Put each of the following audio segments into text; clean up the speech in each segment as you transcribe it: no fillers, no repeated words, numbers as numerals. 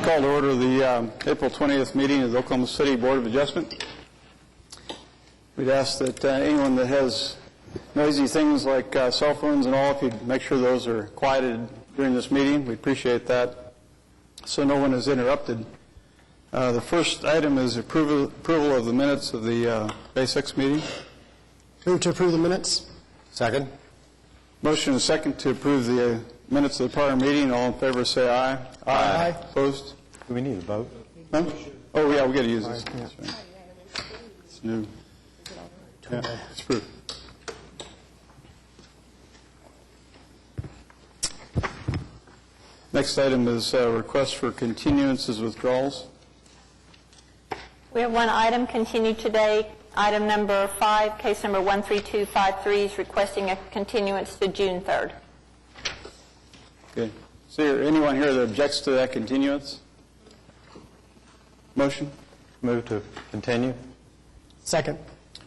Call to order the April 20th meeting of the Oklahoma City Board of Adjustment. We'd ask that anyone that has noisy things like cell phones and all, if you'd make sure those are quieted during this meeting. We appreciate that so no one is interrupted. The first item is approval of the minutes of the May 6th meeting. Move to approve the minutes. Second. Motion and second to approve the minutes of the prior meeting. All in favor say aye. Aye. Opposed? Do we need a vote? Huh? Oh, yeah, we got to use this. That's right. It's new. Yeah, it's approved. Next item is request for continuances, withdrawals. We have one item continued today. Item number 5, case number 13253 is requesting a continuance to June 3rd. Okay. Is there anyone here that objects to that continuance? Motion? Move to continue. Second.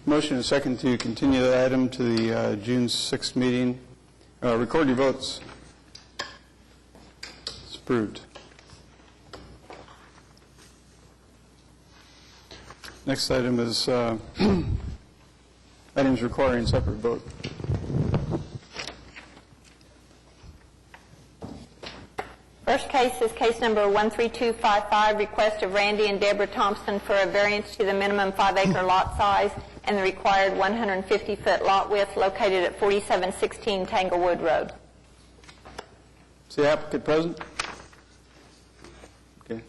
Motion and second to continue that item to the June 6th meeting. Record your votes. It's approved. Next item is items requiring separate vote. First case is case number 13255, request of Randy and Deborah Thompson for a variance to the minimum 5-acre lot size and the required 150-foot lot width located at 4716 Tanglewood Road. Is the applicant present? Okay.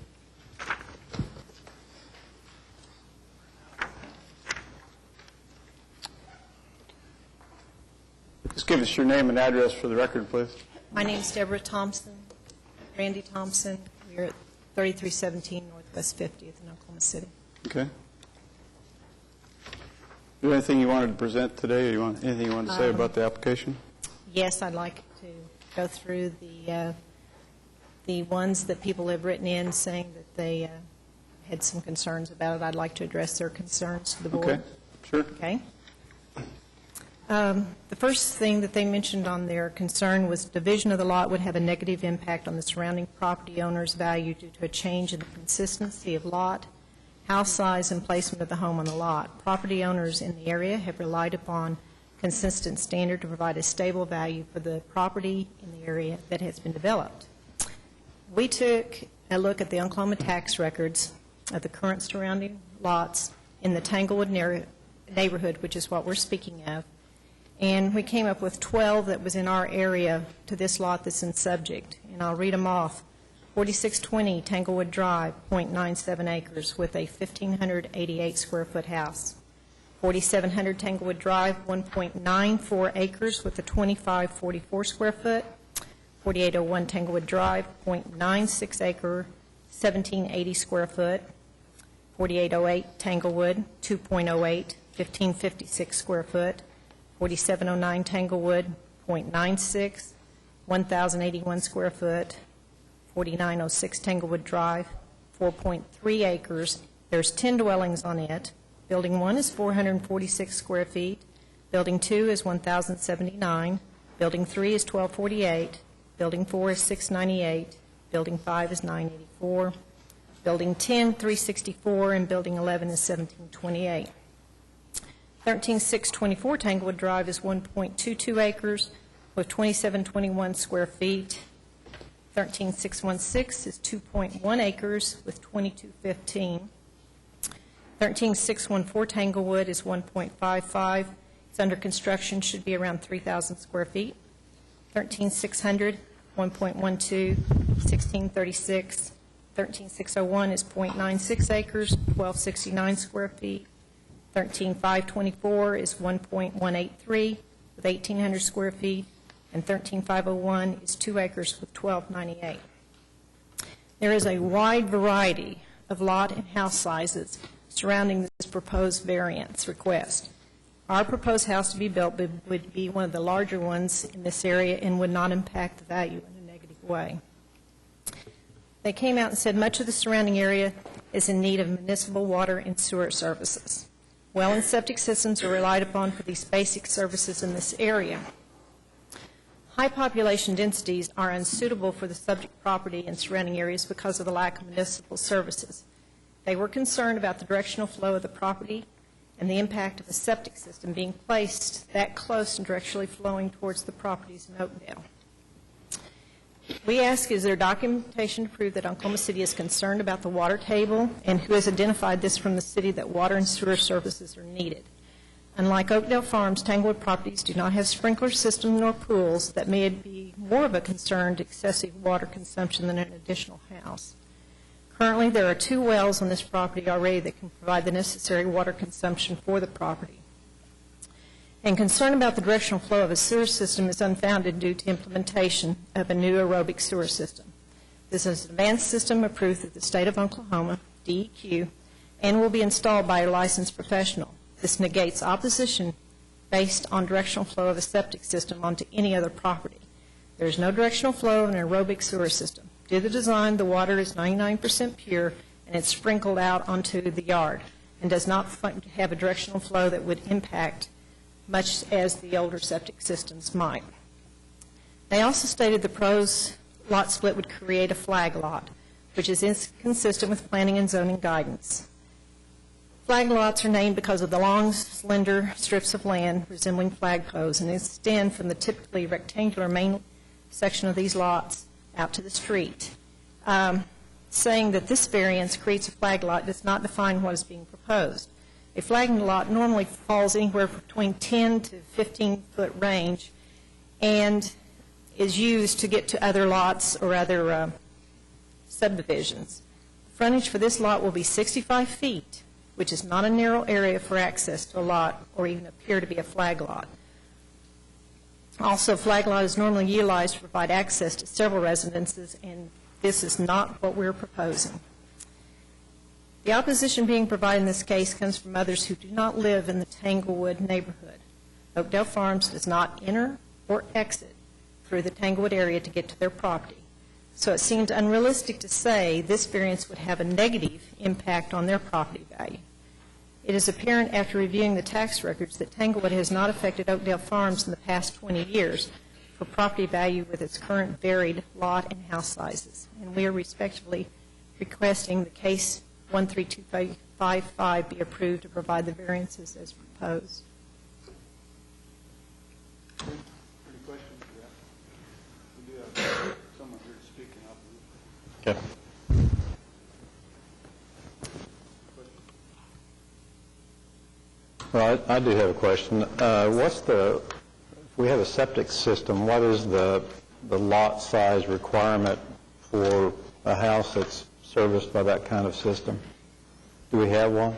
Just give us your name and address for the record, please. My name is Deborah Thompson. Randy Thompson. We're at 3317 Northwest 50th in Oklahoma City. Okay. Is there anything you wanted to present today, or anything you wanted to say about the application? Yes, I'd like to go through the ones that people have written in saying that they had some concerns about it. I'd like to address their concerns to the board. Okay, sure. Okay. The first thing that they mentioned on their concern was division of the lot would have a negative impact on the surrounding property owner's value due to a change in the consistency of lot, house size, and placement of the home on the lot. Property owners in the area have relied upon consistent standard to provide a stable value for the property in the area that has been developed. We took a look at the Oklahoma tax records of the current surrounding lots in the Tanglewood neighborhood, which is what we're speaking of, and we came up with 12 that was in our area to this lot that's in subject, and I'll read them off. 4620 Tanglewood Drive, 0.97 acres with a 1,588 square foot house. 4700 Tanglewood Drive, 1.94 acres with a 2544 square foot. 4801 Tanglewood Drive, 0.96 acre, 1780 square foot. 4808 Tanglewood, 2.08, 1556 square foot. 4709 Tanglewood, 0.96, 1,081 square foot. 4906 Tanglewood Drive, 4.3 acres. There's 10 dwellings on it. Building 1 is 446 square feet. Building 2 is 1,079. Building 3 is 1,248. Building 4 is 698. Building 5 is 984. Building 10, 364, and Building 11 is 1728. 13624 Tanglewood Drive is 1.22 acres with 2721 square feet. 13616 is 2.1 acres with 2215. 13614 Tanglewood is 1.55. It's under construction, should be around 3,000 square feet. 13600, 1.12, 1636. 13601 is 0.96 acres, 1269 square feet. 13524 is 1.183 with 1,800 square feet, and 13501 is 2 acres with 1298. There is a wide variety of lot and house sizes surrounding this proposed variance request. Our proposed house to be built would be one of the larger ones in this area and would not impact the value in a negative way. They came out and said much of the surrounding area is in need of municipal water and sewer services. Well and septic systems are relied upon for these basic services in this area. High population densities are unsuitable for the subject property and surrounding areas because of the lack of municipal services. They were concerned about the directional flow of the property and the impact of a septic system being placed that close and directionally flowing towards the properties in Oakdale. We ask, is there documentation to prove that Oklahoma City is concerned about the water table, and who has identified this from the city that water and sewer services are needed? Unlike Oakdale Farms, Tanglewood properties do not have sprinkler systems nor pools that may be more of a concern to excessive water consumption than an additional house. Currently, there are 2 wells on this property already that can provide the necessary water consumption for the property. And concern about the directional flow of a sewer system is unfounded due to implementation of a new aerobic sewer system. This is an advanced system approved through the state of Oklahoma, DEQ, and will be installed by a licensed professional. This negates opposition based on directional flow of a septic system onto any other property. There is no directional flow of an aerobic sewer system. Due to the design, the water is 99% pure, and it's sprinkled out onto the yard and does not have a directional flow that would impact much as the older septic systems might. They also stated the proposed lot split would create a flag lot, which is inconsistent with planning and zoning guidance. Flag lots are named because of the long, slender strips of land resembling flagpoles and extend from the typically rectangular main section of these lots out to the street. Saying that this variance creates a flag lot does not define what is being proposed. A flag lot normally falls anywhere between 10 to 15-foot range and is used to get to other lots or other subdivisions. The frontage for this lot will be 65 feet, which is not a narrow area for access to a lot or even appear to be a flag lot. Also, flag lot is normally utilized to provide access to several residences, and this is not what we're proposing. The opposition being provided in this case comes from others who do not live in the Tanglewood neighborhood. Oakdale Farms does not enter or exit through the Tanglewood area to get to their property. So it seems unrealistic to say this variance would have a negative impact on their property value. It is apparent after reviewing the tax records that Tanglewood has not affected Oakdale Farms in the past 20 years for property value with its current varied lot and house sizes. And we are respectively requesting the case 13255 be approved to provide the variances as proposed. Any questions for that? We do have someone here speaking up. Okay. Well, I do have a question. If we have a septic system, what is the lot size requirement for a house that's serviced by that kind of system? Do we have one?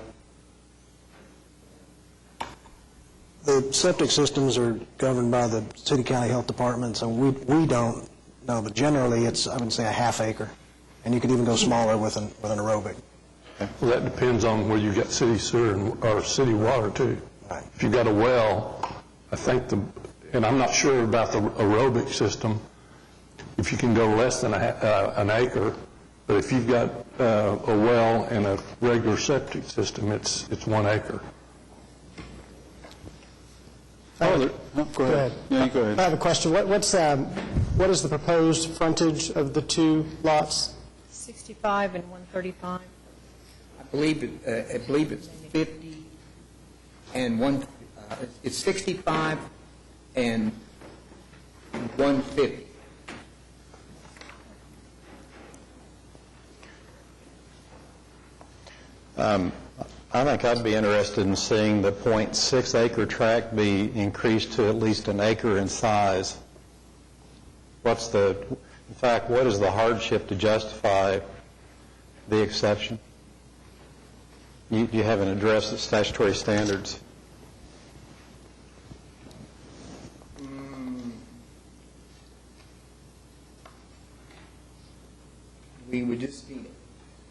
The septic systems are governed by the city county health department, so we don't know, but generally it's, I would say, a half acre, and you could even go smaller with an aerobic. Well, that depends on whether you've got city sewer or city water, too. Right. If you've got a well, I think and I'm not sure about the aerobic system, if you can go less than an acre, but if you've got a well and a regular septic system, it's 1 acre. Go ahead. Yeah, you go ahead. I have a question. What is the proposed frontage of the 2 lots? 65 and 135. I believe it's 50 and it's 65 and 150. I think I'd be interested in seeing the 0.6 acre tract be increased to at least an acre in size. In fact, what is the hardship to justify the exception? You haven't addressed the statutory standards. We would just be,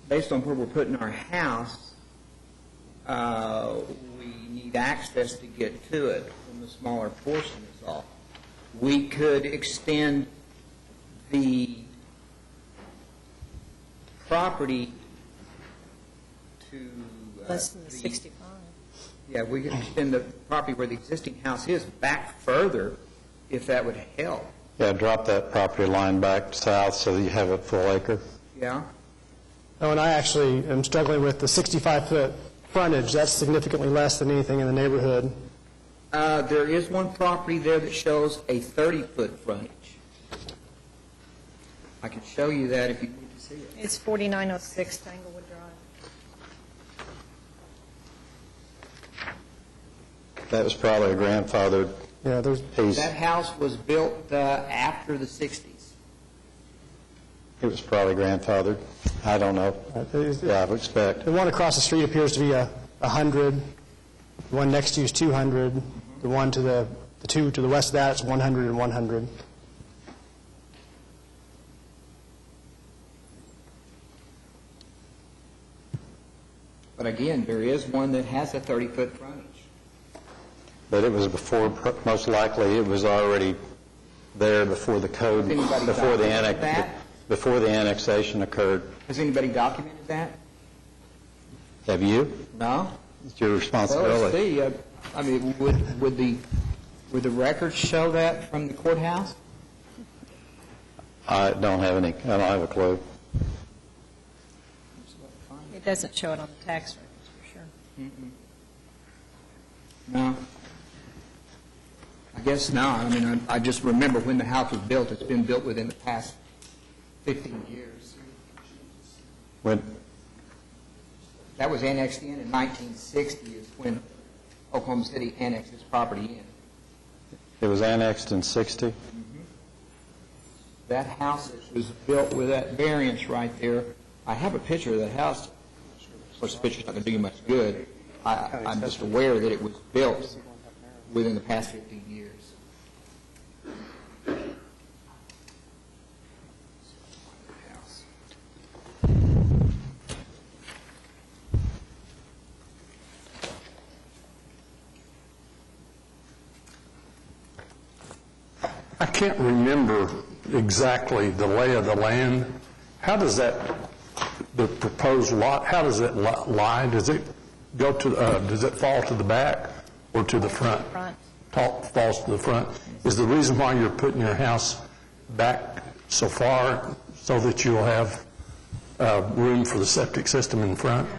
based on where we're putting our house, we need access to get to it when the smaller portion is off. We could extend the property to Less than the 65. Yeah, we could extend the property where the existing house is back further if that would help. Yeah, drop that property line back south so that you have a full acre. Yeah? Oh, and I actually am struggling with the 65-foot frontage. That's significantly less than anything in the neighborhood. There is one property there that shows a 30-foot frontage. I can show you that if you need to see it. It's 4906 Tanglewood Drive. That was probably a grandfathered Yeah, there's, piece. That house was built after the 60s. It was probably grandfathered. I don't know. Yeah, I would expect. the one across the street appears to be 100. The one next to you is 200. The one to the two to the west of that is 100 and 100. But again, there is one that has a 30-foot frontage. But it was before, most likely, it was already there before the code, Anybody documented that? before the annexation occurred. Has anybody documented that? Have you? No? It's your Well, responsibility. let's see. I mean, would the records show that from the courthouse? I don't have a clue. It doesn't show it on the tax records, for sure. No. I guess not. I mean, I just remember when the house was built. It's been built within the past 15 years. When, That was annexed in 1960 is when Oklahoma City annexed its property in. it was annexed in 60? That house was built with that variance right there. I have a picture of the house. Of course, the picture's not going to do you much good. I'm just aware that it was built within the past 15 years. I can't remember exactly the lay of the land. How does that, the proposed lot, how does it lie? Does it go to, does it fall to the back or to the front? Front. Falls to the front. Is the reason why you're putting your house back so far so that you'll have room for the septic system in front? No,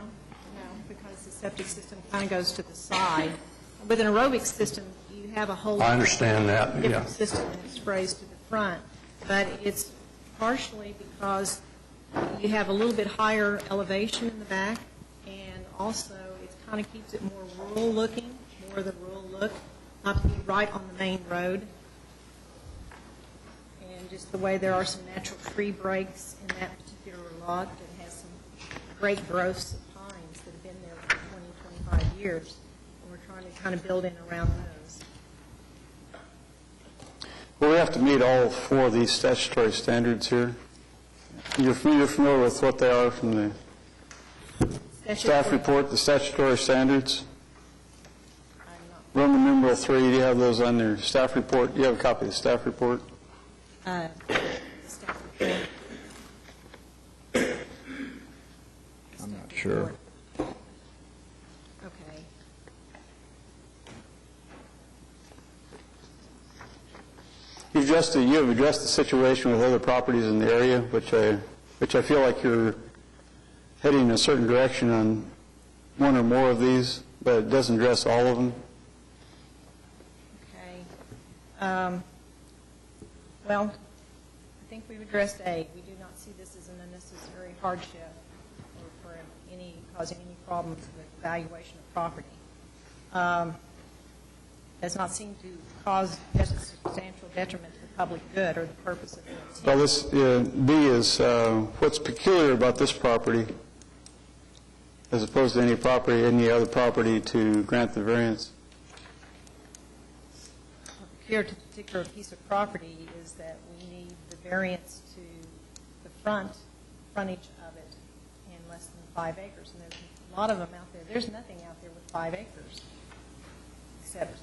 because the septic system kind of goes to the side. With an aerobic system, you have a whole I understand that, yeah. different system, and it sprays to the front. But it's partially because you have a little bit higher elevation in the back, and also it kind of keeps it more rural looking, more of the rural look, not to be right on the main road. And just the way there are some natural tree breaks in that particular lot that has some great growths of pines that have been there for 20, 25 years. And we're trying to kind of build in around those. Well, we have to meet all four of these statutory standards here. You're familiar with what they are from the staff report, the statutory standards? Roman numeral 3, do you have those on your staff report? Do you have a copy of the staff report? Staff report. I'm not sure. Okay. You have addressed the situation with other properties in the area, which I feel like you're heading in a certain direction on one or more of these, but it doesn't address all of them. Okay. Well, I think we've addressed A. We do not see this as an unnecessary hardship or for causing any problems with valuation of property. Does not seem to cause a substantial detriment to the public good or the purpose of the intent. Well, this B is what's peculiar about this property as opposed to any other property to grant the variance. Peculiar to the particular piece of property is that we need the variance to the frontage of it in less than 5 acres. And there's a lot of them out there. There's nothing out there with 5 acres except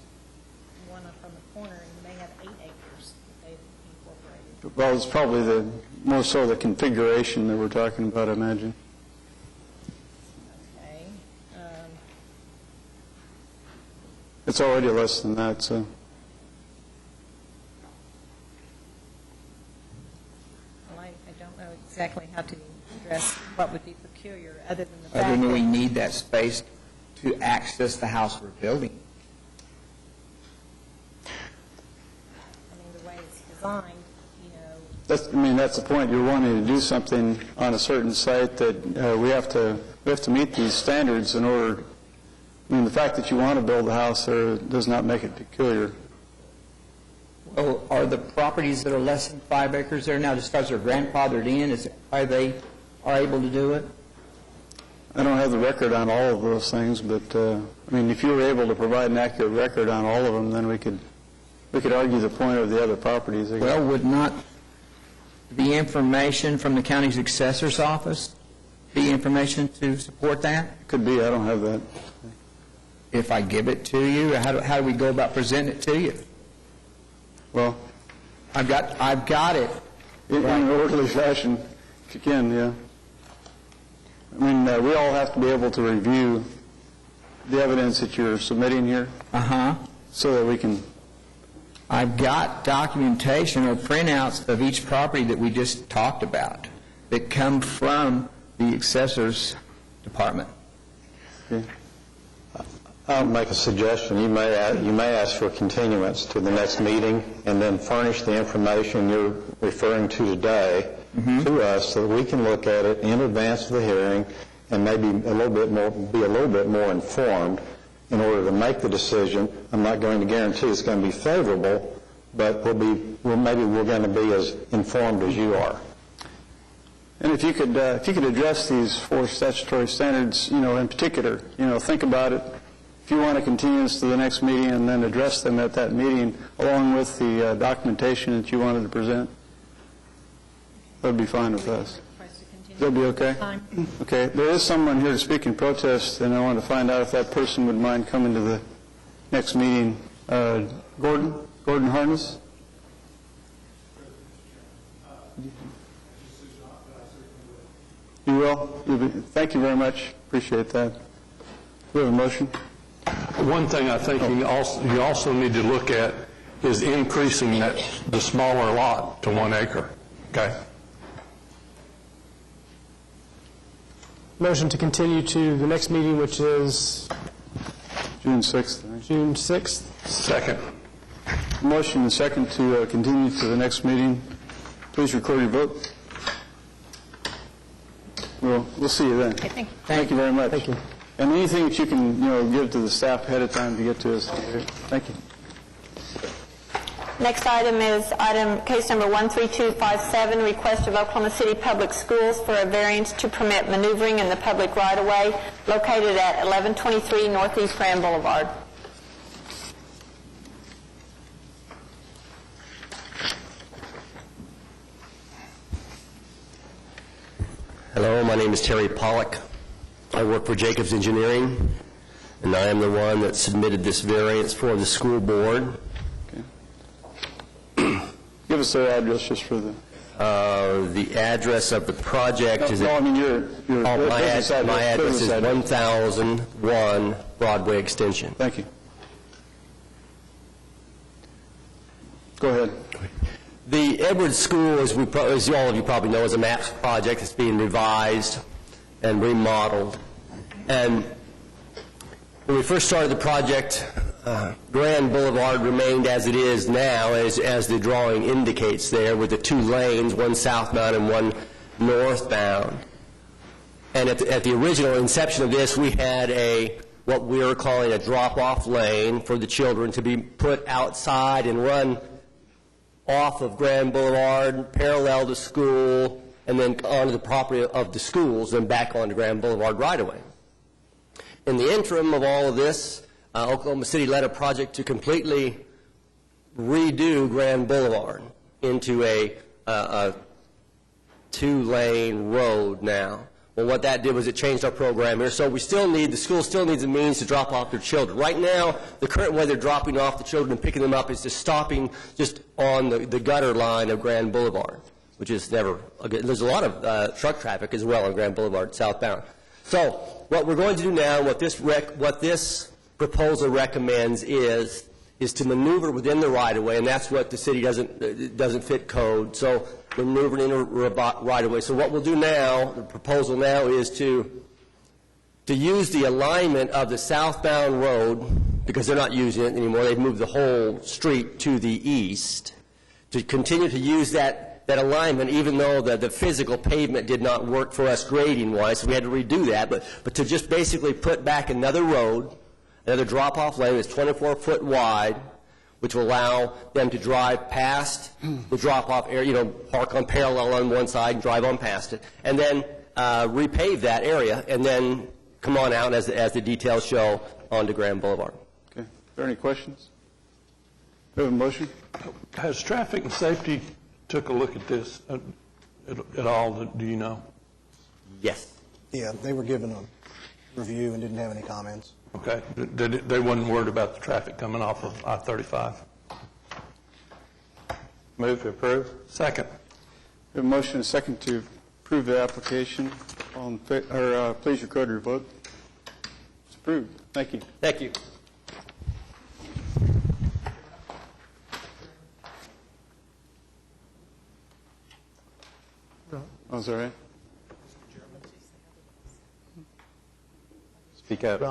one from the corner, and you may have 8 acres that they've incorporated. Well, it's probably more so the configuration that we're talking about, I imagine. Okay. It's already less than that, so. exactly how to address what would be peculiar, other than the fact Other than we that, need that space to access the house we're building. I mean, the way it's designed, you know, That's the point. You're wanting to do something on a certain site that we have to meet these standards in order. I mean, the fact that you want to build a house there does not make it peculiar. Well, are the properties that are less than 5 acres there now, just because they're grandfathered in, are they able to do it? I don't have the record on all of those things, but, if you were able to provide an accurate record on all of them, then we could argue the point of the other properties. Well, would not the information from the county's assessor's office be information to support that? Could be. I don't have that. If I give it to you, how do we go about presenting it to you? Well, I've got it. in an orderly fashion, if you can, yeah. We all have to be able to review the evidence that you're submitting here so that we can... I've got documentation or printouts of each property that we just talked about that come from the assessor's department. Okay. I'll make a suggestion. You may ask for a continuance to the next meeting and then furnish the information you're referring to today to us so that we can look at it in advance of the hearing and maybe be a little bit more informed in order to make the decision. I'm not going to guarantee it's going to be favorable, but maybe we're going to be as informed as you are. And if you could address these 4 statutory standards, in particular, think about it. If you want to continue this to the next meeting and then address them at that meeting along with the documentation that you wanted to present, that would be fine with us. That'll be okay? Okay. There is someone here to speak in protest, and I want to find out if that person would mind coming to the next meeting. Gordon Harness? You will? Thank you very much. Appreciate that. We have a motion. One thing I think you also need to look at is increasing the smaller lot to 1 acre, okay? Motion to continue to the next meeting, which is June 6th. Right? June 6th. Second. Motion and second to continue to the next meeting. Please record your vote. We'll see you then. I think. Thank you very much. Thank you. And anything that you can, give to the staff ahead of time to get to us. Thank you. Next item is case number 13257, request of Oklahoma City Public Schools for a variance to permit maneuvering in the public right-of-way located at 1123 Northeast Grand Boulevard. Hello, my name is Terry Pollock. I work for Jacobs Engineering, and I am the one that submitted this variance for the school board. Give us their address just for the... The address of the project is... your my business address. My address Business is address. 1001 Broadway Extension. Thank you. Go ahead. The Edwards School, as all of you probably know, is a MAPS project that's being revised and remodeled. And when we first started the project, Grand Boulevard remained as it is now, as the drawing indicates there, with the 2 lanes, one southbound and one northbound. And at the original inception of this, we had what we were calling a drop-off lane for the children to be put outside and run off of Grand Boulevard, parallel to school, and then onto the property of the schools, then back onto Grand Boulevard right away. In the interim of all of this, Oklahoma City led a project to completely redo Grand Boulevard into a 2-lane road now. Well, what that did was it changed our program here. So the school still needs a means to drop off their children. Right now, the current way they're dropping off the children and picking them up is just stopping just on the gutter line of Grand Boulevard, which is never good. There's a lot of truck traffic as well on Grand Boulevard southbound. So what we're going to do now, what this proposal recommends is is to maneuver within the right-of-way, and that's what the city doesn't fit code. So we're maneuvering in a right-of-way. So what we'll do now, the proposal now, is to use the alignment of the southbound road, because they're not using it anymore. They've moved the whole street to the east, to continue to use that alignment, even though the physical pavement did not work for us grading-wise, so we had to redo that. But to just basically put back another road, another drop-off lane that's 24 foot wide, which will allow them to drive past the drop-off area, park on parallel on one side and drive on past it, and then repave that area, and then come on out, as the details show, onto Grand Boulevard. Okay. Are there any questions? Do we have a motion? Has traffic and safety took a look at this at all? Do you know? Yes. Yeah, they were given a review and didn't have any comments. Okay. They wasn't worried about the traffic coming off of I-35? Move to approve. Second. We have a motion and a second to approve the application. Please record your vote. It's approved. Thank you. Thank you. Oh, is that right? Speak up.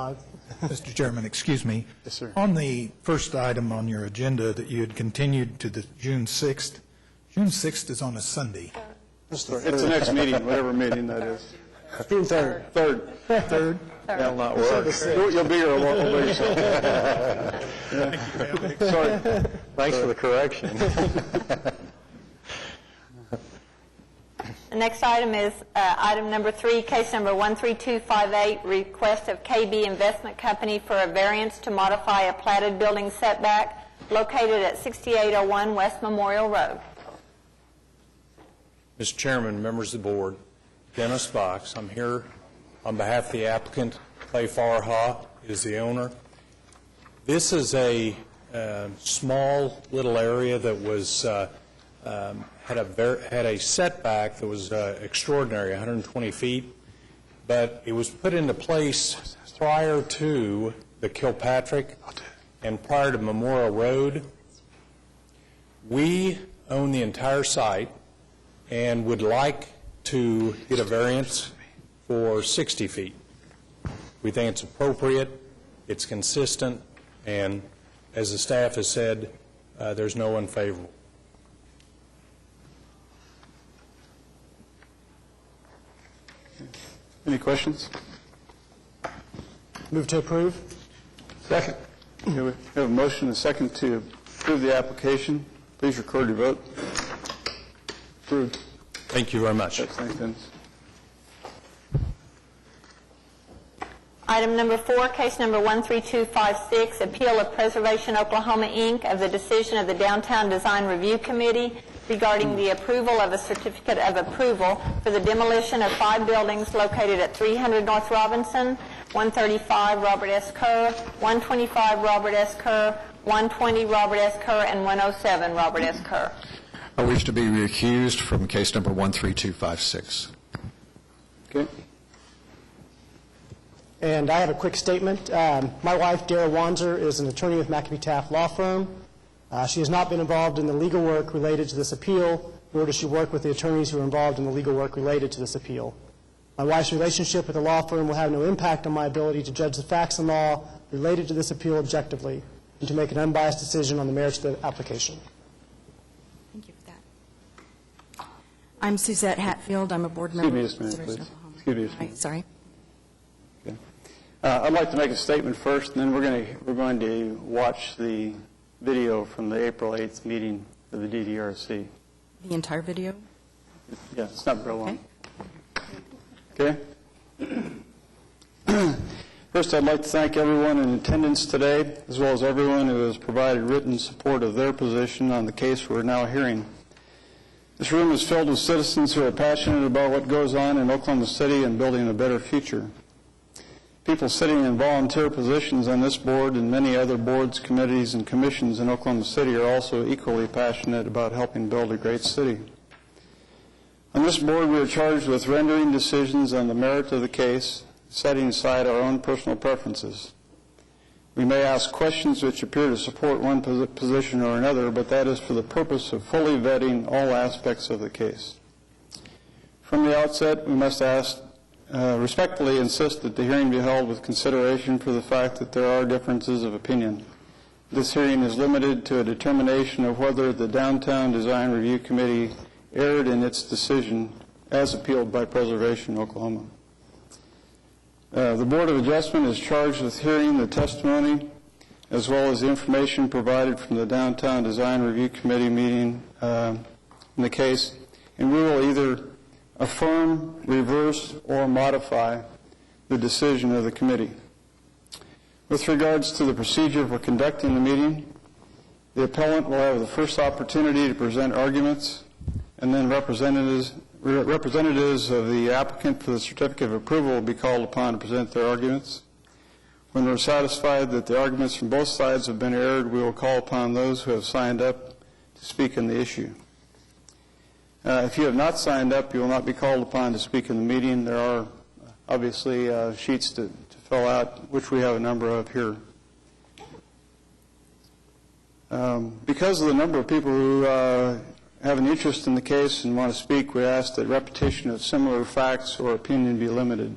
Mr. Chairman, excuse me. Yes, sir. On the first item on your agenda that you had continued to the June 6th, June 6th is on a Sunday. It's the next meeting, whatever meeting that is. June 3rd. Third. Third. That'll not work. You'll be here a while later. Yeah. Sorry. Thanks for the correction. The next item is item number 3, case number 13258, request of KB Investment Company for a variance to modify a platted building setback located at 6801 West Memorial Road. Mr. Chairman, members of the board, Dennis Box. I'm here on behalf of the applicant. Clay Farha is the owner. This is a small little area that was had a setback that was extraordinary, 120 feet, but it was put into place prior to the Kilpatrick and prior to Memorial Road. We own the entire site and would like to get a variance for 60 feet. We think it's appropriate, it's consistent, and as the staff has said, there's no unfavorable. Any questions? Move to approve. Second. Okay, we have a motion and a second to approve the application. Please record your vote. Approved. Thank you very much. Thanks, Dennis. Item number 4, case number 13256, appeal of Preservation Oklahoma, Inc. of the decision of the Downtown Design Review Committee regarding the approval of a certificate of approval for the demolition of 5 buildings located at 300 North Robinson, 135 Robert S. Kerr, 125 Robert S. Kerr, 120 Robert S. Kerr, and 107 Robert S. Kerr. I wish to be recused from case number 13256. Okay. And I have a quick statement. My wife, Dara Wanzer, is an attorney with McAfee Taft Law Firm. She has not been involved in the legal work related to this appeal, nor does she work with the attorneys who are involved in the legal work related to this appeal. My wife's relationship with the law firm will have no impact on my ability to judge the facts and law related to this appeal objectively and to make an unbiased decision on the merits of the application. Thank you for that. I'm Suzette Hatfield. I'm a board member. Excuse me just a minute, please. Excuse me just a minute. Sorry. Okay. I'd like to make a statement first, and then we're going to watch the video from the April 8th meeting of the DDRC. The entire video? Yeah, it's not real long. Okay? First, I'd like to thank everyone in attendance today, as well as everyone who has provided written support of their position on the case we're now hearing. This room is filled with citizens who are passionate about what goes on in Oklahoma City and building a better future. People sitting in volunteer positions on this board and many other boards, committees, and commissions in Oklahoma City are also equally passionate about helping build a great city. On this board, we are charged with rendering decisions on the merit of the case, setting aside our own personal preferences. We may ask questions which appear to support one position or another, but that is for the purpose of fully vetting all aspects of the case. From the outset, we must respectfully insist that the hearing be held with consideration for the fact that there are differences of opinion. This hearing is limited to a determination of whether the Downtown Design Review Committee erred in its decision as appealed by Preservation Oklahoma. The Board of Adjustment is charged with hearing the testimony as well as the information provided from the Downtown Design Review Committee meeting in the case, and we will either affirm, reverse, or modify the decision of the committee. With regards to the procedure for conducting the meeting, the appellant will have the first opportunity to present arguments, and then representatives of the applicant for the certificate of approval will be called upon to present their arguments. When we're satisfied that the arguments from both sides have been aired, we will call upon those who have signed up to speak on the issue. If you have not signed up, you will not be called upon to speak in the meeting. There are obviously sheets to fill out, which we have a number of here. Because of the number of people who have an interest in the case and want to speak, we ask that repetition of similar facts or opinion be limited.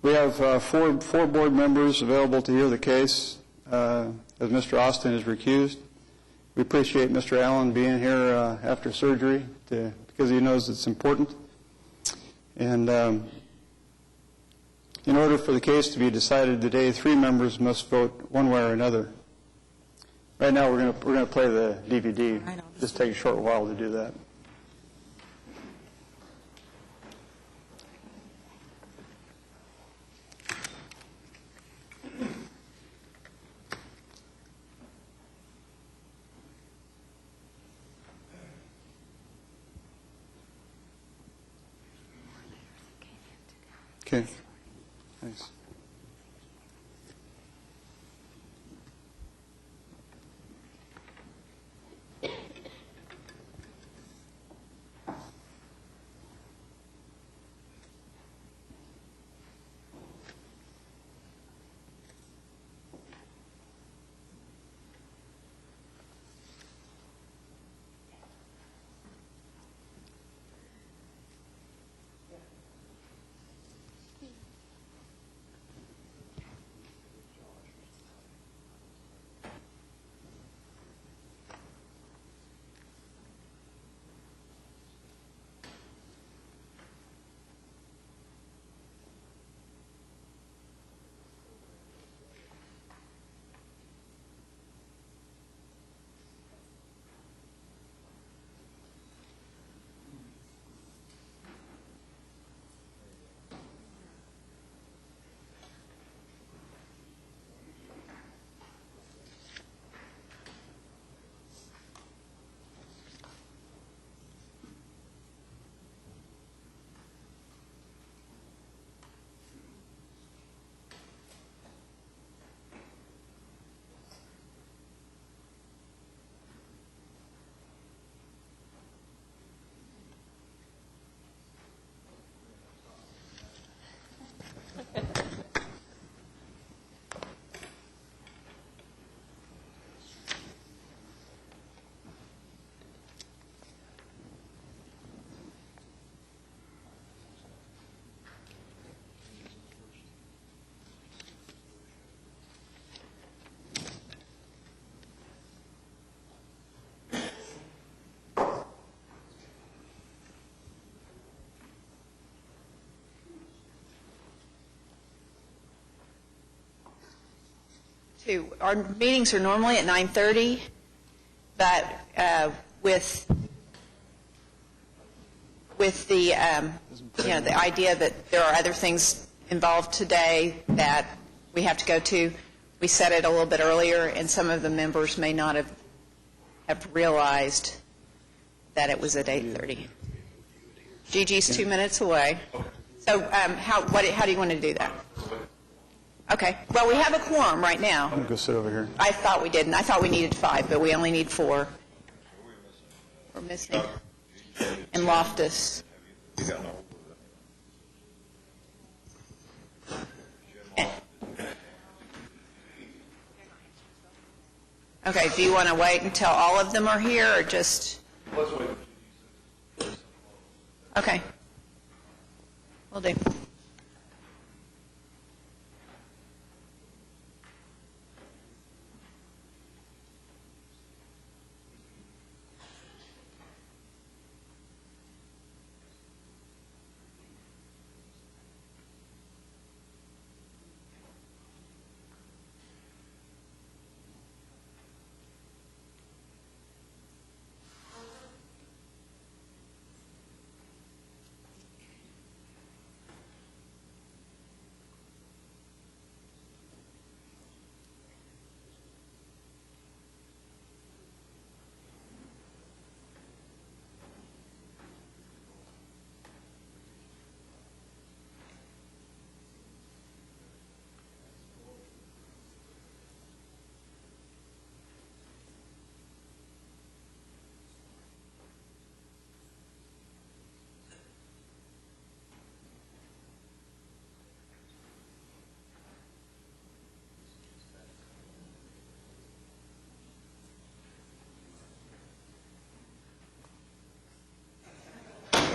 We have four board members available to hear the case, as Mr. Austin is recused. We appreciate Mr. Allen being here after surgery because he knows it's important. And in order for the case to be decided today, 3 members must vote one way or another. Right now, we're going to play the DVD. Just take a short while to do that. Okay. Thanks. Our meetings are normally at 9:30, but with the the idea that there are other things involved today that we have to go to, we set it a little bit earlier, and some of the members may not have realized that it was at 8:30. Gigi's 2 minutes away. So how do you want to do that? Okay. Well, we have a quorum right now. I'm going to go sit over here. I thought we didn't. I thought we needed 5, but we only need 4. We're missing. And Loftus. Okay, do you want to wait until all of them are here, or just? Let's wait. Okay. Will do.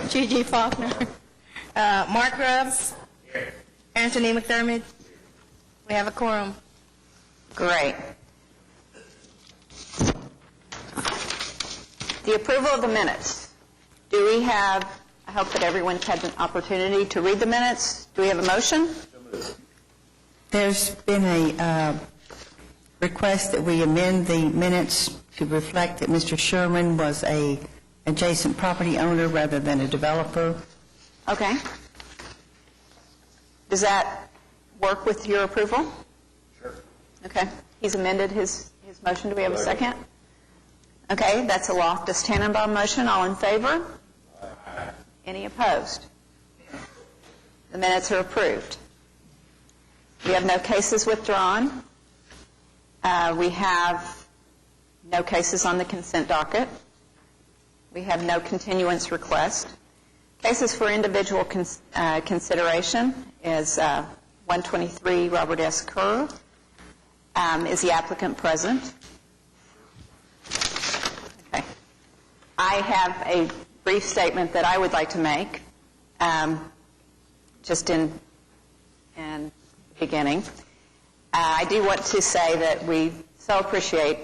Gigi Faulkner. Mark Grubbs. Anthony McDermott. We have a quorum. Great. The approval of the minutes. Do we have, I hope that everyone's had an opportunity to read the minutes. Do we have a motion? There's been a request that we amend the minutes to reflect that Mr. Sherman was a adjacent property owner rather than a developer. Okay. Does that work with your approval? Sure. Okay. He's amended his motion. Do we have a second? Okay. That's a Loftus Tannenbaum motion. All in favor? Aye. Any opposed? The minutes are approved. We have no cases withdrawn. We have no cases on the consent docket. We have no continuance request. Cases for individual consideration is 123 Robert S. Kerr. Is the applicant present? Okay. I have a brief statement that I would like to make, just in beginning. I do want to say that we so appreciate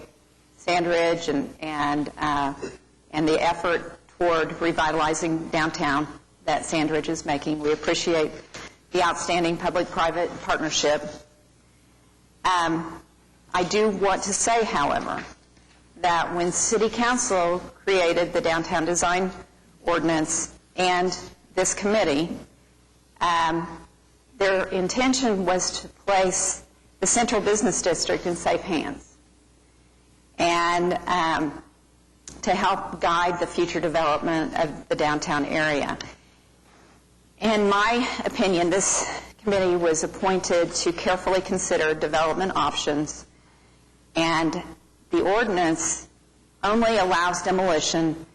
Sandridge and the effort toward revitalizing downtown that Sandridge is making. We appreciate the outstanding public-private partnership. I do want to say, however, that when City Council created the Downtown Design Ordinance and this committee, their intention was to place the Central Business District in safe hands and to help guide the future development of the downtown area. In my opinion, this committee was appointed to carefully consider development options, and the ordinance only allows demolition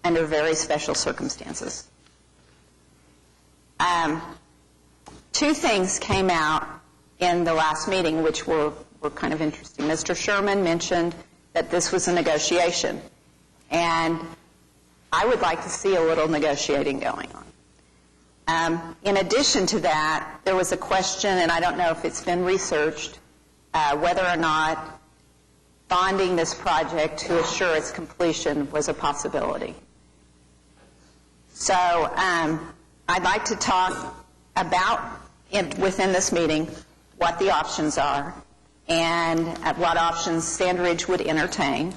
under very special circumstances. Two things came out in the last meeting which were kind of interesting. Mr. Sherman mentioned that this was a negotiation, and I would like to see a little negotiating going on. In addition to that, there was a question, and I don't know if it's been researched, whether or not bonding this project to assure its completion was a possibility. So I'd like to talk about, within this meeting, what the options are and what options Sandridge would entertain,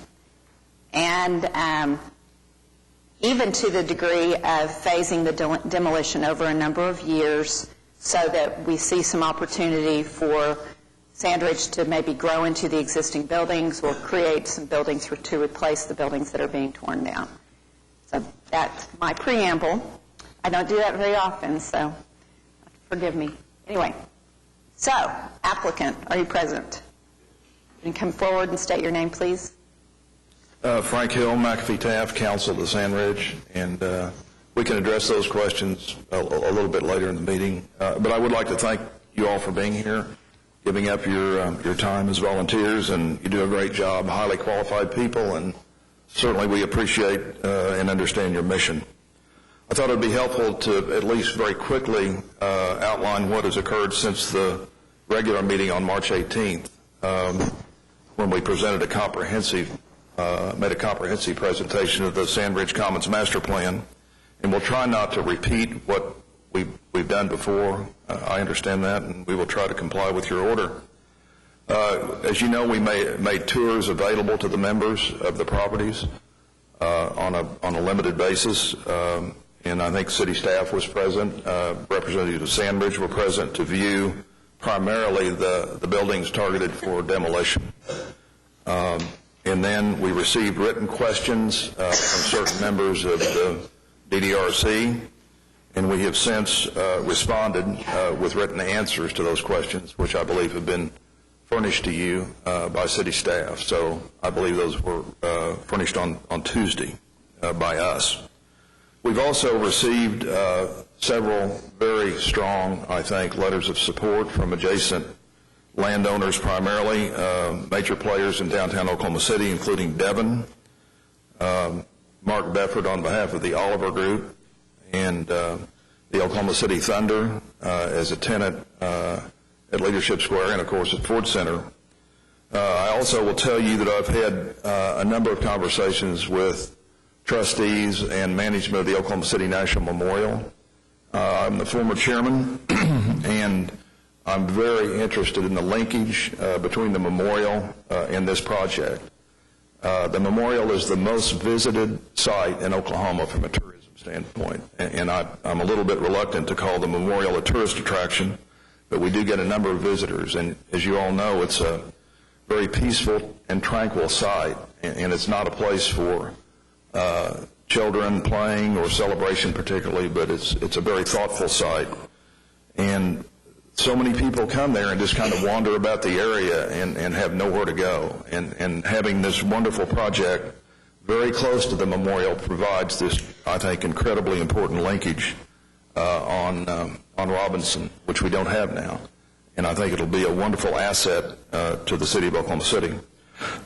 and even to the degree of phasing the demolition over a number of years so that we see some opportunity for Sandridge to maybe grow into the existing buildings or create some buildings to replace the buildings that are being torn down. So that's my preamble. I don't do that very often, so forgive me. Anyway, so applicant, are you present? You can come forward and state your name, please. Frank Hill, McAfee Taft, counsel to Sandridge, and we can address those questions a little bit later in the meeting. But I would like to thank you all for being here, giving up your time as volunteers, and you do a great job, highly qualified people, and certainly we appreciate and understand your mission. I thought it would be helpful to at least very quickly outline what has occurred since the regular meeting on March 18th, when we presented made a comprehensive presentation of the Sand Ridge Commons Master Plan, and we'll try not to repeat what we've done before. I understand that, and we will try to comply with your order. As you know, we made tours available to the members of the properties on a limited basis, and I think city staff was present. Representatives of Sand Ridge were present to view primarily the buildings targeted for demolition. And then we received written questions from certain members of the DDRC, and we have since responded with written answers to those questions, which I believe have been furnished to you by city staff. So I believe those were furnished on Tuesday by us. We've also received several very strong, I think, letters of support from adjacent landowners, primarily major players in downtown Oklahoma City, including Devon, Mark Befford on behalf of the Oliver Group, and the Oklahoma City Thunder as a tenant at Leadership Square, and of course at Ford Center. I also will tell you that I've had a number of conversations with trustees and management of the Oklahoma City National Memorial. I'm the former chairman, and I'm very interested in the linkage between the memorial and this project. The memorial is the most visited site in Oklahoma from a tourism standpoint, and I'm a little bit reluctant to call the memorial a tourist attraction, but we do get a number of visitors, and as you all know, it's a very peaceful and tranquil site, and it's not a place for children playing or celebration particularly, but it's a very thoughtful site. And so many people come there and just kind of wander about the area and have nowhere to go. And having this wonderful project very close to the memorial provides this, I think, incredibly important linkage on Robinson, which we don't have now. And I think it'll be a wonderful asset to the city of Oklahoma City.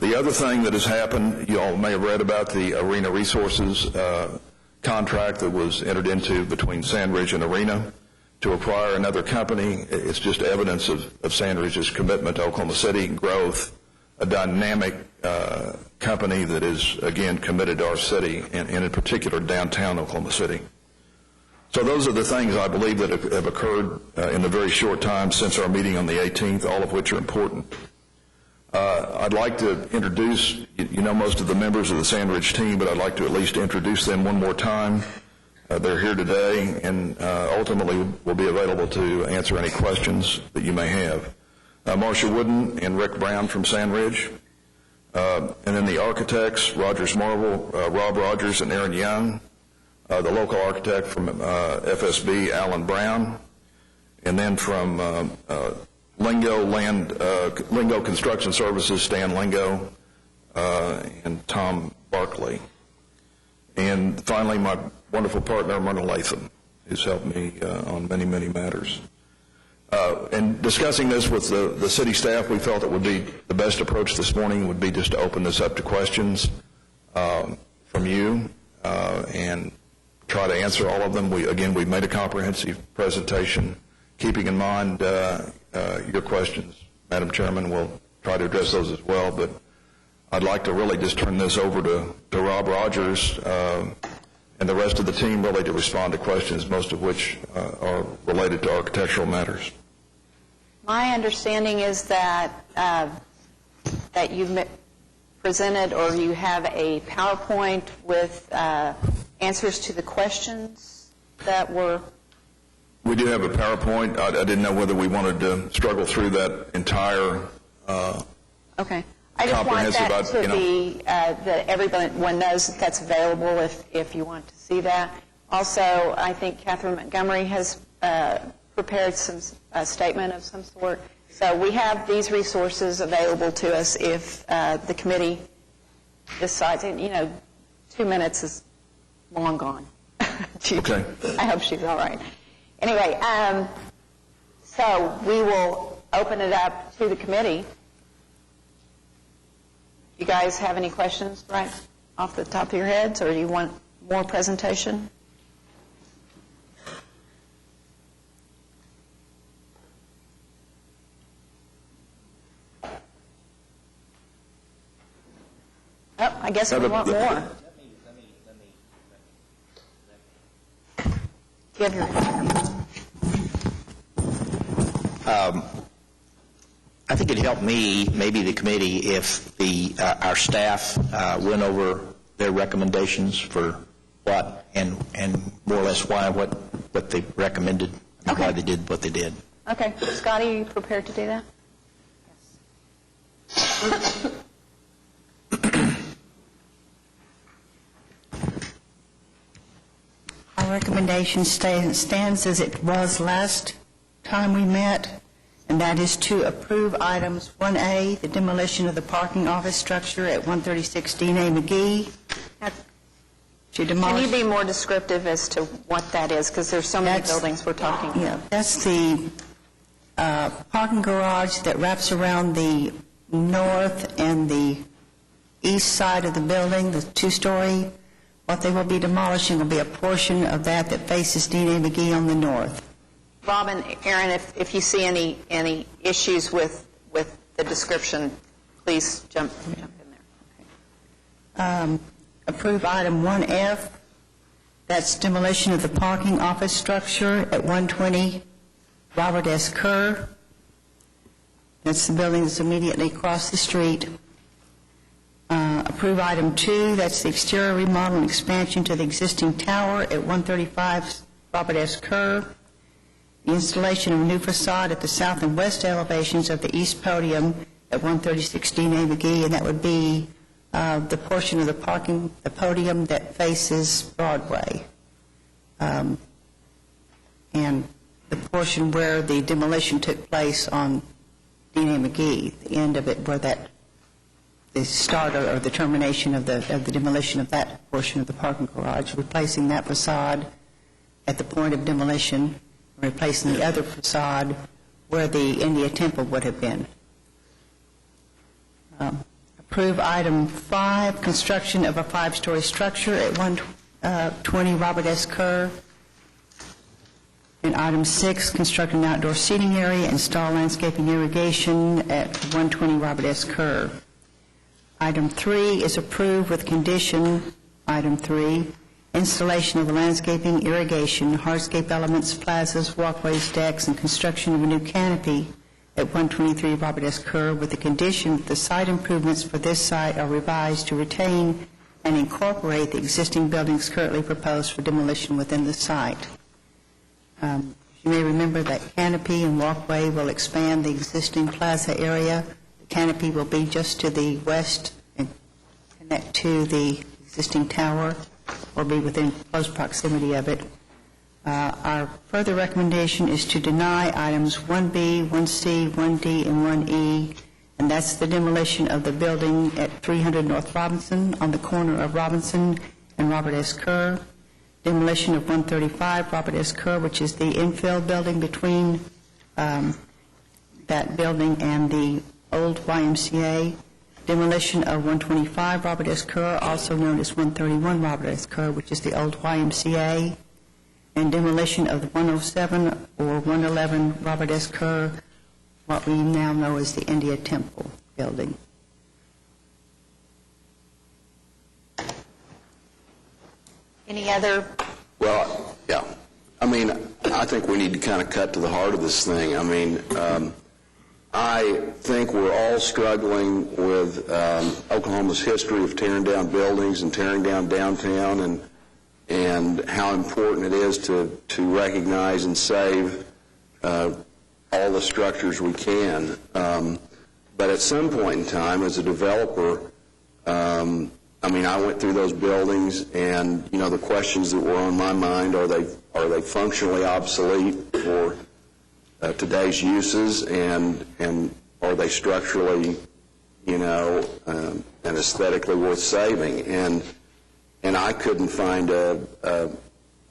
The other thing that has happened, you all may have read about the Arena Resources contract that was entered into between Sand Ridge and Arena to acquire another company. It's just evidence of Sand Ridge's commitment to Oklahoma City growth, a dynamic company that is, again, committed to our city, and in particular downtown Oklahoma City. So those are the things I believe that have occurred in the very short time since our meeting on the 18th, all of which are important. I'd like to introduce, you know, most of the members of the Sand Ridge team, but I'd like to at least introduce them one more time. They're here today, and ultimately will be available to answer any questions that you may have. Marcia Wooden and Rick Brown from Sand Ridge, and then the architects, Rogers Marvel, Rob Rogers and Aaron Young, the local architect from FSB, Alan Brown, and then from Lingo Construction Services, Stan Lingo, and Tom Barkley. And finally, my wonderful partner, Myrna Latham, who's helped me on many, many matters. And discussing this with the city staff, we felt it would be the best approach this morning would be just to open this up to questions from you and try to answer all of them. We've made a comprehensive presentation, keeping in mind your questions. Madam Chairman, we'll try to address those as well, but I'd like to really just turn this over to Rob Rogers and the rest of the team really to respond to questions, most of which are related to architectural matters. My understanding is that that you've presented or you have a PowerPoint with answers to the questions that were... We do have a PowerPoint. I didn't know whether we wanted to struggle through that entire okay. I just want that to be, that everyone knows that that's available if you want to see that. Also, I think Catherine Montgomery has prepared some statement of some sort. So we have these resources available to us if the committee decides, and, 2 minutes is long gone. Okay. I hope she's all right. Anyway, so we will open it up to the committee. You guys have any questions right off the top of your heads, or do you want more presentation? Oh, I guess we want more. Give your I think it'd help me, maybe the committee, if our staff went over their recommendations for what and more or less what they recommended, and why they did what they did. Okay. Scotty, are you prepared to do that? Our recommendation stands as it was last time we met, and that is to approve items 1A, the demolition of the parking office structure at 136 Dean A. McGee. To demolish. Can you be more descriptive as to what that is? Because there's so many buildings we're talking about. Yeah, that's the parking garage that wraps around the north and the east side of the building, the two-story. What they will be demolishing will be a portion of that faces Dean A. McGee on the north. Bob and Aaron, if you see any issues with the description, please jump in there. Approve item 1F, that's demolition of the parking office structure at 120 Robert S. Kerr. That's the building that's immediately across the street. Approve item 2, that's the exterior remodel and expansion to the existing tower at 135 Robert S. Kerr. The installation of a new facade at the south and west elevations of the east podium at 136 Dean A. McGee, and that would be the portion of the podium that faces Broadway, and the portion where the demolition took place on Dean A. McGee, the end of it where the start or the termination of the demolition of that portion of the parking garage, replacing that facade at the point of demolition, replacing the other facade where the India Temple would have been. Approve item 5, construction of a 5-story structure at 120 Robert S. Kerr. And item 6, construct an outdoor seating area, install landscaping irrigation at 120 Robert S. Kerr. Item 3 is approved with condition, item 3, installation of the landscaping, irrigation, hardscape elements, plazas, walkways, decks, and construction of a new canopy at 123 Robert S. Kerr, with the condition that the site improvements for this site are revised to retain and incorporate the existing buildings currently proposed for demolition within the site. You may remember that canopy and walkway will expand the existing plaza area. The canopy will be just to the west and connect to the existing tower, or be within close proximity of it. Our further recommendation is to deny items 1B, 1C, 1D, and 1E, and that's the demolition of the building at 300 North Robinson on the corner of Robinson and Robert S. Kerr, demolition of 135 Robert S. Kerr, which is the infill building between that building and the old YMCA, demolition of 125 Robert S. Kerr, also known as 131 Robert S. Kerr, which is the old YMCA, and demolition of the 107 or 111 Robert S. Kerr, what we now know as the India Temple building. Any other? Well, yeah. I mean, I think we need to kind of cut to the heart of this thing. I mean, I think we're all struggling with Oklahoma's history of tearing down buildings and tearing down downtown, and how important it is to recognize and save all the structures we can. But at some point in time, as a developer, I mean, I went through those buildings, and you know, the questions that were on my mind: are they functionally obsolete for today's uses, and are they structurally, you know, and aesthetically worth saving? And I couldn't find a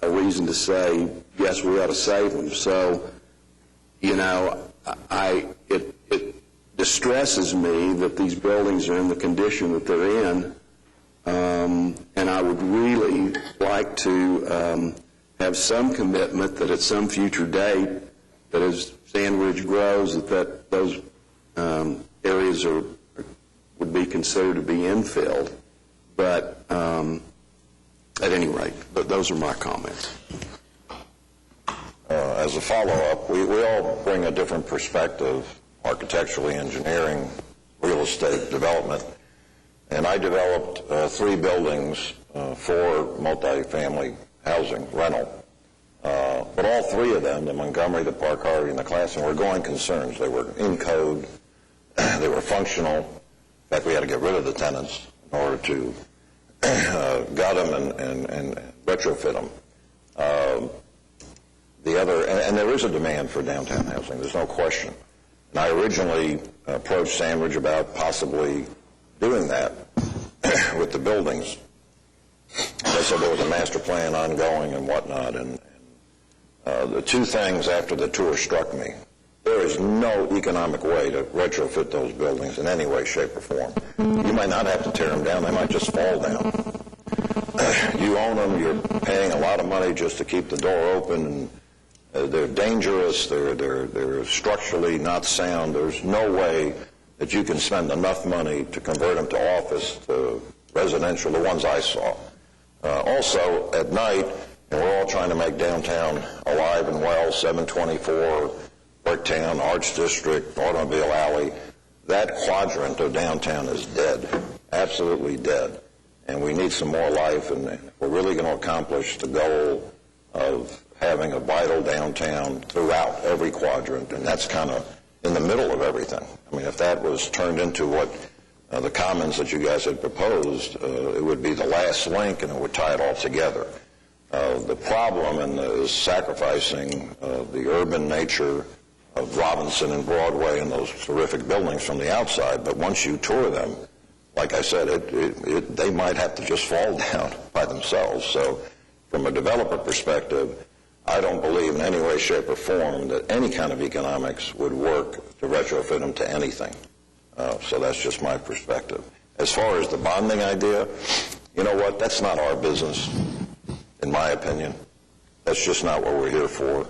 reason to say yes, we ought to save them. So, you know, distresses me that these buildings are in the condition that they're in, and I would really like to have some commitment that at some future date, that as Sand Ridge grows, that those areas would be considered to be infilled. But at any rate, those are my comments. As a follow-up, we all bring a different perspective, architecturally, engineering, real estate development. And I developed 3 buildings for multifamily housing rental. But all 3 of them, the Montgomery, the Park Harvey, and the Classen, were going concerns. They were in code. They were functional. In fact, we had to get rid of the tenants in order to gut them and retrofit them. And there is a demand for downtown housing. There's no question. And I originally approached Sand Ridge about possibly doing that with the buildings. They said there was a master plan ongoing and whatnot. And the 2 things after the tour struck me. There is no economic way to retrofit those buildings in any way, shape, or form. You might not have to tear them down. They might just fall down. You own them. You're paying a lot of money just to keep the door open. And they're dangerous. They're structurally not sound. There's no way that you can spend enough money to convert them to office, to residential, the ones I saw. Also, at night, and we're all trying to make downtown alive and well, 724, Worktown, Arts District, Automobile Alley, that quadrant of downtown is dead, absolutely dead. And we need some more life, and if we're really going to accomplish the goal of having a vital downtown throughout every quadrant, and that's kind of in the middle of everything. I mean, if that was turned into what the commons that you guys had proposed, it would be the last link, and it would tie it all together. The problem is sacrificing the urban nature of Robinson and Broadway and those terrific buildings from the outside, but once you tour them, like I said, they might have to just fall down by themselves. So from a developer perspective, I don't believe in any way, shape, or form that any kind of economics would work to retrofit them to anything. So that's just my perspective. As far as the bonding idea, you know what? That's not our business, in my opinion. That's just not what we're here for.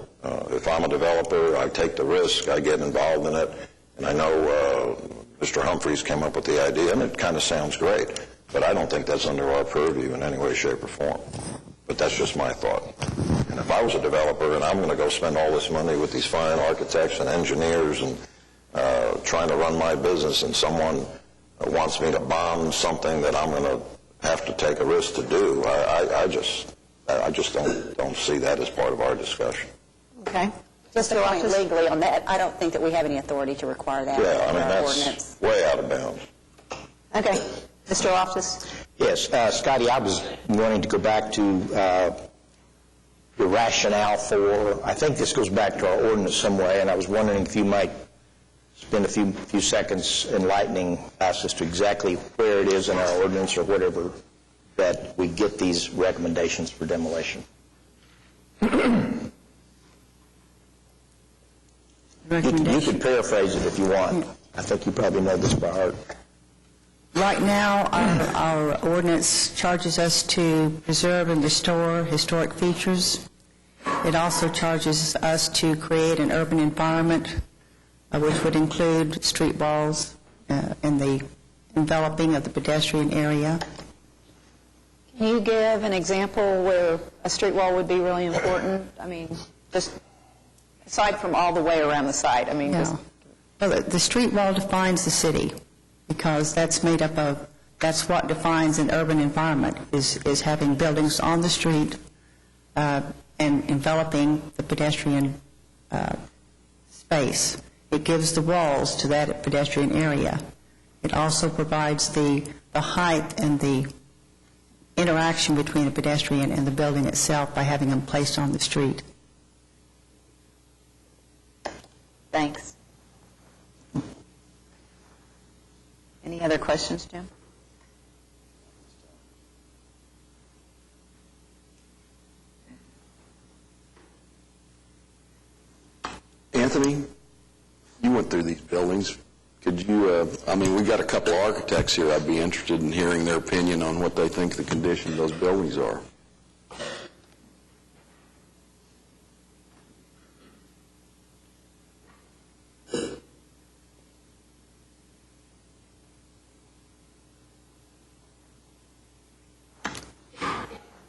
If I'm a developer, I take the risk, I get involved in it, and I know Mr. Humphreys came up with the idea, and it kind of sounds great, but I don't think that's under our purview in any way, shape, or form. But that's just my thought. And if I was a developer and I'm going to go spend all this money with these fine architects and engineers and trying to run my business, and someone wants me to bond something that I'm going to have to take a risk to do, I just don't see that as part of our discussion. Okay. Just a point legally on that, I don't think that we have any authority to require that. Yeah, I mean, that's ordinance. way out of bounds. Okay. Mr. Loftus? Yes, Scotty, I was wanting to go back to the rationale for, I think this goes back to our ordinance some way, and I was wondering if you might spend a few seconds enlightening us as to exactly where it is in our ordinance or whatever that we get these recommendations for demolition. You could paraphrase it if you want. I think you probably know this by heart. Right now, our ordinance charges us to preserve and restore historic features. It also charges us to create an urban environment, which would include street walls and the enveloping of the pedestrian area. Can you give an example where a street wall would be really important? I mean, just aside from all the way around the site, I mean, just... Well, the street wall defines the city, because that's made up of, that's what defines an urban environment, is having buildings on the street and enveloping the pedestrian space. It gives the walls to that pedestrian area. It also provides the height and the interaction between the pedestrian and the building itself by having them placed on the street. Thanks. Any other questions, Jim? Anthony, you went through these buildings Could you, we've got a couple of architects here. I'd be interested in hearing their opinion on what they think the condition of those buildings are.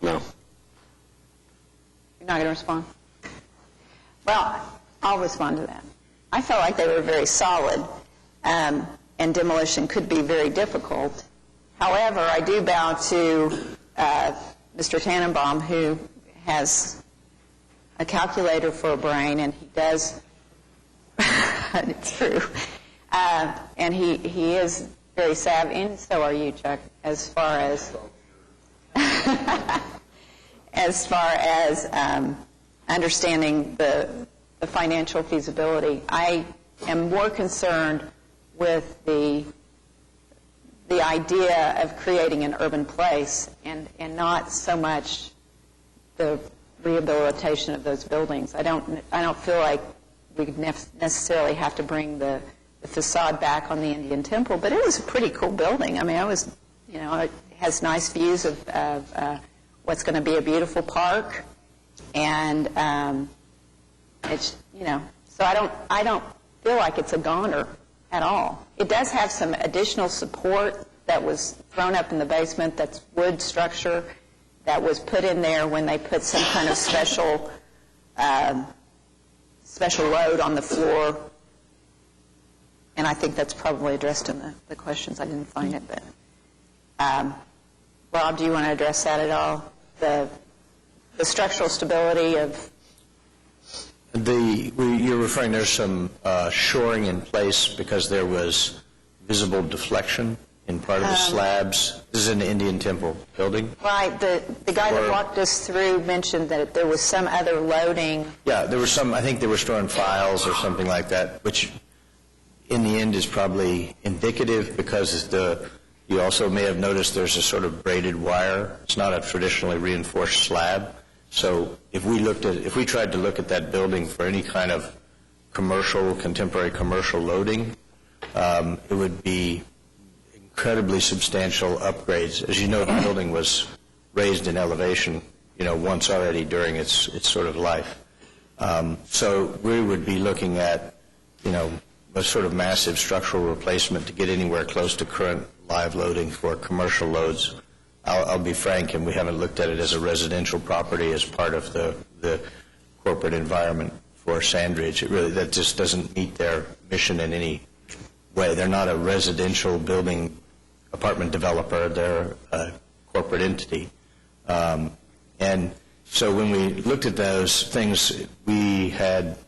No. You're not going to respond? Well, I'll respond to that. I felt like they were very solid, and demolition could be very difficult. However, I do bow to Mr. Tannenbaum, who has a calculator for a brain, and he does, it's true, and he is very savvy, and so are you, Chuck, as far as understanding the financial feasibility. I am more concerned with the idea of creating an urban place and not so much the rehabilitation of those buildings. I don't feel like we necessarily have to bring the facade back on the Indian Temple, but it was a pretty cool building. I mean, it has nice views of what's going to be a beautiful park, and it's, so I don't feel like it's a goner at all. It does have some additional support that was thrown up in the basement. That's wood structure that was put in there when they put some kind of special load on the floor. And I think that's probably addressed in the questions. I didn't find it, but Rob, do you want to address that at all? The structural stability of you're referring there's some shoring in place because there was visible deflection in part of the slabs. This is in the Indian Temple building. Right. The guy that walked us through mentioned that there was some other loading. Yeah, there was some. I think they were storing files or something like that, which in the end is probably indicative because you also may have noticed there's a sort of braided wire. It's not a traditionally reinforced slab. So if we tried to look at that building for any kind of contemporary commercial loading, it would be incredibly substantial upgrades. As you know, the building was raised in elevation, once already during its sort of life. So we would be looking at, a sort of massive structural replacement to get anywhere close to current live loading for commercial loads. I'll be frank, and we haven't looked at it as a residential property as part of the corporate environment for Sandridge. That just doesn't meet their mission in any way. They're not a residential building apartment developer. They're a corporate entity. And so when we looked at those things, we had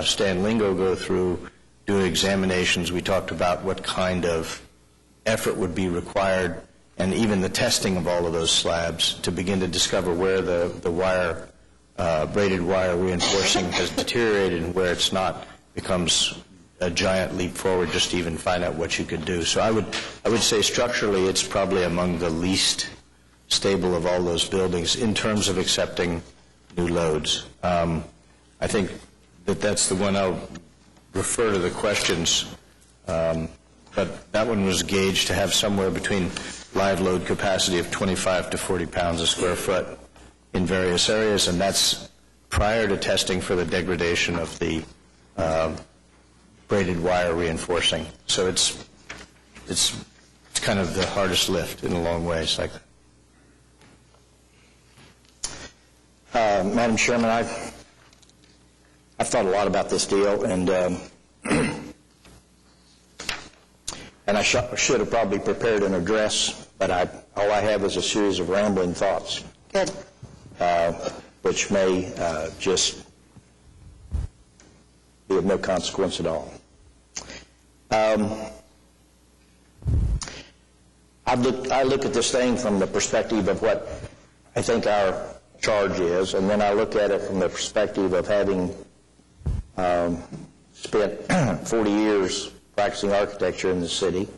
Stan Lingo go through, do examinations. We talked about what kind of effort would be required and even the testing of all of those slabs to begin to discover where the wire, braided wire reinforcing has deteriorated and where it's not, becomes a giant leap forward just to even find out what you could do. So I would say structurally it's probably among the least stable of all those buildings in terms of accepting new loads. I think that's the one I'll refer to the questions, but that one was gauged to have somewhere between live load capacity of 25 to 40 pounds a square foot in various areas, and that's prior to testing for the degradation of the braided wire reinforcing. So it's kind of the hardest lift in a long way. It's like Madam Chairman, I've thought a lot about this deal, and I should have probably prepared an address, but all I have is a series of rambling thoughts. Good. Which may just be of no consequence at all. I look at this thing from the perspective of what I think our charge is, and then I look at it from the perspective of having spent 40 years practicing architecture in the city.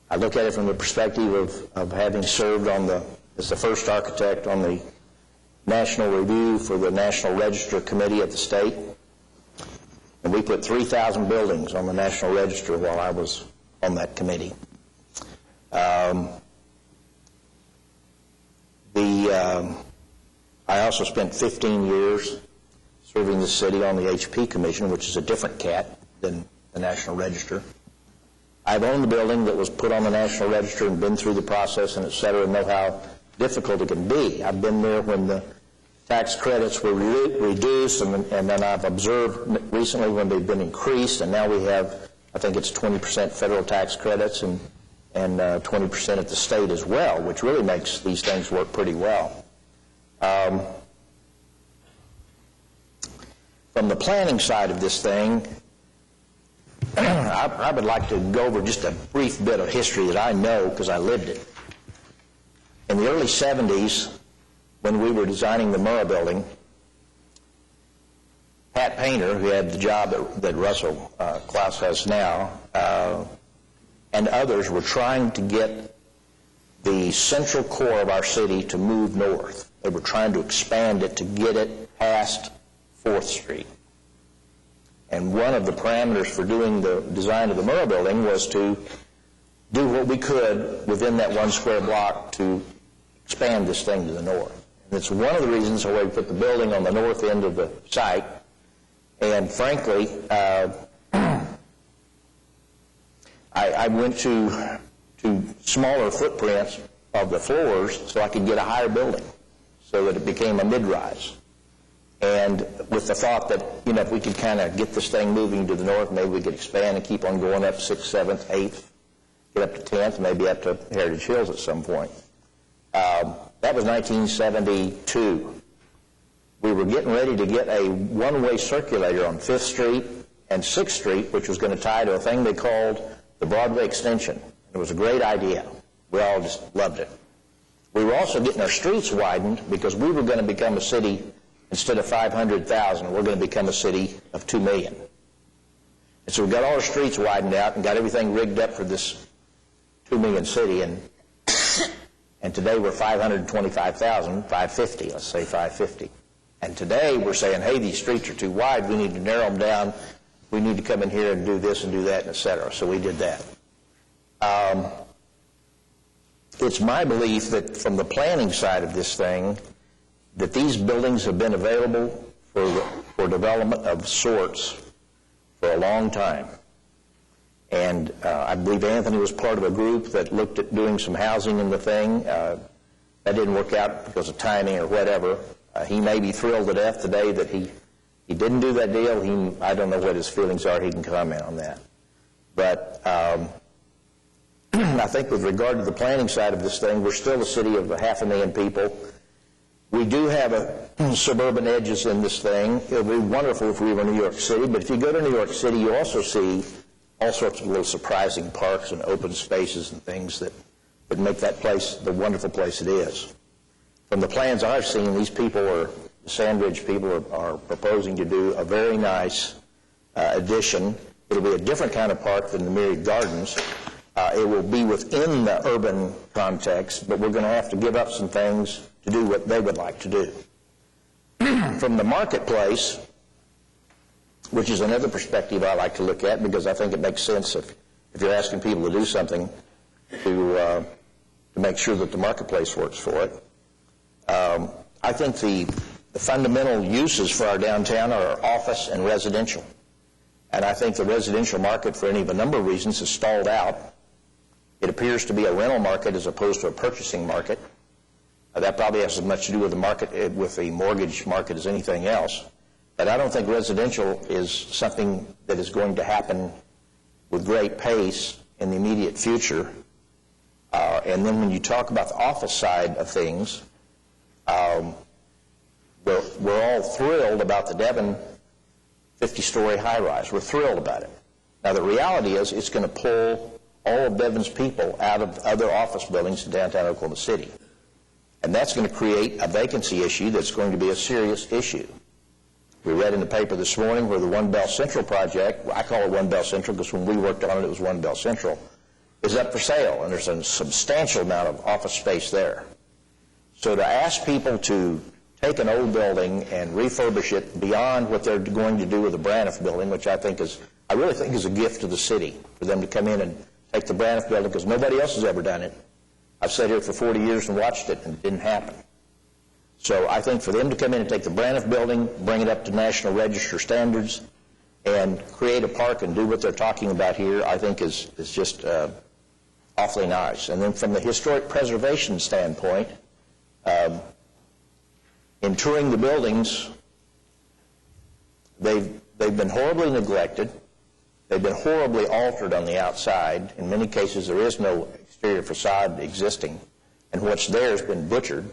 I look at it from the perspective of having served as the first architect on the National Review for the National Register Committee at the state. And we put 3,000 buildings on the National Register while I was on that committee. I also spent 15 years serving the city on the HP Commission, which is a different cat than the National Register. I've owned the building that was put on the National Register and been through the process and et cetera, and know how difficult it can be. I've been there when the tax credits were reduced, and then I've observed recently when they've been increased, and now we have, I think it's 20% federal tax credits and 20% at the state as well, which really makes these things work pretty well. From the planning side of this thing, I would like to go over just a brief bit of history that I know because I lived it. In the early 70s, when we were designing the Murrah building, Pat Painter, who had the job that Russell Klaus has now, and others were trying to get the central core of our city to move north. They were trying to expand it to get it past 4th Street. And one of the parameters for doing the design of the Murrah building was to do what we could within that 1 square block to expand this thing to the north. And it's one of the reasons why we put the building on the north end of the site. And frankly, I went to smaller footprints of the floors so I could get a higher building so that it became a mid-rise. And with the thought that, if we could kind of get this thing moving to the north, maybe we could expand and keep on going up 6th, 7th, 8th, get up to 10th, maybe up to Heritage Hills at some point. That was 1972. We were getting ready to get a one-way circulator on 5th Street and 6th Street, which was going to tie to a thing they called the Broadway Extension. It was a great idea. We all just loved it. We were also getting our streets widened because we were going to become a city. Instead of 500,000, we're going to become a city of 2 million. And so we got all our streets widened out and got everything rigged up for this 2 million city. And today we're 525,000, 550, let's say 550. And today we're saying, hey, these streets are too wide. We need to narrow them down. We need to come in here and do this and do that, and et cetera. So we did that. It's my belief that from the planning side of this thing, that these buildings have been available for development of sorts for a long time. And I believe Anthony was part of a group that looked at doing some housing in the thing. That didn't work out because of timing or whatever. He may be thrilled to death today that he didn't do that deal. I don't know what his feelings are. He can comment on that. But I think with regard to the planning side of this thing, we're still a city of 500,000 people. We do have suburban edges in this thing. It would be wonderful if we were New York City, but if you go to New York City, you also see all sorts of little surprising parks and open spaces and things that make that place the wonderful place it is. From the plans I've seen, these people the Sandridge people are proposing to do a very nice addition. It'll be a different kind of park than the Myriad Gardens. It will be within the urban context, but we're going to have to give up some things to do what they would like to do. From the marketplace, which is another perspective I like to look at because I think it makes sense if you're asking people to do something to make sure that the marketplace works for it. I think the fundamental uses for our downtown are office and residential. And I think the residential market, for any of a number of reasons, has stalled out. It appears to be a rental market as opposed to a purchasing market. That probably has as much to do with the market, with the mortgage market as anything else. But I don't think residential is something that is going to happen with great pace in the immediate future. And then when you talk about the office side of things, we're all thrilled about the Devon 50-story high-rise. We're thrilled about it. Now, the reality is it's going to pull all of Devon's people out of other office buildings in downtown Oklahoma City. And that's going to create a vacancy issue that's going to be a serious issue. We read in the paper this morning where the One Bell Central project, I call it One Bell Central because when we worked on it, it was One Bell Central, is up for sale, and there's a substantial amount of office space there. So to ask people to take an old building and refurbish it beyond what they're going to do with the Braniff building, which I really think is a gift to the city, for them to come in and take the Braniff building, because nobody else has ever done it. I've sat here for 40 years and watched it, and it didn't happen. So I think for them to come in and take the Braniff building, bring it up to National Register standards, and create a park and do what they're talking about here, I think is just awfully nice. And then from the historic preservation standpoint, in touring the buildings, they've been horribly neglected. They've been horribly altered on the outside. In many cases, there is no exterior facade existing, and what's there has been butchered.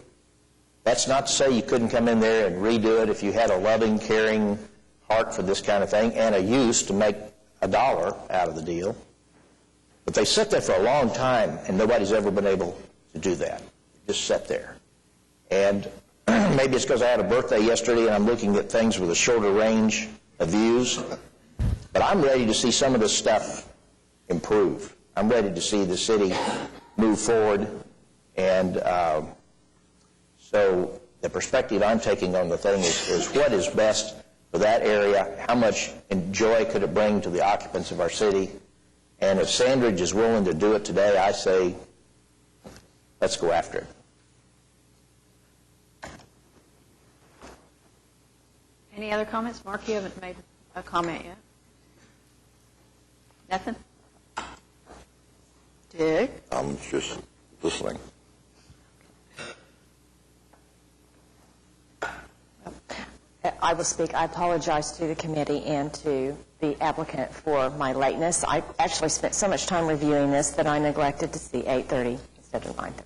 That's not to say you couldn't come in there and redo it if you had a loving, caring heart for this kind of thing and a use to make $1 out of the deal. But they sit there for a long time, and nobody's ever been able to do that. They just sit there. And maybe it's because I had a birthday yesterday and I'm looking at things with a shorter range of views. But I'm ready to see some of this stuff improve. I'm ready to see the city move forward. And so the perspective I'm taking on the thing is what is best for that area, how much joy could it bring to the occupants of our city. And if Sandridge is willing to do it today, I say, let's go after it. Any other comments? Mark, you haven't made a comment yet. Nothing? Dick? I'm just listening. I will speak. I apologize to the committee and to the applicant for my lateness. I actually spent so much time reviewing this that I neglected to see 8:30 instead of 9:30.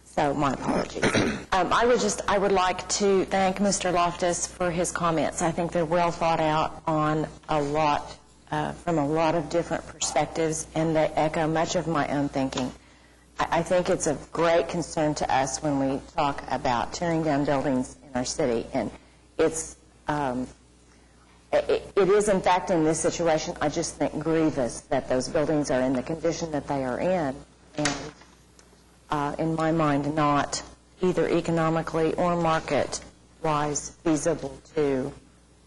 So my apologies. I would like to thank Mr. Loftus for his comments. I think they're well thought out on a lot, from a lot of different perspectives, and they echo much of my own thinking. I think it's of great concern to us when we talk about tearing down buildings in our city, and it is, in fact, in this situation, I just think grievous that those buildings are in the condition that they are in, and in my mind, not either economically or market-wise feasible to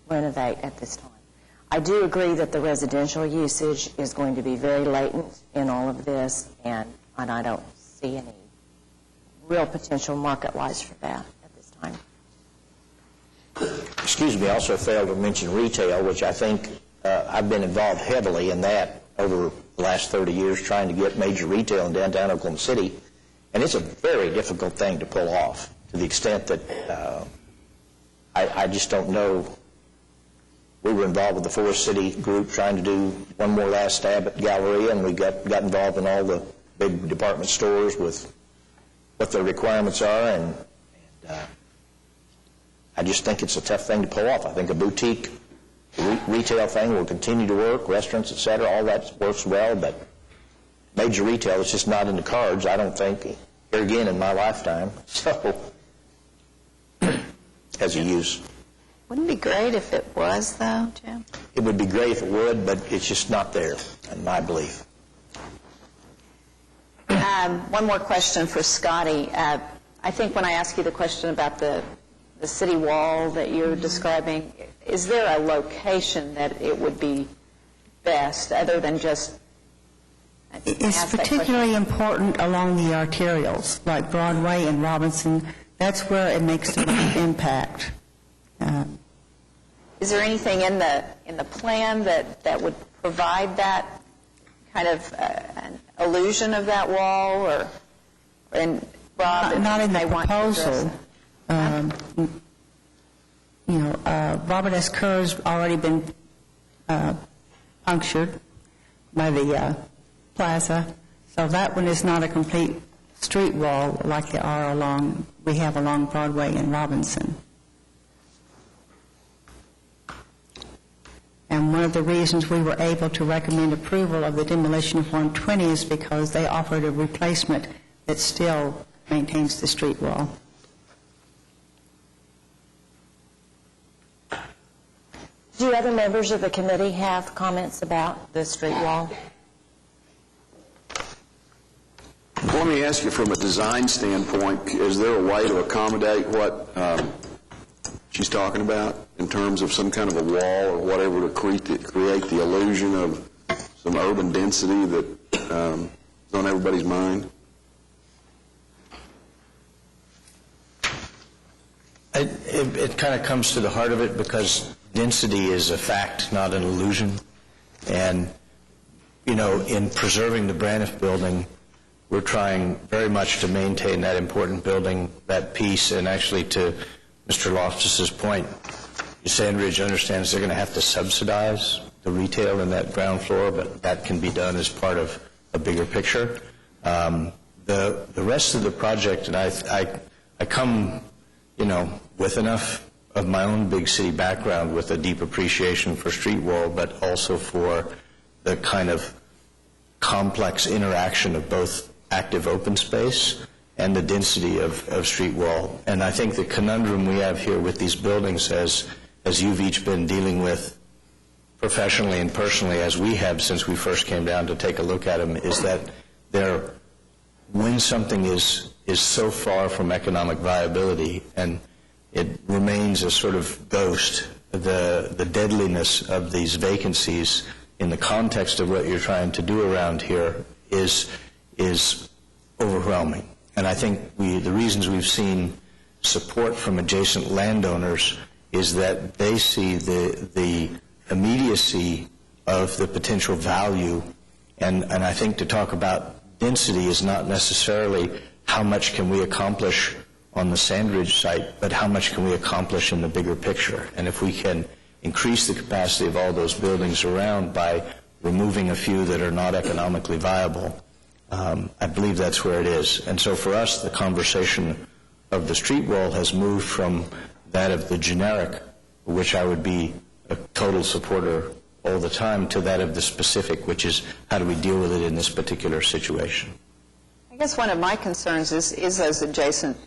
renovate at this time. I do agree that the residential usage is going to be very latent in all of this, and I don't see any real potential market-wise for that at this time. Excuse me, I also failed to mention retail, which I think I've been involved heavily in that over the last 30 years, trying to get major retail in downtown Oklahoma City. And it's a very difficult thing to pull off, to the extent that I just don't know. We were involved with the Forest City group trying to do one more last stab at Galleria, and we got involved in all the big department stores with what their requirements are, and I just think it's a tough thing to pull off. I think a boutique retail thing will continue to work, restaurants, et cetera, all that works well, but major retail is just not in the cards, I don't think, here again in my lifetime, so, as a use. Wouldn't it be great if it was, though, Jim? It would be great if it would, but it's just not there, in my belief. One more question for Scotty. I think when I asked you the question about the city wall that you're describing, is there a location that it would be best, other than just... It's particularly important along the arterials, like Broadway and Robinson. That's where it makes the most impact. Is there anything in the plan that would provide that kind of an illusion of that wall, or Rob? Not in the proposal. Robert S. Kerr's already been punctured by the plaza, so that one is not a complete street wall like we have along Broadway and Robinson. And one of the reasons we were able to recommend approval of the demolition of 120 is because they offered a replacement that still maintains the street wall. Do other members of the committee have comments about the street wall? let me ask you, from a design standpoint, is there a way to accommodate what she's talking about in terms of some kind of a wall or whatever to create the illusion of some urban density that is on everybody's mind? It kind of comes to the heart of it, because density is a fact, not an illusion. And, you know, in preserving the Braniff building, we're trying very much to maintain that important building, that piece, and actually, to Mr. Loftus's point, Sandridge understands they're going to have to subsidize the retail in that ground floor, but that can be done as part of a bigger picture. The rest of the project, and I come, you know, with enough of my own big city background with a deep appreciation for street wall, but also for the kind of complex interaction of both active open space and the density of street wall. And I think the conundrum we have here with these buildings, as you've each been dealing with professionally and personally, as we have since we first came down to take a look at them, is that when something is so far from economic viability and it remains a sort of ghost, the deadliness of these vacancies in the context of what you're trying to do around here is overwhelming. And I think the reasons we've seen support from adjacent landowners is that they see the immediacy of the potential value, and I think to talk about density is not necessarily how much can we accomplish on the Sandridge site, but how much can we accomplish in the bigger picture. And if we can increase the capacity of all those buildings around by removing a few that are not economically viable, I believe that's where it is. And so for us, the conversation of the street wall has moved from that of the generic, which I would be a total supporter all the time, to that of the specific, which is how do we deal with it in this particular situation. I guess one of my concerns is those adjacent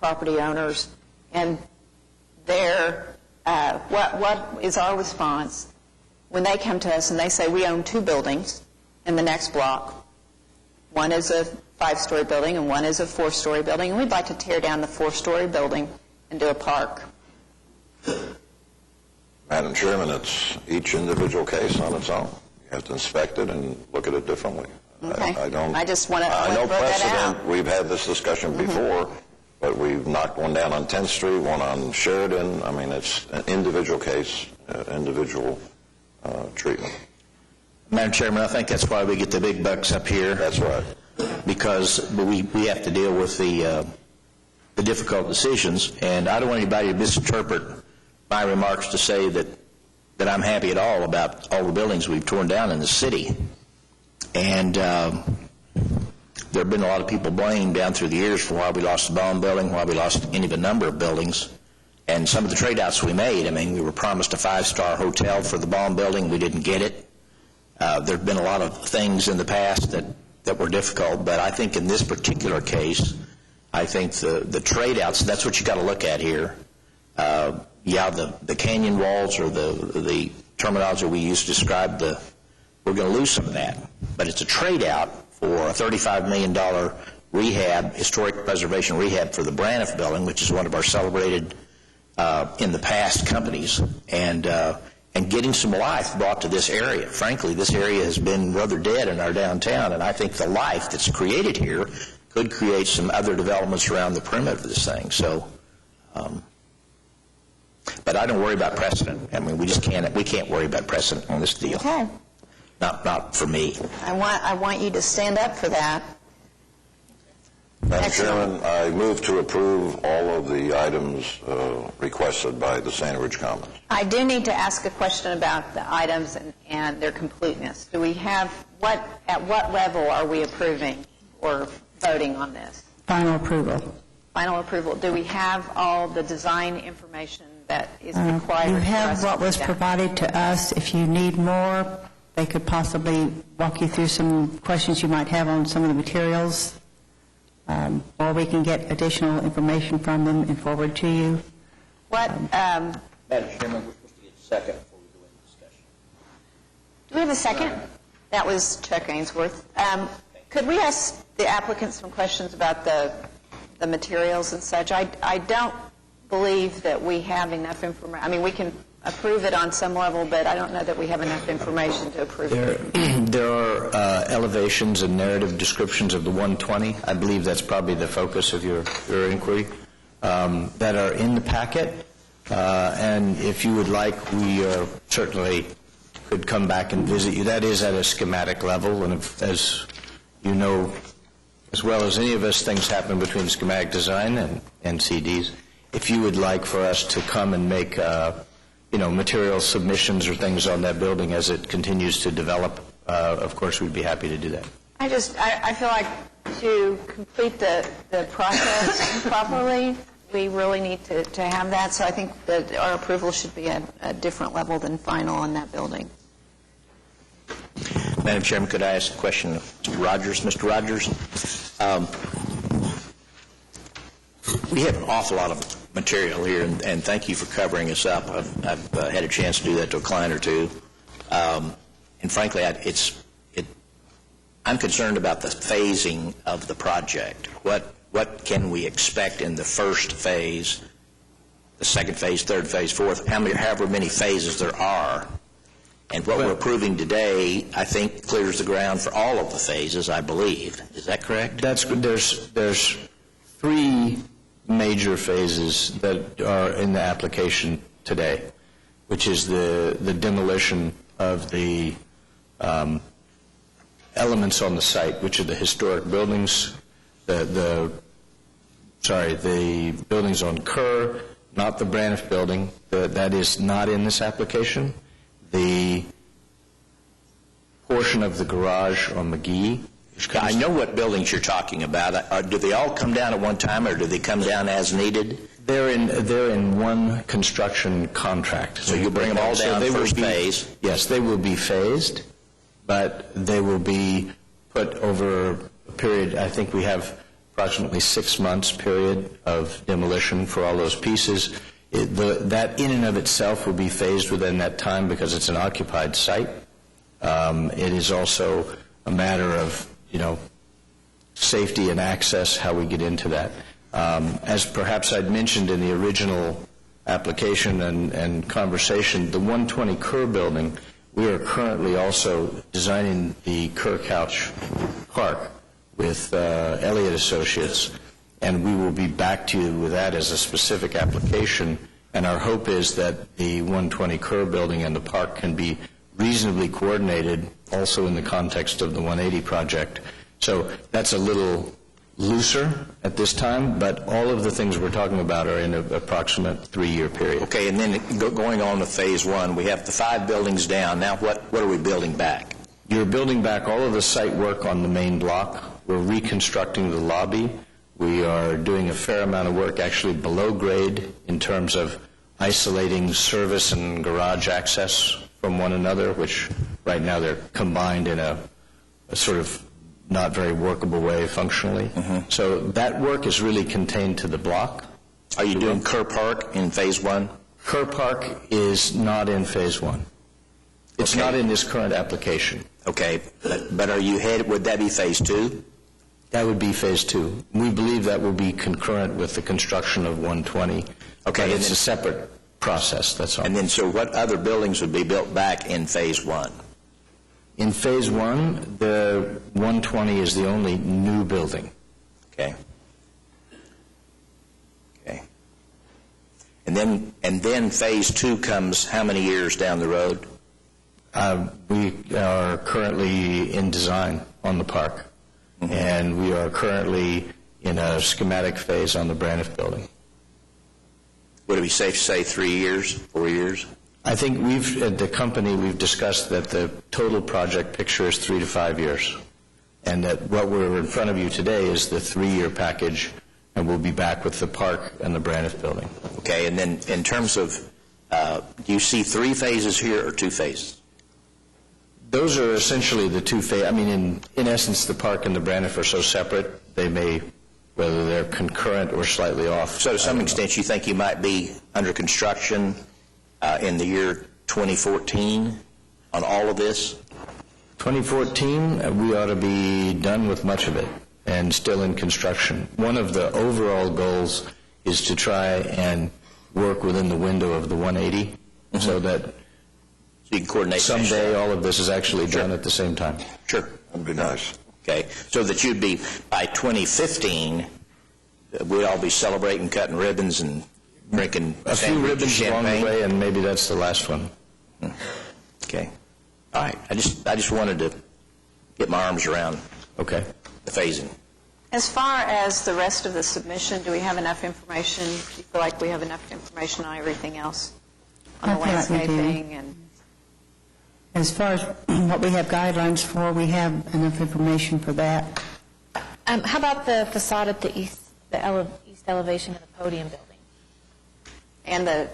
property owners, and what is our response when they come to us and they say, we own two buildings in the next block. One is a 5-story building and one is a 4-story building, and we'd like to tear down the 4-story building and do a park. Madam Chairman, it's each individual case on its own. You have to inspect it and look at it differently. Okay. I just want to know throw that precedent. out. We've had this discussion before, but we've knocked one down on 10th Street, one on Sheridan. I mean, it's an individual case, individual treatment. Madam Chairman, I think that's why we get the big bucks up here. That's right. Because we have to deal with the difficult decisions, and I don't want anybody to misinterpret my remarks to say that I'm happy at all about all the buildings we've torn down in the city. And there have been a lot of people blamed down through the years for why we lost the Baum building, why we lost any of a number of buildings, and some of the trade-outs we made. I mean, we were promised a 5-star hotel for the Baum building. We didn't get it. There have been a lot of things in the past that were difficult, but I think in this particular case, I think the trade-outs, that's what you got to look at here. The canyon walls, or the terminology we use to describe we're going to lose some of that. But it's a trade-out for a $35 million rehab, historic preservation rehab for the Braniff building, which is one of our celebrated in the past companies, and getting some life brought to this area. Frankly, this area has been rather dead in our downtown, and I think the life that's created here could create some other developments around the perimeter of this thing. So, but I don't worry about precedent. I mean, we can't worry about precedent on this deal. Okay. Not for me. I want you to stand up for that. Madam Chairman, I move to approve all of the items requested by the Sandridge Commons. I do need to ask a question about the items and their completeness. Do we have, at what level are we approving or voting on this? Final approval. Final approval. Do we have all the design information that is required? You have what was provided to us. If you need more, they could possibly walk you through some questions you might have on some of the materials, or we can get additional information from them and forward to you. Madam Chairman, we're supposed to get a second before we go into discussion. Do we have a second? That was Chuck Ainsworth. Could we ask the applicant some questions about the materials and such. I don't believe that we have enough information. I mean, we can approve it on some level, but I don't know that we have enough information to approve it. There are elevations and narrative descriptions of the 120. I believe that's probably the focus of your inquiry, that are in the packet. And if you would like, we certainly could come back and visit you. That is at a schematic level, and as you know, as well as any of us, things happen between schematic design and CDs. If you would like for us to come and make material submissions or things on that building as it continues to develop, of course, we'd be happy to do that. I feel like to complete the process properly, we really need to have that. So I think that our approval should be at a different level than final on that building. Madam Chairman, could I ask a question of Mr. Rogers? Mr. Rogers, we have an awful lot of material here, and thank you for covering us up. I've had a chance to do that to a client or two. And frankly, I'm concerned about the phasing of the project. What can we expect in the first phase, the second phase, third phase, fourth, however many phases there are? And what we're approving today, I think, clears the ground for all of the phases, I believe. Is that correct? There's 3 major phases that are in the application today, which is the demolition of the elements on the site, which are the historic buildings, the buildings on Kerr, not the Braniff building. That is not in this application. The portion of the garage on McGee. I know what buildings you're talking about. Do they all come down at one time, or do they come down as needed? They're in one construction contract. So you bring them all down first phase? Yes, they will be phased, but they will be put over a period. I think we have approximately 6 months period of demolition for all those pieces. That in and of itself will be phased within that time because it's an occupied site. It is also a matter of safety and access, how we get into that. As perhaps I'd mentioned in the original application and conversation, the 120 Kerr building, we are currently also designing the Kerr Couch Park with Elliott Associates, and we will be back to you with that as a specific application. And our hope is that the 120 Kerr building and the park can be reasonably coordinated also in the context of the 180 project. So that's a little looser at this time, but all of the things we're talking about are in an approximate 3-year period. Okay, and then going on to phase 1, we have the 5 buildings down. Now what are we building back? You're building back all of the site work on the main block. We're reconstructing the lobby. We are doing a fair amount of work actually below grade in terms of isolating service and garage access from one another, which right now they're combined in a sort of not very workable way functionally. Mm-hmm. So that work is really contained to the block. Are you doing Kerr Park in phase 1? Kerr Park is not in phase 1. It's not in this current application. Okay, but are you headed, would that be phase 2? That would be phase 2. We believe that will be concurrent with the construction of 120. Okay, but it's a separate process, that's all. And then, so what other buildings would be built back in phase 1? In phase 1, the 120 is the only new building. Okay. Okay. And then phase 2 comes how many years down the road? We are currently in design on the park. Mm-hmm. And we are currently in a schematic phase on the Braniff building. Would it be safe to say 3 years, 4 years? I think at the company, we've discussed that the total project picture is 3 to 5 years. And that what we're in front of you today is the 3-year package, and we'll be back with the park and the Braniff building. Okay, and then in terms of, do you see 3 phases here or 2 phases? Those are essentially the 2 phases. I mean, in essence, the park and the Braniff are so separate, they may, whether they're concurrent or slightly off. So to some extent, you think you might be under construction in the year 2014 on all of this? 2014, we ought to be done with much of it. and still in construction. One of the overall goals is to try and work within the window of the 180 so that So you can coordinate. someday all of this is actually done at the same time. Sure. That'd be nice. Okay, so that you'd be, by 2015, we'd all be celebrating, cutting ribbons and drinking A few sandwich ribbons along champagne. the way, and maybe that's the last one. Okay. All right, I just wanted to get my arms around Okay. the phasing. As far as the rest of the submission, do we have enough information? Do you feel like we have enough information on everything else? On the I feel like we do. landscaping and... As far as what we have guidelines for, we have enough information for that. How about the facade at the east elevation of the podium building? And the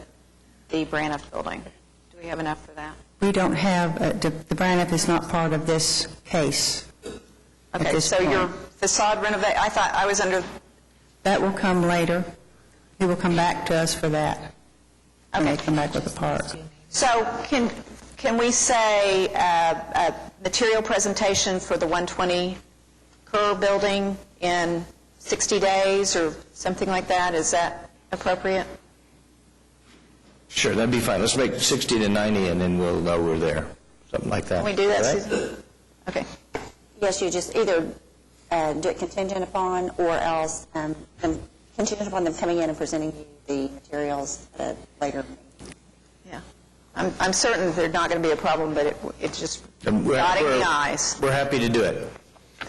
Braniff building? Do we have enough for that? We don't have, the Braniff is not part of this case. at Okay, this so point. your facade renovation, I thought I was under... That will come later. He will come back to us for that. When they come back with the park. So can we say a material presentation for the 120 Kerr building in 60 days or something like that? Is that appropriate? Sure, that'd be fine. Let's make 60 to 90, and then we'll know we're there, something like that. Can we do that, Right? Susan? Okay. Yes, you just either do it contingent upon or else contingent upon them coming in and presenting you the materials at a later meeting. Yeah. I'm certain there's not going to be a problem, but it's just And dotting the i's. We're happy to do it.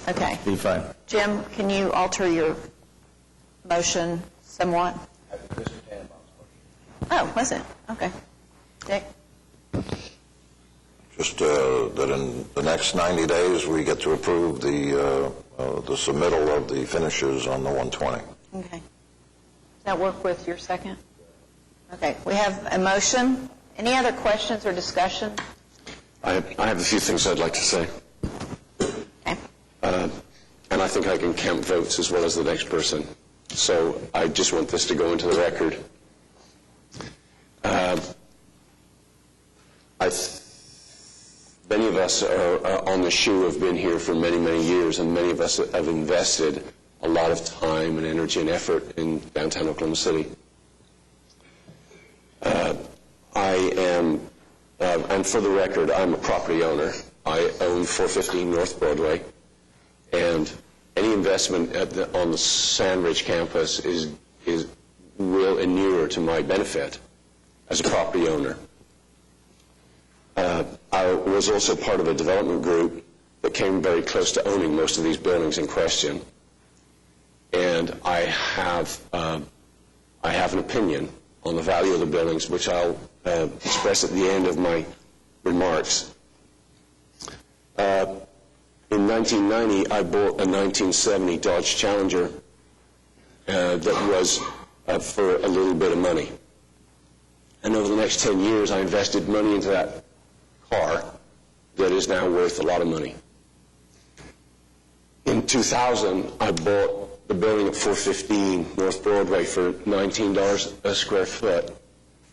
Okay. Be fine. Jim, can you alter your motion somewhat? Oh, was it? Okay. Dick? Just that in the next 90 days, we get to approve the submittal of the finishes on the 120. Okay. Does that work with your second? Okay. We have a motion. Any other questions or discussion? I have a few things I'd like to say. Okay. And I think I can count votes as well as the next person. So I just want this to go into the record. Many of us are on the shoe, have been here for many, many years, and many of us have invested a lot of time and energy and effort in downtown Oklahoma City. And for the record, I'm a property owner. I own 415 North Broadway, and any investment on the Sandridge campus will inure to my benefit as a property owner. I was also part of a development group that came very close to owning most of these buildings in question, and I have an opinion on the value of the buildings, which I'll express at the end of my remarks. In 1990, I bought a 1970 Dodge Challenger that was for a little bit of money. And over the next 10 years, I invested money into that car that is now worth a lot of money. In 2000, I bought the building at 415 North Broadway for $19 a square foot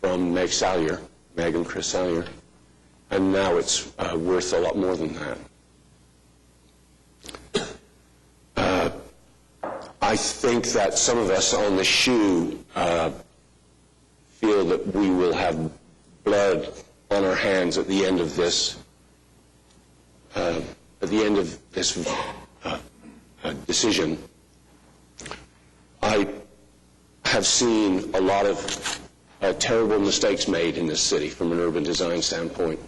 from Meg and Chris Salyer, and now it's worth a lot more than that. I think that some of us on the shoe feel that we will have blood on our hands at the end of this decision. I have seen a lot of terrible mistakes made in this city from an urban design standpoint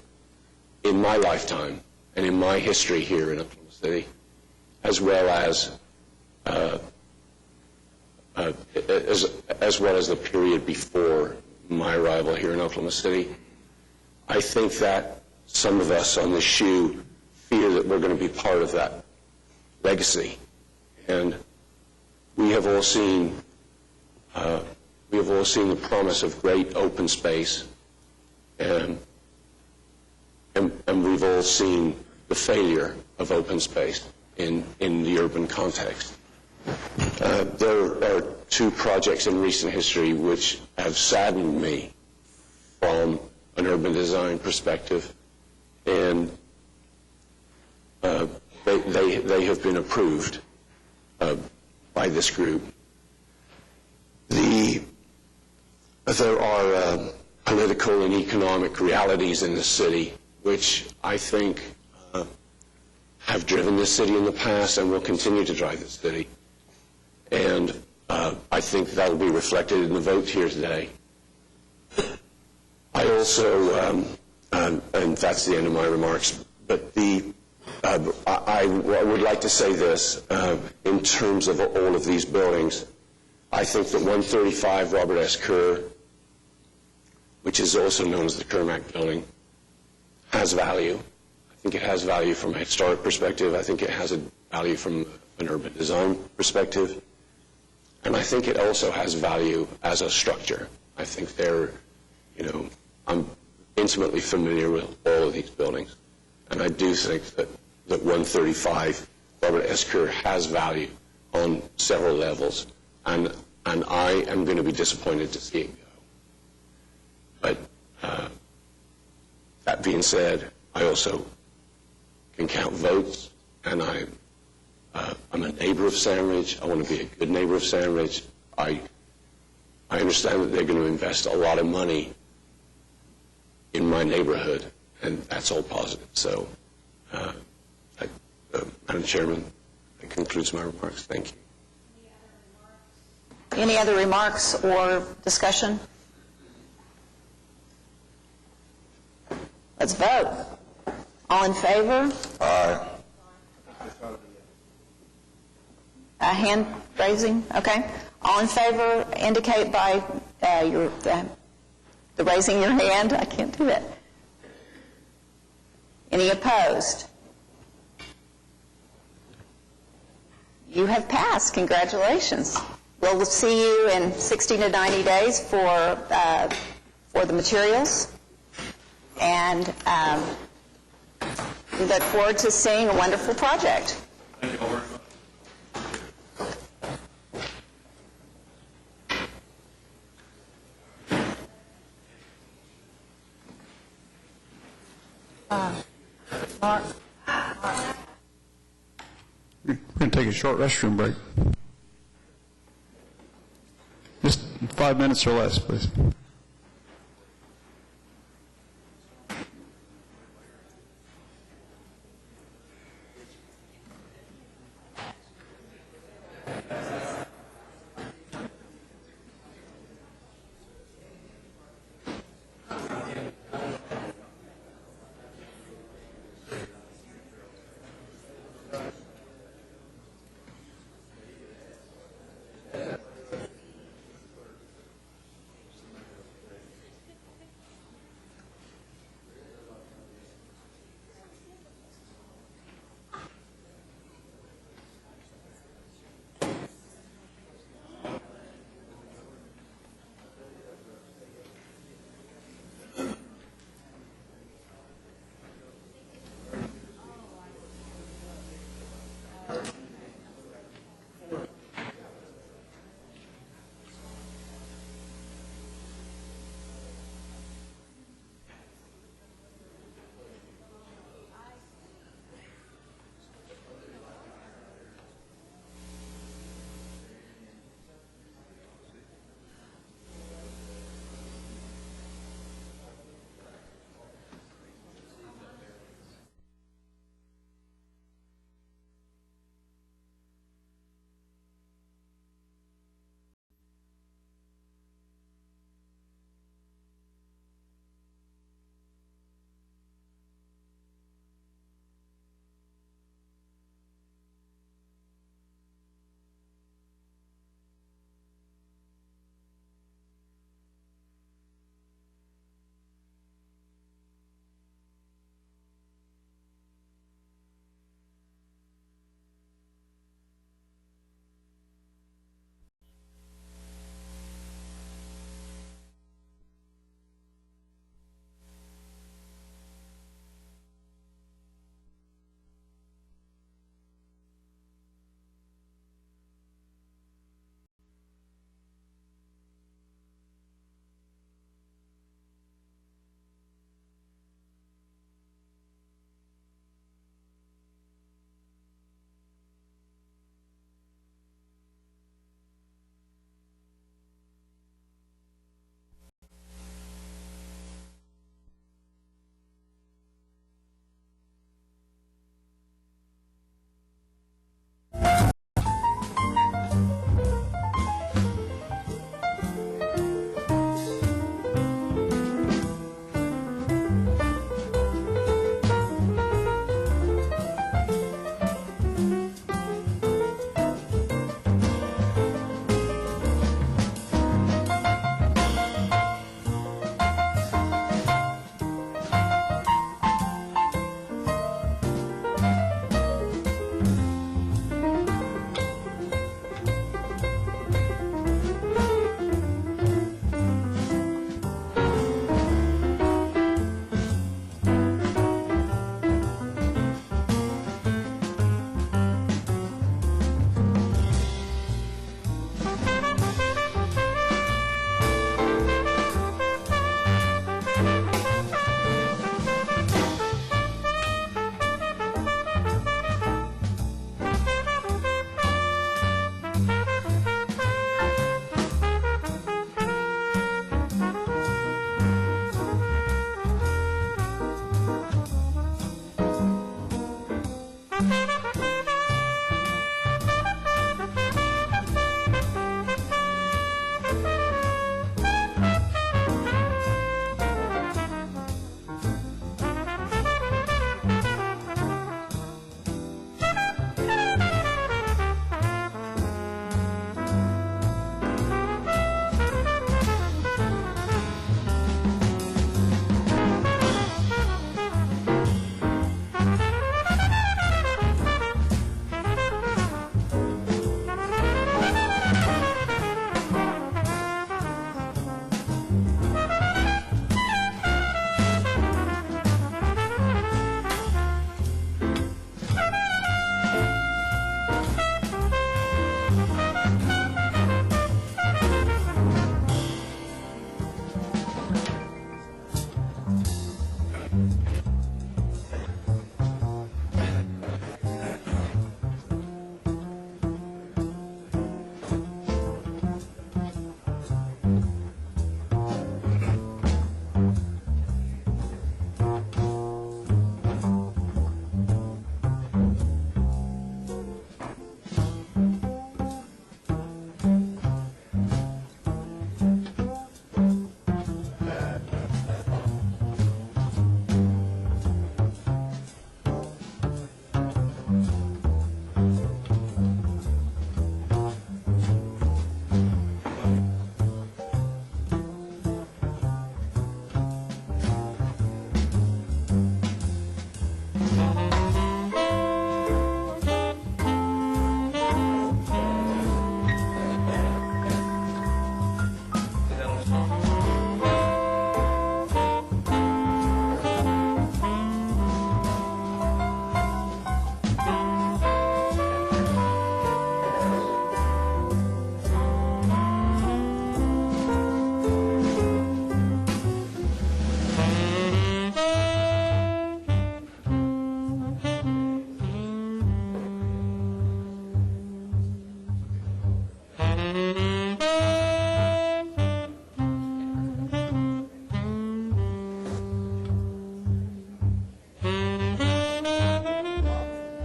in my lifetime and in my history here in Oklahoma City, as well as the period before my arrival here in Oklahoma City. I think that some of us on the shoe fear that we're going to be part of that legacy, and we have all seen the promise of great open space, and we've all seen the failure of open space in the urban context. There are two projects in recent history which have saddened me from an urban design perspective, and they have been approved. by this group. There are political and economic realities in the city which I think have driven this city in the past and will continue to drive this city. And I think that will be reflected in the vote here today. I also, and that's the end of my remarks, but I would like to say this, in terms of all of these buildings, I think that 135 Robert S. Kerr, which is also known as the Kermack Building, has value. I think it has value from a historic perspective. I think it has a value from an urban design perspective. And I think it also has value as a structure. I think I'm intimately familiar with all of these buildings. And I do think that 135 Robert S. Kerr has value on several levels. And I am going to be disappointed to see it go. But that being said, I also can count votes, and I'm a neighbor of Sandridge. I want to be a good neighbor of Sandridge. I understand that they're going to invest a lot of money in my neighborhood, and that's all positive. So, Madam Chairman, that concludes my remarks. Thank you. Any other remarks or discussion? Let's vote. All in favor? Aye. Hand raising? Okay. All in favor indicate by the raising your hand. I can't do that. Any opposed? You have passed. Congratulations. We'll see you in 60 to 90 days for the materials. And we look forward to seeing a wonderful project. Thank you all very much. Mark. We're going to take a short restroom break. Just 5 minutes or less, please.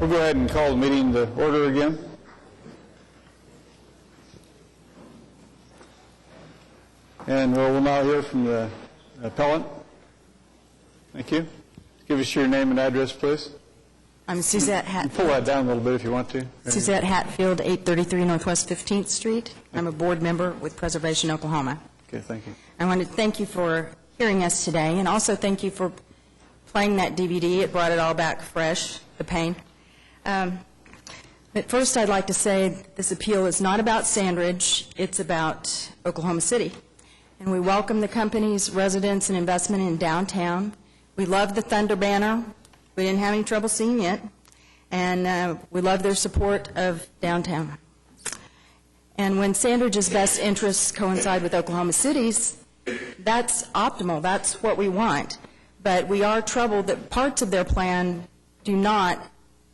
We'll go ahead and call the meeting to order again. And we'll now hear from the appellant. Thank you. Give us your name and address, please. I'm Suzette Hatfield. Pull that down a little bit if you want to. Suzette Hatfield, 833 Northwest 15th Street. I'm a board member with Preservation Oklahoma. Okay, thank you. I want to thank you for hearing us today, and also thank you for playing that DVD. It brought it all back fresh, the pain. But first, I'd like to say this appeal is not about Sandridge. It's about Oklahoma City. And we welcome the company's residents and investment in downtown. We love the Thunder Banner. We didn't have any trouble seeing it. And we love their support of downtown. And when Sandridge's best interests coincide with Oklahoma City's, that's optimal. That's what we want. But we are troubled that parts of their plan do not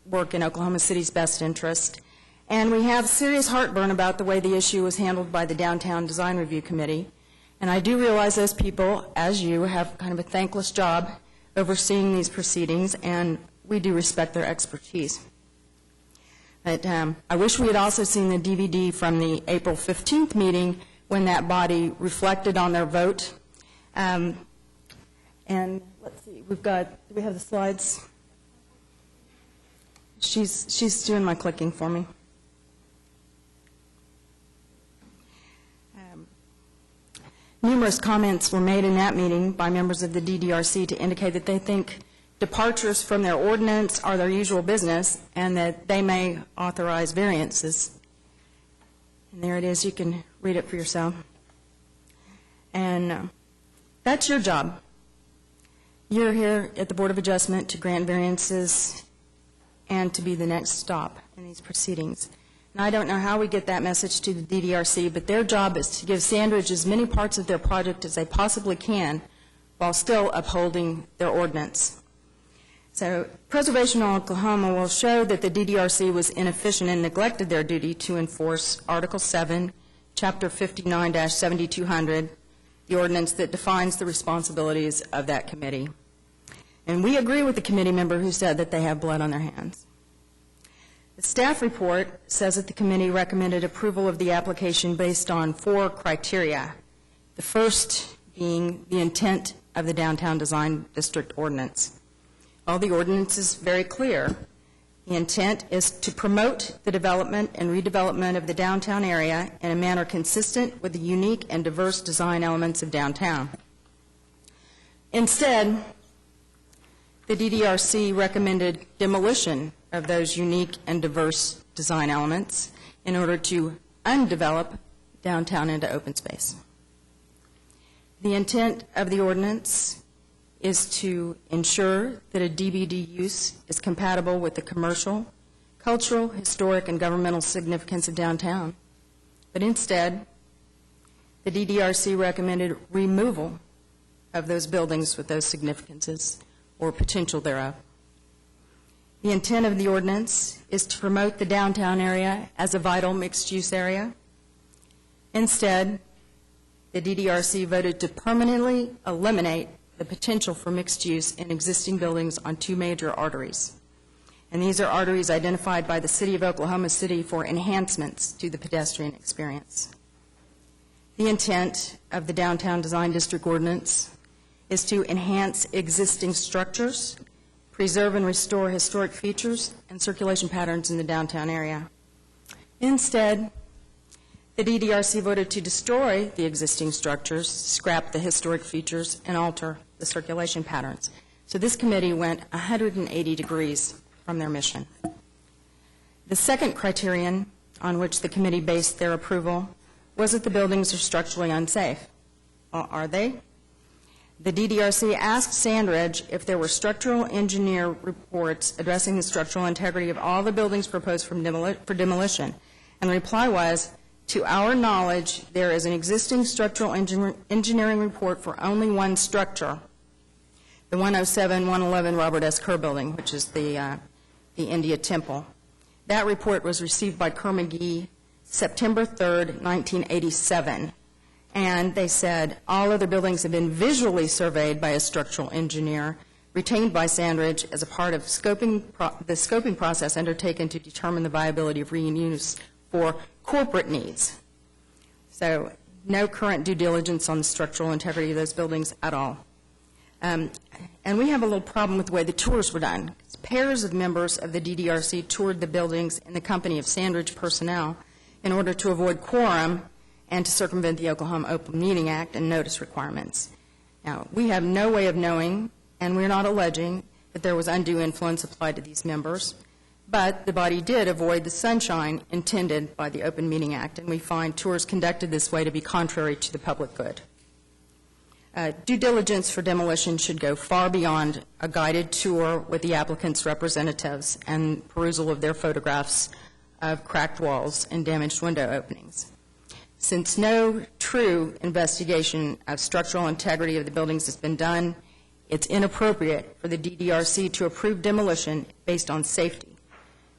work in Oklahoma City's best interest. And we have serious heartburn about the way the issue was handled by the Downtown Design Review Committee. And I do realize those people, as you, have kind of a thankless job overseeing these proceedings, and we do respect their expertise. But I wish we had also seen the DVD from the April 15th meeting when that body reflected on their vote. And let's see, do we have the slides? She's doing my clicking for me. Numerous comments were made in that meeting by members of the DDRC to indicate that they think departures from their ordinance are their usual business and that they may authorize variances. And there it is. You can read it for yourself. And that's your job. You're here at the Board of Adjustment to grant variances and to be the next stop in these proceedings. And I don't know how we get that message to the DDRC, but their job is to give Sandridge as many parts of their project as they possibly can while still upholding their ordinance. So Preservation Oklahoma will show that the DDRC was inefficient and neglected their duty to enforce Article 7, Chapter 59-7200, the ordinance that defines the responsibilities of that committee. And we agree with the committee member who said that they have blood on their hands. The staff report says that the committee recommended approval of the application based on 4 criteria. The first being the intent of the Downtown Design District Ordinance. Well, the ordinance is very clear. The intent is to promote the development and redevelopment of the downtown area in a manner consistent with the unique and diverse design elements of downtown. Instead, the DDRC recommended demolition of those unique and diverse design elements in order to undevelop downtown into open space. The intent of the ordinance is to ensure that a DBD use is compatible with the commercial, cultural, historic, and governmental significance of downtown. But instead, the DDRC recommended removal of those buildings with those significances or potential thereof. The intent of the ordinance is to promote the downtown area as a vital mixed-use area. Instead, the DDRC voted to permanently eliminate the potential for mixed use in existing buildings on 2 major arteries. And these are arteries identified by the City of Oklahoma City for enhancements to the pedestrian experience. The intent of the Downtown Design District Ordinance is to enhance existing structures, preserve and restore historic features and circulation patterns in the downtown area. Instead, the DDRC voted to destroy the existing structures, scrap the historic features, and alter the circulation patterns. So this committee went 180 degrees from their mission. The second criterion on which the committee based their approval was that the buildings are structurally unsafe. Well, are they? The DDRC asked Sandridge if there were structural engineer reports addressing the structural integrity of all the buildings proposed for demolition. And the reply was, to our knowledge, there is an existing structural engineering report for only one structure, the 107-111 Robert S. Kerr building, which is the India Temple. That report was received by Kerr McGee September 3rd, 1987. And they said all other buildings have been visually surveyed by a structural engineer retained by Sandridge as a part of the scoping process undertaken to determine the viability of reuse for corporate needs. So no current due diligence on the structural integrity of those buildings at all. And we have a little problem with the way the tours were done. Pairs of members of the DDRC toured the buildings in the company of Sandridge personnel in order to avoid quorum and to circumvent the Oklahoma Open Meeting Act and notice requirements. Now, we have no way of knowing, and we're not alleging, that there was undue influence applied to these members, but the body did avoid the sunshine intended by the Open Meeting Act, and we find tours conducted this way to be contrary to the public good. Due diligence for demolition should go far beyond a guided tour with the applicant's representatives and perusal of their photographs of cracked walls and damaged window openings. Since no true investigation of structural integrity of the buildings has been done, it's inappropriate for the DDRC to approve demolition based on safety.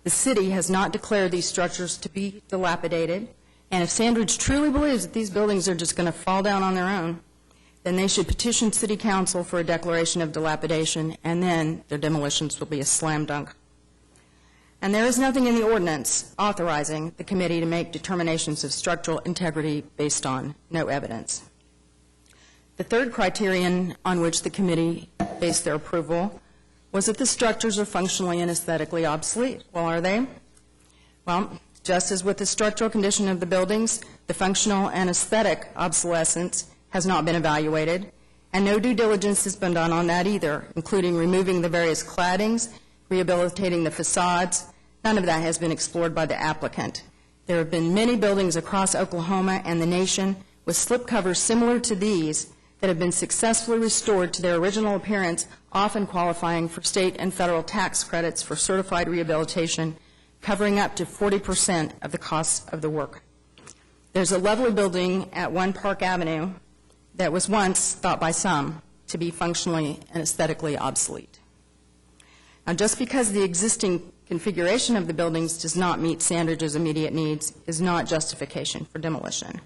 The city has not declared these structures to be dilapidated, and if Sandridge truly believes that these buildings are just going to fall down on their own, then they should petition City Council for a declaration of dilapidation, and then their demolitions will be a slam dunk. And there is nothing in the ordinance authorizing the committee to make determinations of structural integrity based on no evidence. The third criterion on which the committee based their approval was that the structures are functionally and aesthetically obsolete. Well, are they? Well, just as with the structural condition of the buildings, the functional and aesthetic obsolescence has not been evaluated, and no due diligence has been done on that either, including removing the various claddings, rehabilitating the facades. None of that has been explored by the applicant. There have been many buildings across Oklahoma and the nation with slipcovers similar to these that have been successfully restored to their original appearance, often qualifying for state and federal tax credits for certified rehabilitation, covering up to 40% of the cost of the work. There's a lovely building at 1 Park Avenue that was once thought by some to be functionally and aesthetically obsolete. Now, just because the existing configuration of the buildings does not meet Sandridge's immediate needs is not justification for demolition.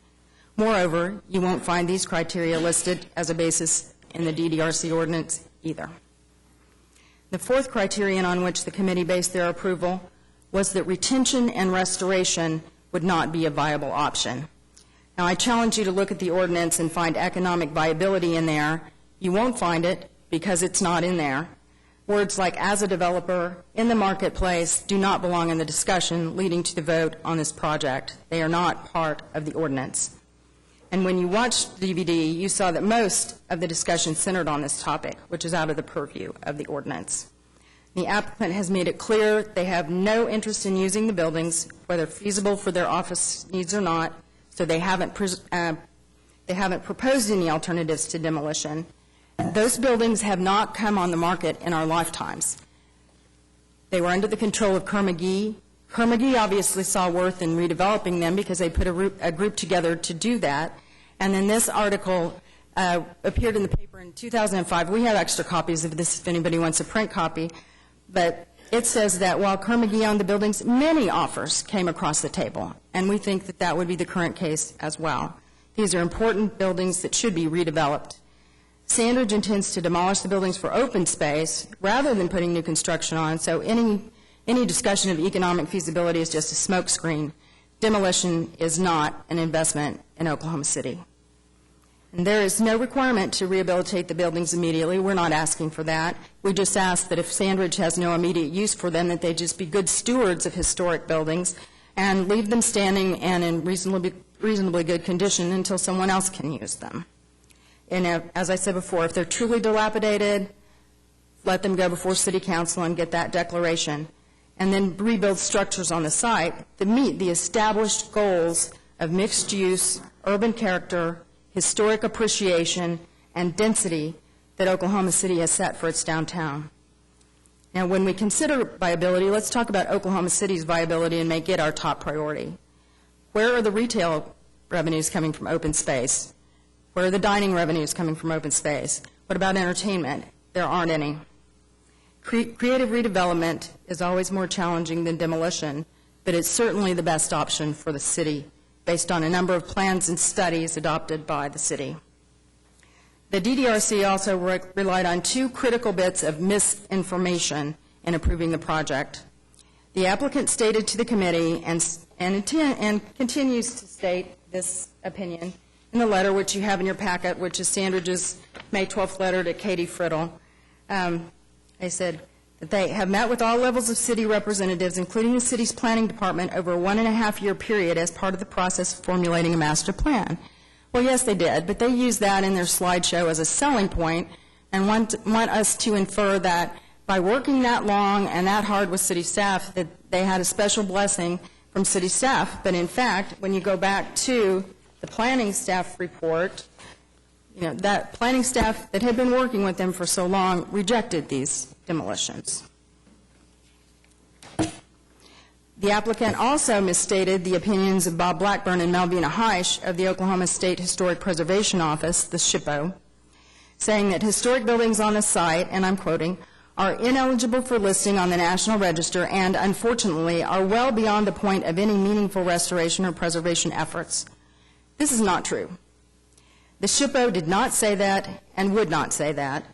Moreover, you won't find these criteria listed as a basis in the DDRC ordinance either. The fourth criterion on which the committee based their approval was that retention and restoration would not be a viable option. Now, I challenge you to look at the ordinance and find economic viability in there. You won't find it because it's not in there. Words like "as a developer," "in the marketplace" do not belong in the discussion leading to the vote on this project. They are not part of the ordinance. And when you watched the DVD, you saw that most of the discussion centered on this topic, which is out of the purview of the ordinance. The applicant has made it clear they have no interest in using the buildings, whether feasible for their office needs or not, so they haven't proposed any alternatives to demolition. Those buildings have not come on the market in our lifetimes. They were under the control of Kerr-McGee. Kerr-McGee obviously saw worth in redeveloping them because they put a group together to do that. And then this article appeared in the paper in 2005. We have extra copies of this if anybody wants a print copy. But it says that while Kerr-McGee owned the buildings, many offers came across the table. And we think that that would be the current case as well. These are important buildings that should be redeveloped. Sandridge intends to demolish the buildings for open space rather than putting new construction on, so any discussion of economic feasibility is just a smokescreen. Demolition is not an investment in Oklahoma City. And there is no requirement to rehabilitate the buildings immediately. We're not asking for that. We just ask that if Sandridge has no immediate use for them, that they just be good stewards of historic buildings and leave them standing and in reasonably good condition until someone else can use them. And as I said before, if they're truly dilapidated, let them go before City Council and get that declaration, and then rebuild structures on the site that meet the established goals of mixed use, urban character, historic appreciation, and density that Oklahoma City has set for its downtown. Now, when we consider viability, let's talk about Oklahoma City's viability and make it our top priority. Where are the retail revenues coming from open space? Where are the dining revenues coming from open space? What about entertainment? There aren't any. Creative redevelopment is always more challenging than demolition, but it's certainly the best option for the city based on a number of plans and studies adopted by the city. The DDRC also relied on two critical bits of misinformation in approving the project. The applicant stated to the committee and continues to state this opinion in the letter which you have in your packet, which is Sandridge's May 12th letter to Katie Friddle. They said that they have met with all levels of city representatives, including the city's planning department, over a 1.5-year period as part of the process of formulating a master plan. Well, yes, they did, but they used that in their slideshow as a selling point and want us to infer that by working that long and that hard with city staff that they had a special blessing from city staff. But in fact, when you go back to the planning staff report, that planning staff that had been working with them for so long rejected these demolitions. The applicant also misstated the opinions of Bob Blackburn and Malvina Heisch of the Oklahoma State Historic Preservation Office, the SHPO, saying that historic buildings on the site, and I'm quoting, are ineligible for listing on the National Register and, unfortunately, are well beyond the point of any meaningful restoration or preservation efforts. This is not true. The SHPO did not say that and would not say that.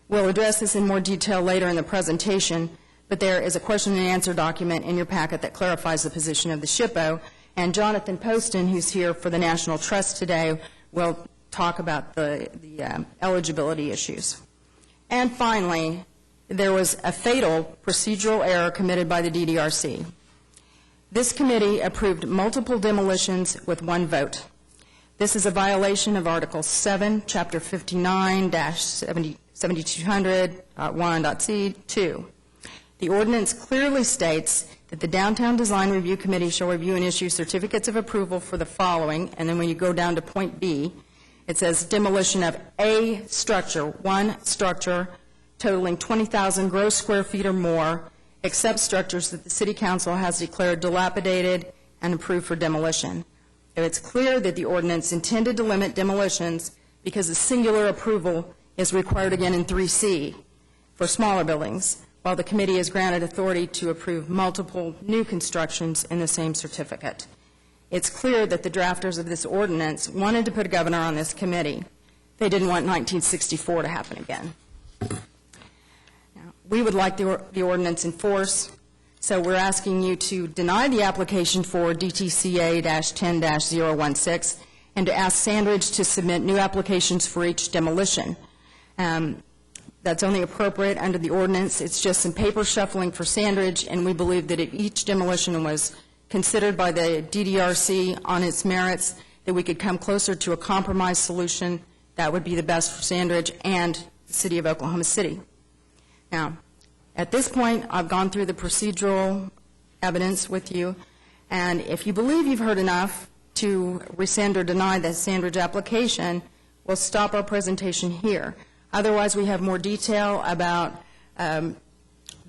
We'll address this in more detail later in the presentation, but there is a question and answer document in your packet that clarifies the position of the SHPO, and Jonathan Poston, who's here for the National Trust today, will talk about the eligibility issues. And finally, there was a fatal procedural error committed by the DDRC. This committee approved multiple demolitions with one vote. This is a violation of Article 7, Chapter 59-7200.1.c2. The ordinance clearly states that the Downtown Design Review Committee shall review and issue certificates of approval for the following, and then when you go down to point B, it says demolition of a structure, one structure totaling 20,000 gross square feet or more, except structures that the City Council has declared dilapidated and approved for demolition. It's clear that the ordinance intended to limit demolitions because a singular approval is required again in 3C for smaller buildings, while the committee is granted authority to approve multiple new constructions in the same certificate. It's clear that the drafters of this ordinance wanted to put a governor on this committee. They didn't want 1964 to happen again. Now, we would like the ordinance enforced So we're asking you to deny the application for DTCA-10-016 and to ask Sandridge to submit new applications for each demolition. That's only appropriate under the ordinance. It's just some paper shuffling for Sandridge, and we believe that if each demolition was considered by the DDRC on its merits, that we could come closer to a compromise solution that would be the best for Sandridge and the city of Oklahoma City. Now, at this point, I've gone through the procedural evidence with you, and if you believe you've heard enough to rescind or deny the Sandridge application, we'll stop our presentation here. Otherwise, we have more detail about the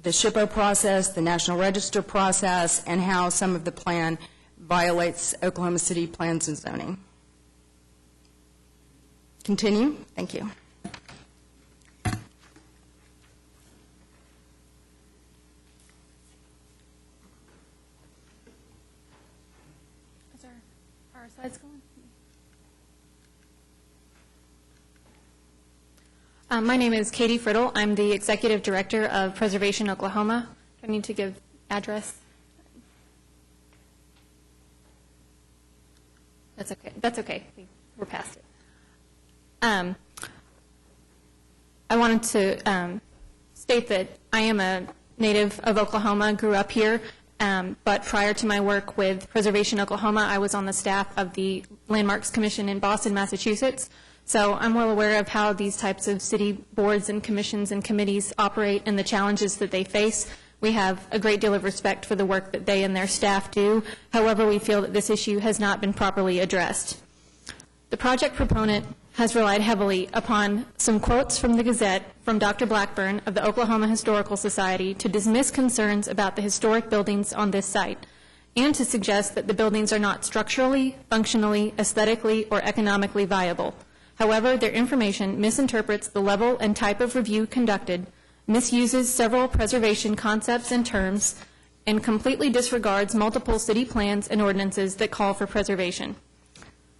SHPO process, the National Register process, and how some of the plan violates Oklahoma City plans and zoning. Continue. Thank you. Are our slides going? My name is Katie Friddle. I'm the Executive Director of Preservation Oklahoma. Do I need to give address? That's okay. That's okay. We're past it. I wanted to state that I am a native of Oklahoma, grew up here, but prior to my work with Preservation Oklahoma, I was on the staff of the Landmarks Commission in Boston, Massachusetts. So I'm well aware of how these types of city boards and commissions and committees operate and the challenges that they face. We have a great deal of respect for the work that they and their staff do. However, we feel that this issue has not been properly addressed. The project proponent has relied heavily upon some quotes from the Gazette from Dr. Blackburn of the Oklahoma Historical Society to dismiss concerns about the historic buildings on this site and to suggest that the buildings are not structurally, functionally, aesthetically, or economically viable. However, their information misinterprets the level and type of review conducted, misuses several preservation concepts and terms, and completely disregards multiple city plans and ordinances that call for preservation.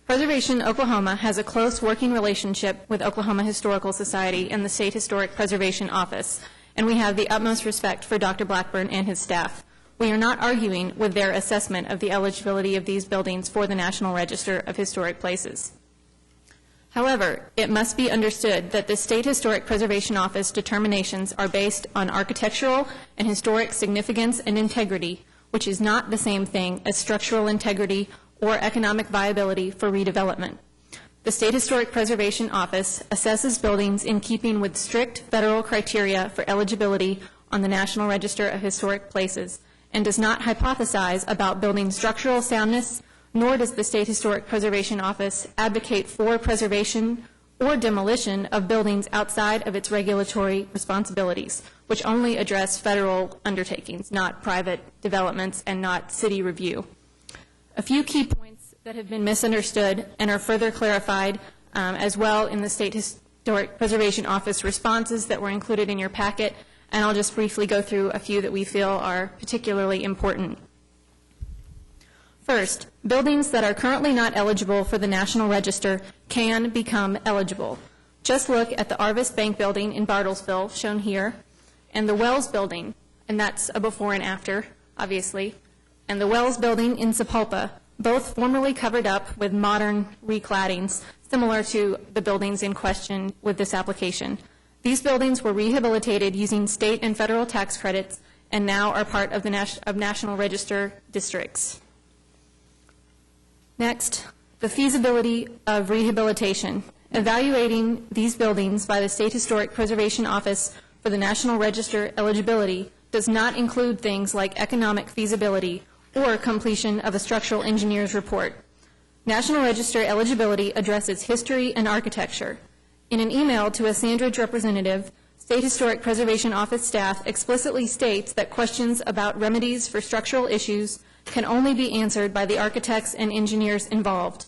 Preservation Oklahoma has a close working relationship with Oklahoma Historical Society and the State Historic Preservation Office, and we have the utmost respect for Dr. Blackburn and his staff. We are not arguing with their assessment of the eligibility of these buildings for the National Register of Historic Places. However, it must be understood that the State Historic Preservation Office determinations are based on architectural and historic significance and integrity, which is not the same thing as structural integrity or economic viability for redevelopment. The State Historic Preservation Office assesses buildings in keeping with strict federal criteria for eligibility on the National Register of Historic Places and does not hypothesize about building structural soundness, nor does the State Historic Preservation Office advocate for preservation or demolition of buildings outside of its regulatory responsibilities, which only address federal undertakings, not private developments and not city review. A few key points that have been misunderstood and are further clarified as well in the State Historic Preservation Office responses that were included in your packet, and I'll just briefly go through a few that we feel are particularly important. First, buildings that are currently not eligible for the National Register can become eligible. Just look at the Arvis Bank building in Bartlesville, shown here, and the Wells building, and that's a before and after, obviously, and the Wells building in Sapulpa, both formerly covered up with modern recladdings, similar to the buildings in question with this application. These buildings were rehabilitated using state and federal tax credits and now are part of the National Register districts. Next, the feasibility of rehabilitation. Evaluating these buildings by the State Historic Preservation Office for the National Register eligibility does not include things like economic feasibility or completion of a structural engineer's report. National Register eligibility addresses history and architecture. In an email to a Sandridge representative, State Historic Preservation Office staff explicitly states that questions about remedies for structural issues can only be answered by the architects and engineers involved.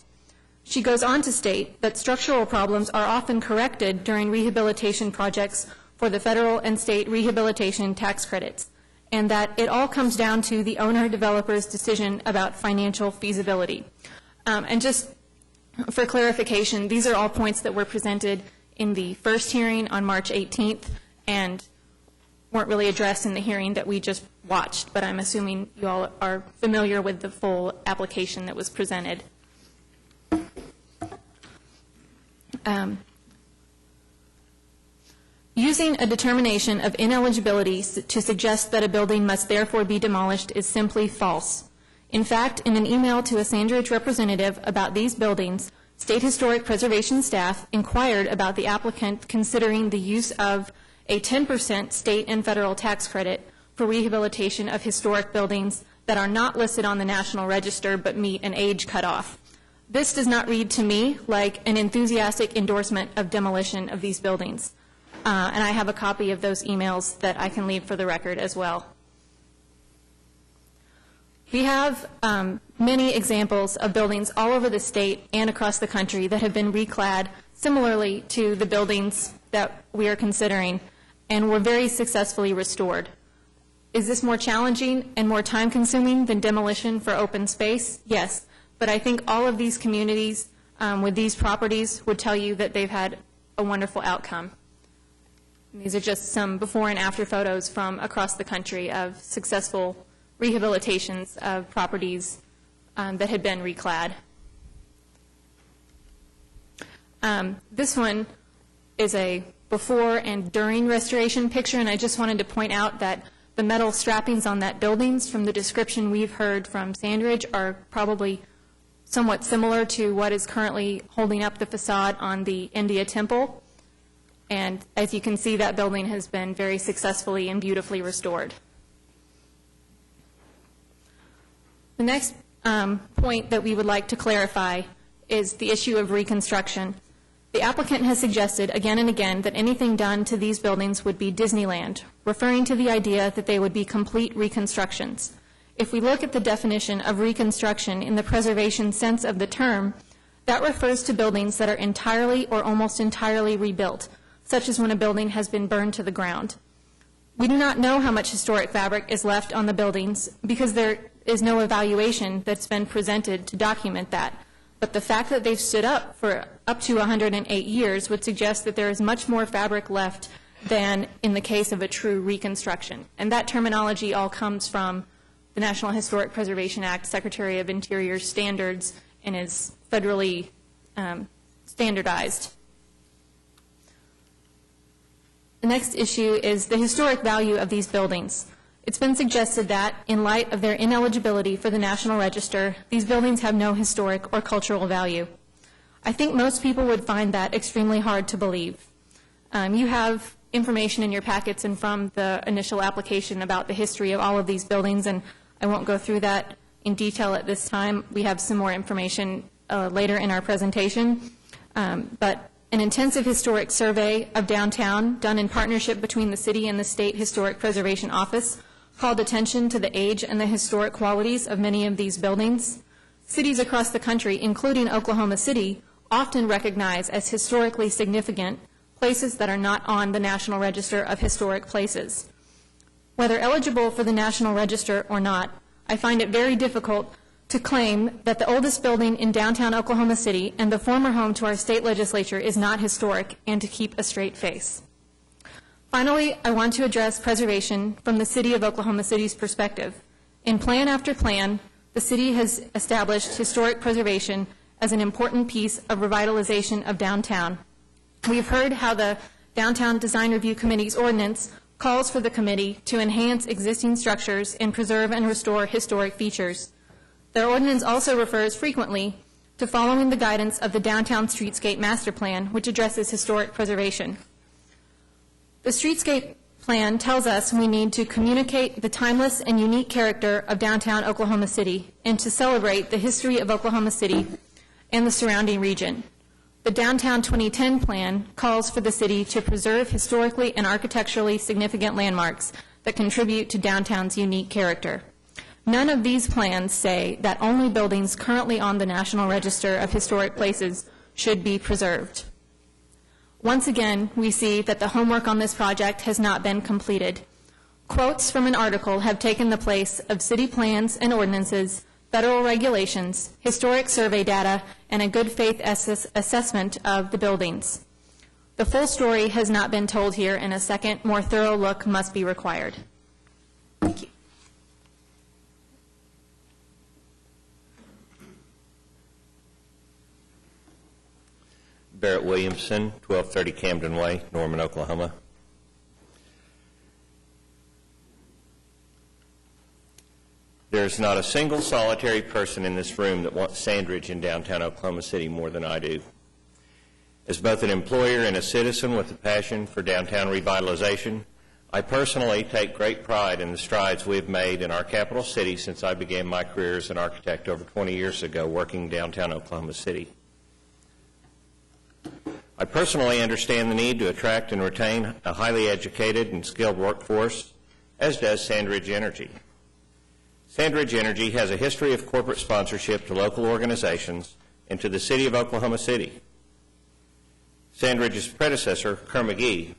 She goes on to state that structural problems are often corrected during rehabilitation projects for the federal and state rehabilitation tax credits, and that it all comes down to the owner-developer's decision about financial feasibility. And just for clarification, these are all points that were presented in the first hearing on March 18th and weren't really addressed in the hearing that we just watched, but I'm assuming you all are familiar with the full application that was presented. Using a determination of ineligibility to suggest that a building must therefore be demolished is simply false. In fact, in an email to a Sandridge representative about these buildings, State Historic Preservation staff inquired about the applicant considering the use of a 10% state and federal tax credit for rehabilitation of historic buildings that are not listed on the National Register but meet an age cutoff. This does not read to me like an enthusiastic endorsement of demolition of these buildings. And I have a copy of those emails that I can leave for the record as well. We have many examples of buildings all over the state and across the country that have been reclad similarly to the buildings that we are considering and were very successfully restored. Is this more challenging and more time-consuming than demolition for open space? Yes, but I think all of these communities with these properties would tell you that they've had a wonderful outcome. These are just some before and after photos from across the country of successful rehabilitations of properties that had been reclad. This one is a before and during restoration picture, and I just wanted to point out that the metal strappings on that buildings from the description we've heard from Sandridge are probably somewhat similar to what is currently holding up the facade on the India Temple. And as you can see, that building has been very successfully and beautifully restored. The next point that we would like to clarify is the issue of reconstruction. The applicant has suggested again and again that anything done to these buildings would be Disneyland, referring to the idea that they would be complete reconstructions. If we look at the definition of reconstruction in the preservation sense of the term, that refers to buildings that are entirely or almost entirely rebuilt, such as when a building has been burned to the ground. We do not know how much historic fabric is left on the buildings because there is no evaluation that's been presented to document that. But the fact that they've stood up for up to 108 years would suggest that there is much more fabric left than in the case of a true reconstruction. And that terminology all comes from the National Historic Preservation Act, Secretary of Interior standards, and is federally standardized. The next issue is the historic value of these buildings. It's been suggested that, in light of their ineligibility for the National Register, these buildings have no historic or cultural value. I think most people would find that extremely hard to believe. You have information in your packets and from the initial application about the history of all of these buildings, and I won't go through that in detail at this time. We have some more information later in our presentation. But an intensive historic survey of downtown done in partnership between the city and the State Historic Preservation Office called attention to the age and the historic qualities of many of these buildings. Cities across the country, including Oklahoma City, often recognize as historically significant places that are not on the National Register of Historic Places. Whether eligible for the National Register or not, I find it very difficult to claim that the oldest building in downtown Oklahoma City and the former home to our state legislature is not historic, and to keep a straight face. Finally, I want to address preservation from the city of Oklahoma City's perspective. In plan after plan, the city has established historic preservation as an important piece of revitalization of downtown. We've heard how the Downtown Design Review Committee's ordinance calls for the committee to enhance existing structures and preserve and restore historic features. Their ordinance also refers frequently to following the guidance of the Downtown Streetscape Master Plan, which addresses historic preservation. The Streetscape Plan tells us we need to communicate the timeless and unique character of downtown Oklahoma City and to celebrate the history of Oklahoma City and the surrounding region. The Downtown 2010 Plan calls for the city to preserve historically and architecturally significant landmarks that contribute to downtown's unique character. None of these plans say that only buildings currently on the National Register of Historic Places should be preserved. Once again, we see that the homework on this project has not been completed. Quotes from an article have taken the place of city plans and ordinances, federal regulations, historic survey data, and a good faith assessment of the buildings. The full story has not been told here, and a second, more thorough look must be required. Thank you. Barrett Williamson, 1230 Camden Way, Norman, Oklahoma. There's not a single solitary person in this room that wants Sandridge in downtown Oklahoma City more than I do. As both an employer and a citizen with a passion for downtown revitalization, I personally take great pride in the strides we have made in our capital city since I began my career as an architect over 20 years ago working downtown Oklahoma City. I personally understand the need to attract and retain a highly educated and skilled workforce, as does Sandridge Energy. Sandridge Energy has a history of corporate sponsorship to local organizations and to the city of Oklahoma City. Sandridge's predecessor, Kerr McGee,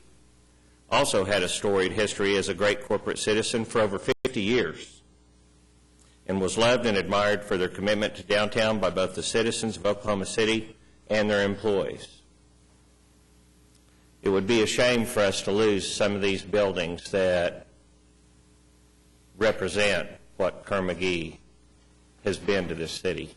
also had a storied history as a great corporate citizen for over 50 years and was loved and admired for their commitment to downtown by both the citizens of Oklahoma City and their employees. It would be a shame for us to lose some of these buildings that represent what Kerr McGee has been to this city.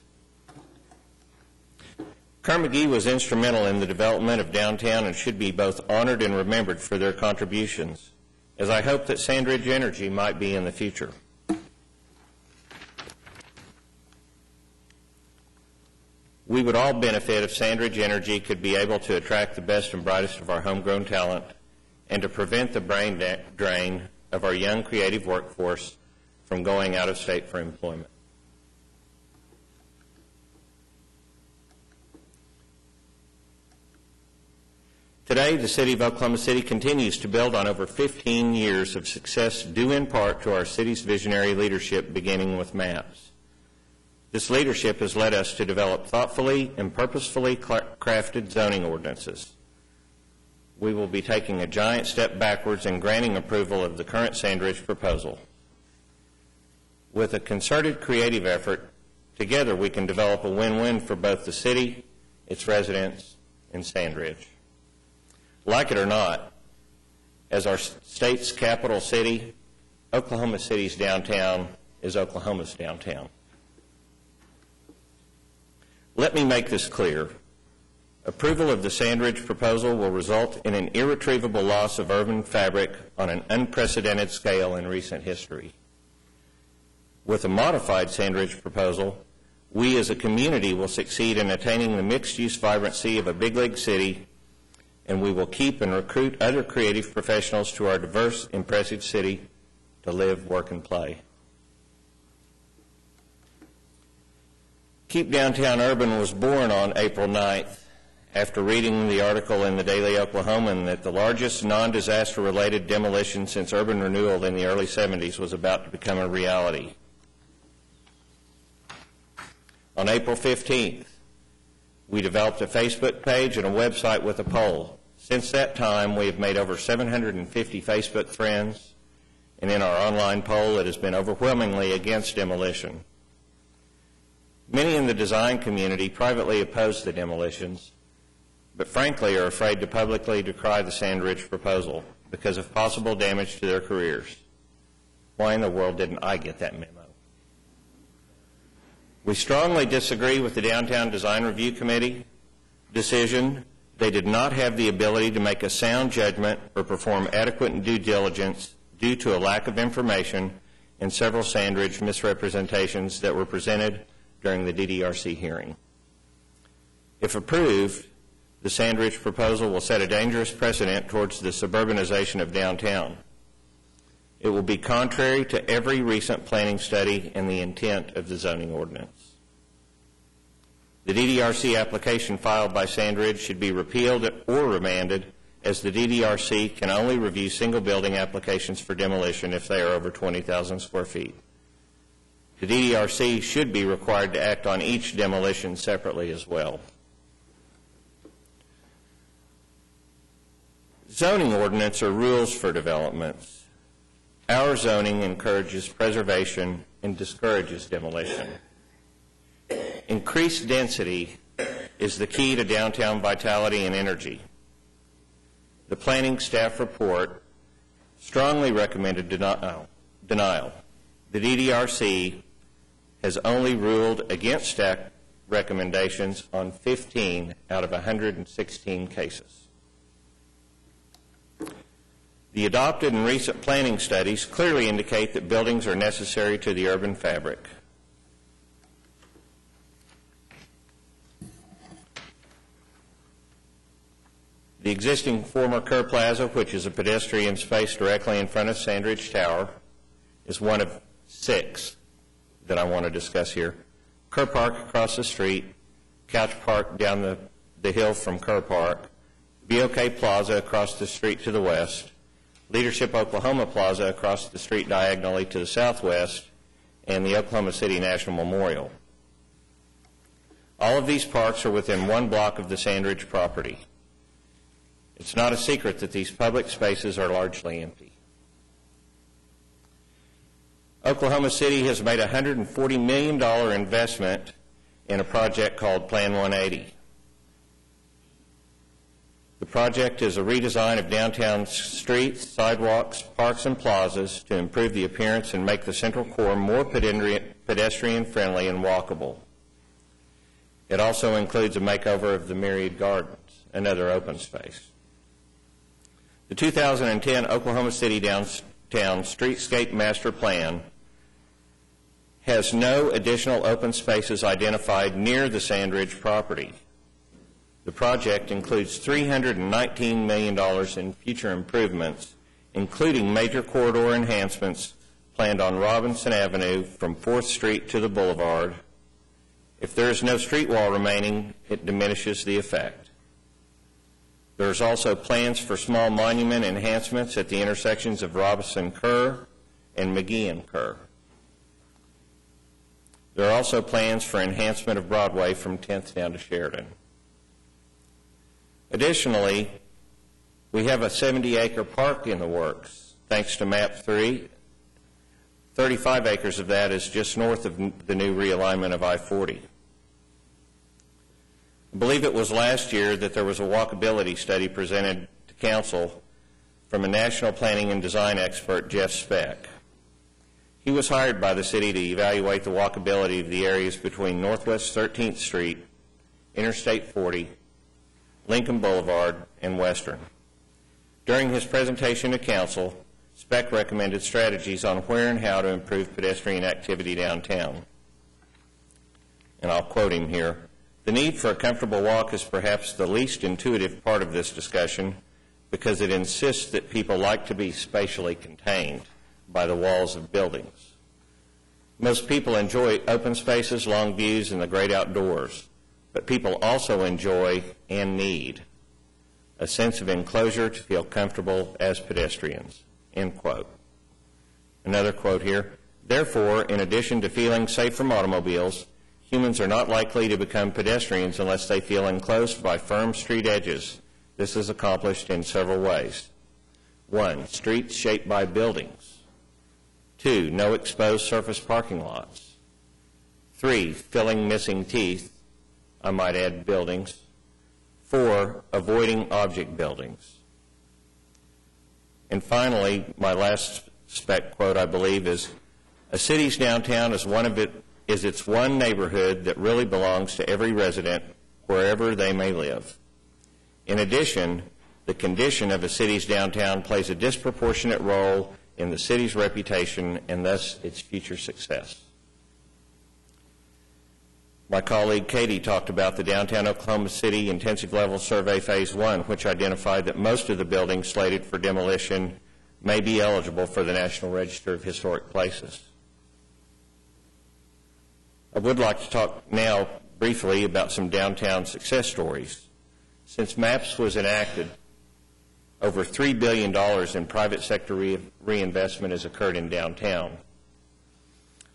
Kerr McGee was instrumental in the development of downtown and should be both honored and remembered for their contributions, as I hope that Sandridge Energy might be in the future. We would all benefit if Sandridge Energy could be able to attract the best and brightest of our homegrown talent and to prevent the brain drain of our young creative workforce from going out of state for employment. Today, the City of Oklahoma City continues to build on over 15 years of success due in part to our city's visionary leadership beginning with MAPS. This leadership has led us to develop thoughtfully and purposefully crafted zoning ordinances. We will be taking a giant step backwards in granting approval of the current Sandridge proposal. With a concerted creative effort, together we can develop a win-win for both the city, its residents, and Sandridge. Like it or not, as our state's capital city, Oklahoma City's downtown is Oklahoma's downtown. Let me make this clear. Approval of the Sandridge proposal will result in an irretrievable loss of urban fabric on an unprecedented scale in recent history. With a modified Sandridge proposal, we as a community will succeed in attaining the mixed-use vibrancy of a big league city, and we will keep and recruit other creative professionals to our diverse, impressive city to live, work, and play. Keep Downtown Urban was born on April 9th after reading the article in the Daily Oklahoman that the largest non-disaster related demolition since urban renewal in the early 70s was about to become a reality. On April 15th, we developed a Facebook page and a website with a poll. Since that time, we have made over 750 Facebook friends, and in our online poll, it has been overwhelmingly against demolition. Many in the design community privately oppose the demolitions, but frankly are afraid to publicly decry the Sandridge proposal because of possible damage to their careers. Why in the world didn't I get that memo? We strongly disagree with the Downtown Design Review Committee decision. They did not have the ability to make a sound judgment or perform adequate due diligence due to a lack of information and several Sandridge misrepresentations that were presented during the DDRC hearing. If approved, the Sandridge proposal will set a dangerous precedent towards the suburbanization of downtown. It will be contrary to every recent planning study and the intent of the zoning ordinance. The DDRC application filed by Sandridge should be repealed or remanded, as the DDRC can only review single building applications for demolition if they are over 20,000 square feet. The DDRC should be required to act on each demolition separately as well. Zoning ordinance are rules for developments. Our zoning encourages preservation and discourages demolition. Increased density is the key to downtown vitality and energy. The planning staff report strongly recommended denial. The DDRC has only ruled against recommendations on 15 out of 116 cases. The adopted and recent planning studies clearly indicate that buildings are necessary to the urban fabric. The existing former Kerr Plaza, which is a pedestrian space directly in front of Sandridge Tower, is one of 6 that I want to discuss here. Kerr Park across the street, Couch Park down the hill from Kerr Park, BOK Plaza across the street to the west, Leadership Oklahoma Plaza across the street diagonally to the southwest, and the Oklahoma City National Memorial. All of these parks are within 1 block of the Sandridge property. It's not a secret that these public spaces are largely empty. Oklahoma City has made a $140 million investment in a project called Plan 180. The project is a redesign of downtown streets, sidewalks, parks, and plazas to improve the appearance and make the central core more pedestrian-friendly and walkable. It also includes a makeover of the Myriad Gardens, another open space. The 2010 Oklahoma City Downtown Streetscape Master Plan has no additional open spaces identified near the Sandridge property. The project includes $319 million in future improvements, including major corridor enhancements planned on Robinson Avenue from 4th Street to the Boulevard. If there is no street wall remaining, it diminishes the effect. There's also plans for small monument enhancements at the intersections of Robinson Kerr and McGee and Kerr. There are also plans for enhancement of Broadway from 10th down to Sheridan. Additionally, we have a 70-acre park in the works. Thanks to Map 3, 35 acres of that is just north of the new realignment of I-40. I believe it was last year that there was a walkability study presented to Council from a national planning and design expert, Jeff Speck. He was hired by the city to evaluate the walkability of the areas between Northwest 13th Street, Interstate 40, Lincoln Boulevard, and Western. During his presentation to Council, Speck recommended strategies on where and how to improve pedestrian activity downtown. And I'll quote him here. The need for a comfortable walk is perhaps the least intuitive part of this discussion because it insists that people like to be spatially contained by the walls of buildings. Most people enjoy open spaces, long views, and the great outdoors, but people also enjoy and need a sense of enclosure to feel comfortable as pedestrians, end quote. Another quote here, therefore, in addition to feeling safe from automobiles, humans are not likely to become pedestrians unless they feel enclosed by firm street edges. This is accomplished in several ways. 1, streets shaped by buildings. 2, no exposed surface parking lots. 3, filling missing teeth, I might add buildings. 4, avoiding object buildings. And finally, my last Speck quote, I believe, is, a city's downtown is its one neighborhood that really belongs to every resident wherever they may live. In addition, the condition of a city's downtown plays a disproportionate role in the city's reputation and thus its future success. My colleague Katie talked about the Downtown Oklahoma City Intensive Level Survey Phase 1, which identified that most of the buildings slated for demolition may be eligible for the National Register of Historic Places. I would like to talk now briefly about some downtown success stories. Since MAPS was enacted, over $3 billion in private sector reinvestment has occurred in downtown.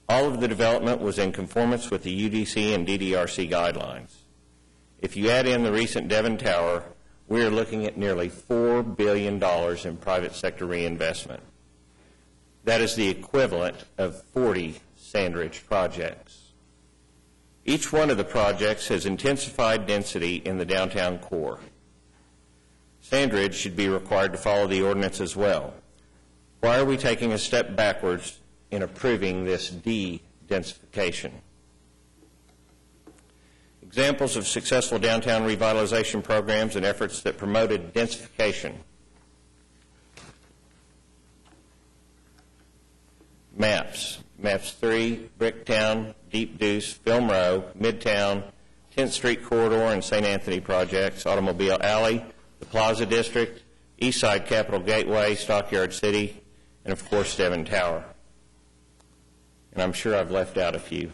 All of the development was in conformance with the UDC and DDRC guidelines. If you add in the recent Devon Tower, we are looking at nearly $4 billion in private sector reinvestment. That is the equivalent of 40 Sandridge projects. Each one of the projects has intensified density in the downtown core. Sandridge should be required to follow the ordinance as well. Why are we taking a step backwards in approving this de-densification? Examples of successful downtown revitalization programs and efforts that promoted densification. Maps 3, Bricktown, Deep Deuce, Film Row, Midtown, 10th Street Corridor and St. Anthony projects, Automobile Alley, the Plaza District, East Side Capitol Gateway, Stockyard City, and of course Devon Tower. And I'm sure I've left out a few.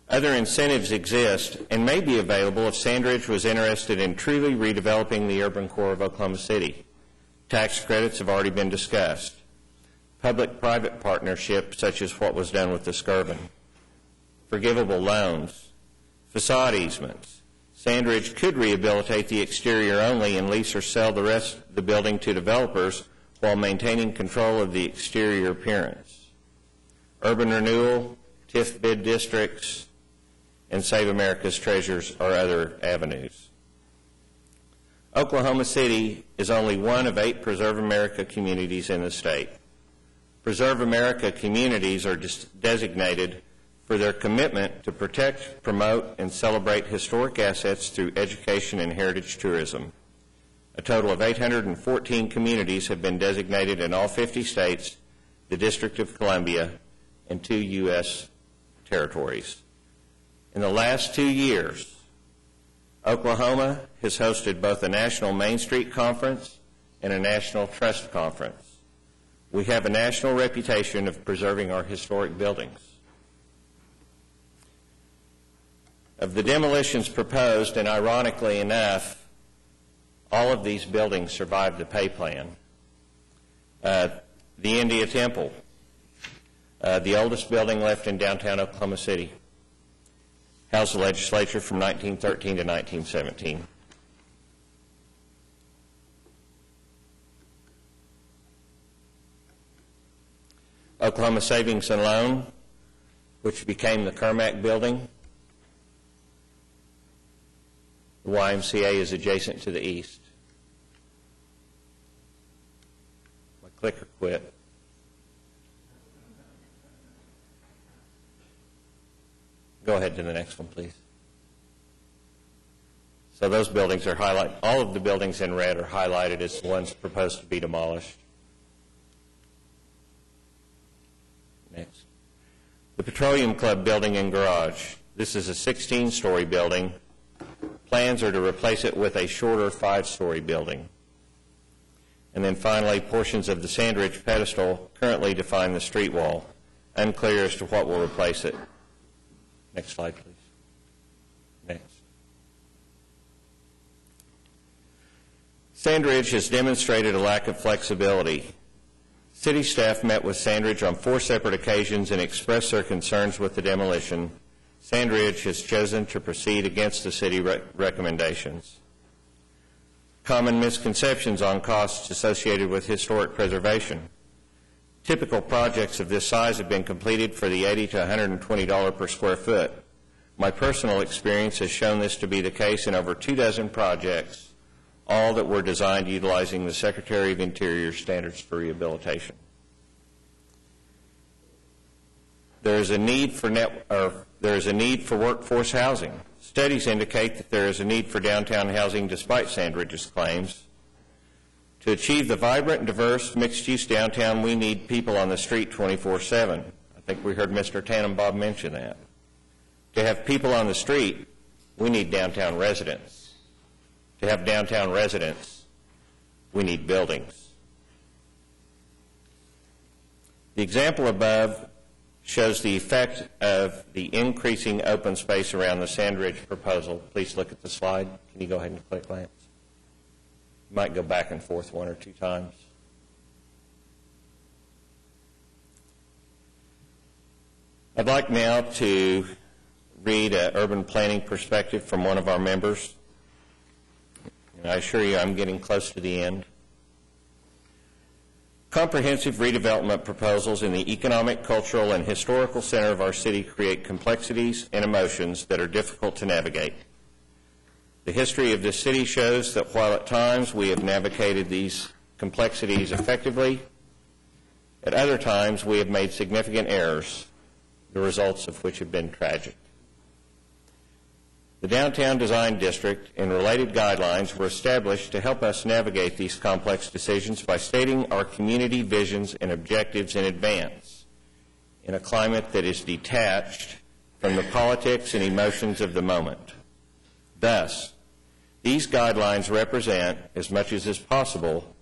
Other incentives exist and may be available if Sandridge was interested in truly redeveloping the urban core of Oklahoma City. Tax credits have already been discussed. Public-private partnerships, such as what was done with the Skirvin. Forgivable loans. Facade easements. Sandridge could rehabilitate the exterior only and lease or sell the rest of the building to developers while maintaining control of the exterior appearance. Urban renewal, TIF bid districts, and Save America's Treasures are other avenues. Oklahoma City is only one of 8 Preserve America communities in the state. Preserve America communities are designated for their commitment to protect, promote, and celebrate historic assets through education and heritage tourism. A total of 814 communities have been designated in all 50 states, the District of Columbia, and 2 U.S. territories. In the last 2 years, Oklahoma has hosted both a National Main Street Conference and a National Trust Conference. We have a national reputation of preserving our historic buildings. Of the demolitions proposed, and ironically enough, all of these buildings survived the pay plan. The India Temple, the oldest building left in downtown Oklahoma City, housed the legislature from 1913 to 1917. Oklahoma Savings and Loan, which became the Kermack Building. The YMCA is adjacent to the east. My clicker quit. Go ahead to the next one, please. So those buildings are highlighted. All of the buildings in red are highlighted as the ones proposed to be demolished. Next. The Petroleum Club building and garage. This is a 16-story building. Plans are to replace it with a shorter 5-story building. And then finally, portions of the Sandridge pedestal currently define the street wall. Unclear as to what will replace it. Next slide, please. Next. Sandridge has demonstrated a lack of flexibility. City staff met with Sandridge on 4 separate occasions and expressed their concerns with the demolition. Sandridge has chosen to proceed against the city recommendations. Common misconceptions on costs associated with historic preservation. Typical projects of this size have been completed for the $80 to $120 per square foot. My personal experience has shown this to be the case in over 24 projects, all that were designed utilizing the Secretary of Interior standards for rehabilitation. There is a need for workforce housing. Studies indicate that there is a need for downtown housing despite Sandridge's claims. To achieve the vibrant and diverse mixed-use downtown, we need people on the street 24/7. I think we heard Mr. Tannenbaum mention that. To have people on the street, we need downtown residents. To have downtown residents, we need buildings. The example above shows the effect of the increasing open space around the Sandridge proposal. Please look at the slide. Can you go ahead and click glance? You might go back and forth 1 or 2 times. I'd like now to read an urban planning perspective from one of our members. And I assure you I'm getting close to the end. Comprehensive redevelopment proposals in the economic, cultural, and historical center of our city create complexities and emotions that are difficult to navigate. The history of this city shows that while at times we have navigated these complexities effectively, at other times we have made significant errors, the results of which have been tragic. The Downtown Design District and related guidelines were established to help us navigate these complex decisions by stating our community visions and objectives in advance in a climate that is detached from the politics and emotions of the moment. Thus, these guidelines represent, as much as is possible,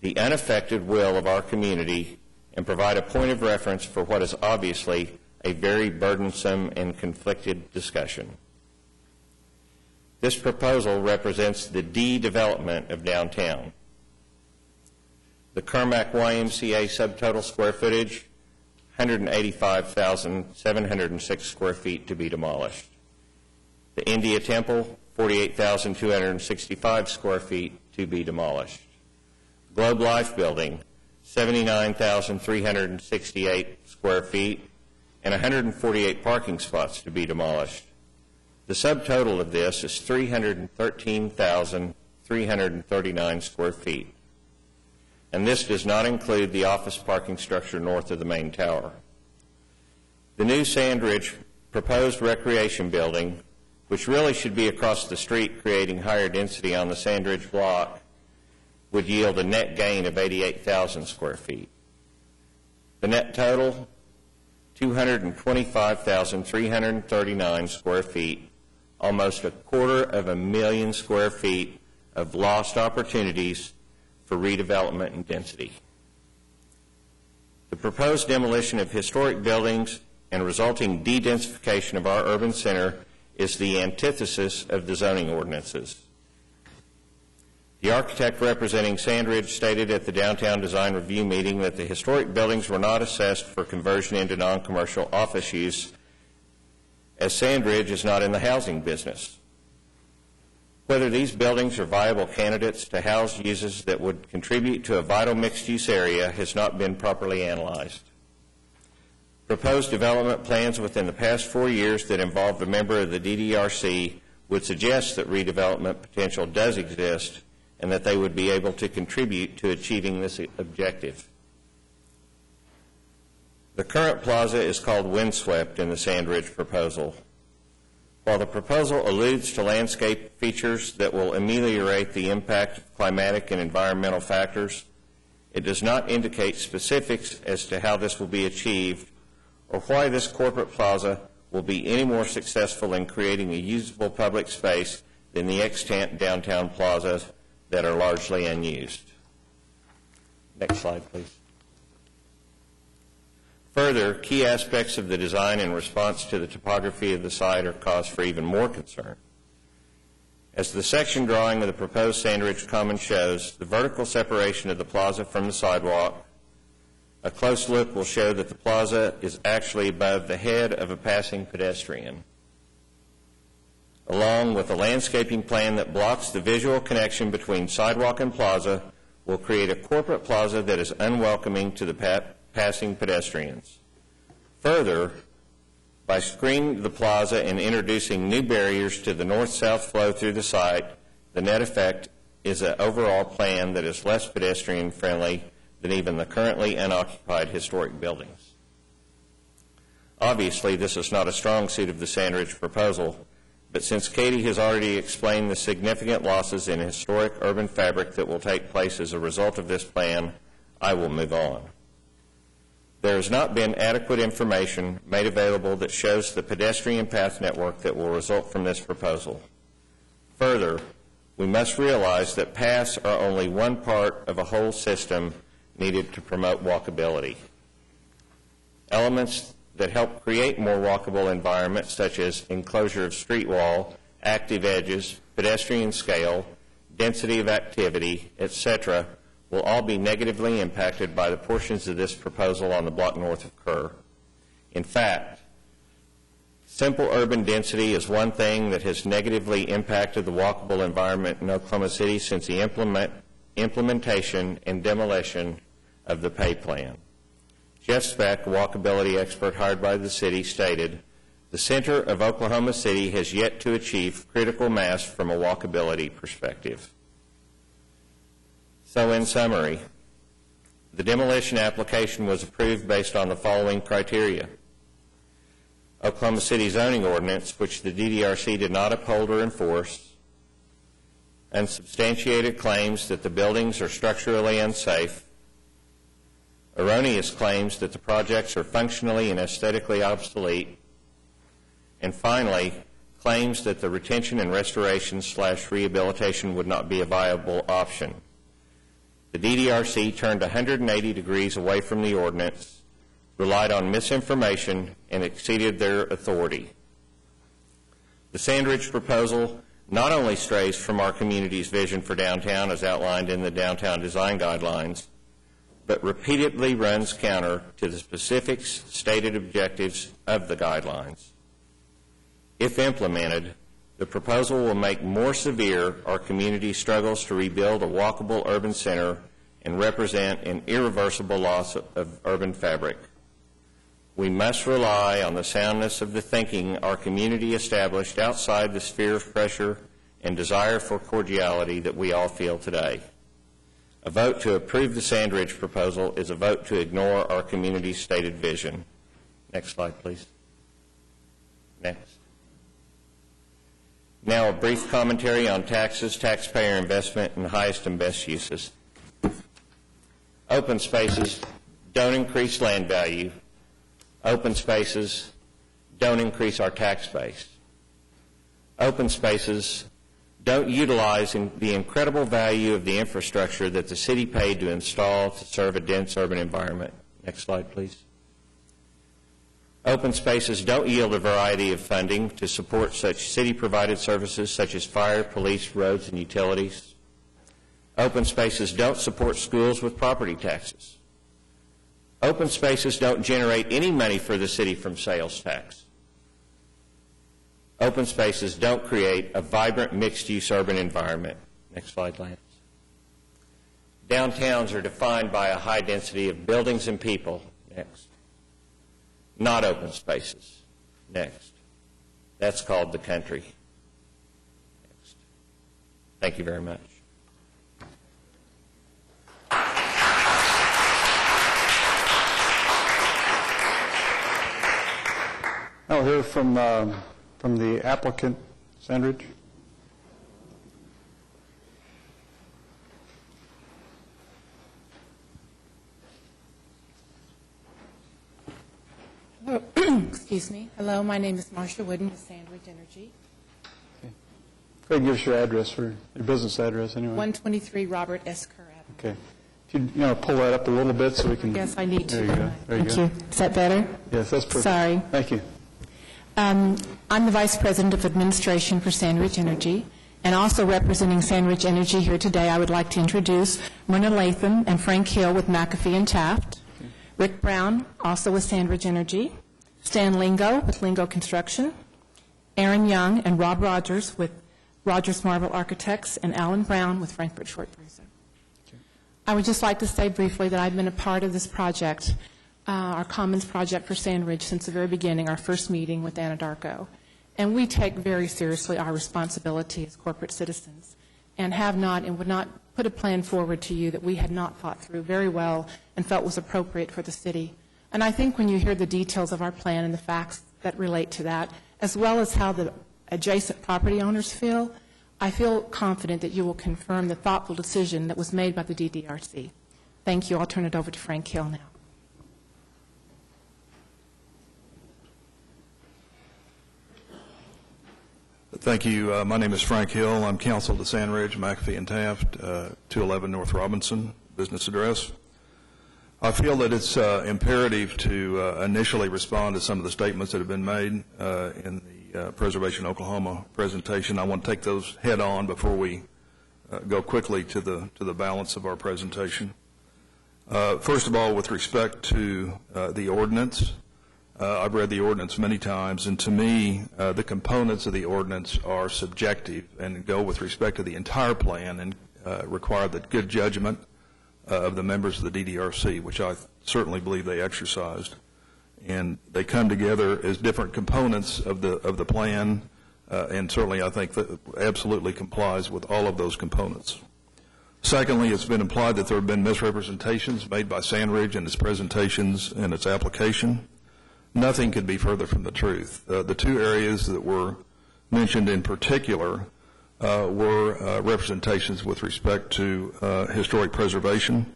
the unaffected will of our community and provide a point of reference for what is obviously a very burdensome and conflicted discussion. This proposal represents the de-development of downtown. The Carmack YMCA subtotal square footage, 185,706 square feet to be demolished. The India Temple, 48,265 square feet to be demolished. Globe Life Building, 79,368 square feet and 148 parking spots to be demolished. The subtotal of this is 313,339 square feet. And this does not include the office parking structure north of the main tower. The new Sandridge proposed recreation building, which really should be across the street creating higher density on the Sandridge block, would yield a net gain of 88,000 square feet. The net total, 225,339 square feet, almost 250,000 square feet of lost opportunities for redevelopment and density. The proposed demolition of historic buildings and resulting de-densification of our urban center is the antithesis of the zoning ordinances. The architect representing Sandridge stated at the Downtown Design Review meeting that the historic buildings were not assessed for conversion into non-commercial office use, as Sandridge is not in the housing business. Whether these buildings are viable candidates to house uses that would contribute to a vital mixed-use area has not been properly analyzed. Proposed development plans within the past 4 years that involved a member of the DDRC would suggest that redevelopment potential does exist and that they would be able to contribute to achieving this objective. The current plaza is called Windswept in the Sandridge proposal. While the proposal alludes to landscape features that will ameliorate the impact of climatic and environmental factors, it does not indicate specifics as to how this will be achieved or why this corporate plaza will be any more successful in creating a usable public space than the extant downtown plazas that are largely unused. Next slide, please. Further, key aspects of the design in response to the topography of the site are cause for even more concern. As the section drawing of the proposed Sandridge Common shows, the vertical separation of the plaza from the sidewalk, a close look will show that the plaza is actually above the head of a passing pedestrian, along with a landscaping plan that blocks the visual connection between sidewalk and plaza, will create a corporate plaza that is unwelcoming to the passing pedestrians. Further, by screening the plaza and introducing new barriers to the north-south flow through the site, the net effect is an overall plan that is less pedestrian-friendly than even the currently unoccupied historic buildings. Obviously, this is not a strong suit of the Sandridge proposal, but since Katie has already explained the significant losses in historic urban fabric that will take place as a result of this plan, I will move on. There has not been adequate information made available that shows the pedestrian path network that will result from this proposal. Further, we must realize that paths are only one part of a whole system needed to promote walkability. Elements that help create more walkable environments, such as enclosure of street wall, active edges, pedestrian scale, density of activity, etc., will all be negatively impacted by the portions of this proposal on the block north of Kerr. In fact, simple urban density is one thing that has negatively impacted the walkable environment in Oklahoma City since the implementation and demolition of the pay plan. Jeff Speck, a walkability expert hired by the city, stated, "The center of Oklahoma City has yet to achieve critical mass from a walkability perspective." So in summary, the demolition application was approved based on the following criteria: Oklahoma City zoning ordinance, which the DDRC did not uphold or enforce, unsubstantiated claims that the buildings are structurally unsafe, erroneous claims that the projects are functionally and aesthetically obsolete, and finally, claims that the retention and restoration/rehabilitation would not be a viable option. The DDRC turned 180 degrees away from the ordinance, relied on misinformation, and exceeded their authority. The Sandridge proposal not only strays from our community's vision for downtown as outlined in the Downtown Design Guidelines, but repeatedly runs counter to the specific stated objectives of the guidelines. If implemented, the proposal will make more severe our community's struggles to rebuild a walkable urban center and represent an irreversible loss of urban fabric. We must rely on the soundness of the thinking our community established outside the sphere of pressure and desire for cordiality that we all feel today. A vote to approve the Sandridge proposal is a vote to ignore our community's stated vision. Next slide, please. Next. Now a brief commentary on taxes, taxpayer investment, and highest and best uses. Open spaces don't increase land value. Open spaces don't increase our tax base. Open spaces don't utilize the incredible value of the infrastructure that the city paid to install to serve a dense urban environment. Next slide, please. Open spaces don't yield a variety of funding to support such city-provided services such as fire, police, roads, and utilities. Open spaces don't support schools with property taxes. Open spaces don't generate any money for the city from sales tax. Open spaces don't create a vibrant mixed-use urban environment. Next slide, Lance. Downtowns are defined by a high density of buildings and people. Next. Not open spaces. Next. That's called the country. Next. Thank you very much. I'll hear from the applicant, Sandridge. Hello. Excuse me. Hello, my name is Marsha Wooden with Sandridge Energy. Okay. Go ahead and give us your address, for your business address anyway. 123 Robert S. Kerr Avenue. Okay. If you pull that up a little bit so we can... Yes, I need to. There you go. There you Thank go. you. Is that better? Yes, that's perfect. Sorry. Thank you. I'm the Vice President of Administration for Sandridge Energy, and also representing Sandridge Energy here today, I would like to introduce Myrna Latham and Frank Hill with McAfee and Taft, Rick Brown, also with Sandridge Energy, Stan Lingo with Lingo Construction, Aaron Young and Rob Rogers with Rogers Marble Architects, and Alan Brown with Frankfurt Short Bruiser. I would just like to say briefly that I've been a part of this project, our Commons project for Sandridge, since the very beginning, our first meeting with Anadarko. And we take very seriously our responsibility as corporate citizens and have not and would not put a plan forward to you that we had not thought through very well and felt was appropriate for the city. And I think when you hear the details of our plan and the facts that relate to that, as well as how the adjacent property owners feel, I feel confident that you will confirm the thoughtful decision that was made by the DDRC. Thank you. I'll turn it over to Frank Hill now. Thank you. My name is Frank Hill. I'm counsel to Sandridge, McAfee and Taft, 211 North Robinson, business address. I feel that it's imperative to initially respond to some of the statements that have been made in the Preservation Oklahoma presentation. I want to take those head on before we go quickly to the balance of our presentation. First of all, with respect to the ordinance, I've read the ordinance many times, and to me, the components of the ordinance are subjective and go with respect to the entire plan and require the good judgment of the members of the DDRC, which I certainly believe they exercised. And they come together as different components of the plan, and certainly I think that absolutely complies with all of those components. Secondly, it's been implied that there have been misrepresentations made by Sandridge in its presentations and its application. Nothing could be further from the truth. The two areas that were mentioned in particular were representations with respect to historic preservation.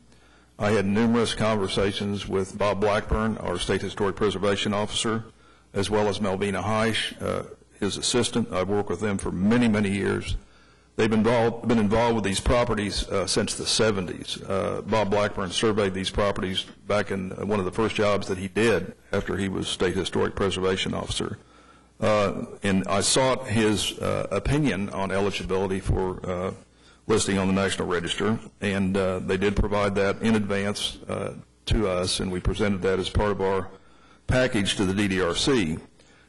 I had numerous conversations with Bob Blackburn, our State Historic Preservation Officer, as well as Melvina Heisch, his assistant. I've worked with them for many, many years. They've been involved with these properties since the 70s. Bob Blackburn surveyed these properties back in one of the first jobs that he did after he was State Historic Preservation Officer. And I sought his opinion on eligibility for listing on the National Register, and they did provide that in advance to us, and we presented that as part of our package to the DDRC.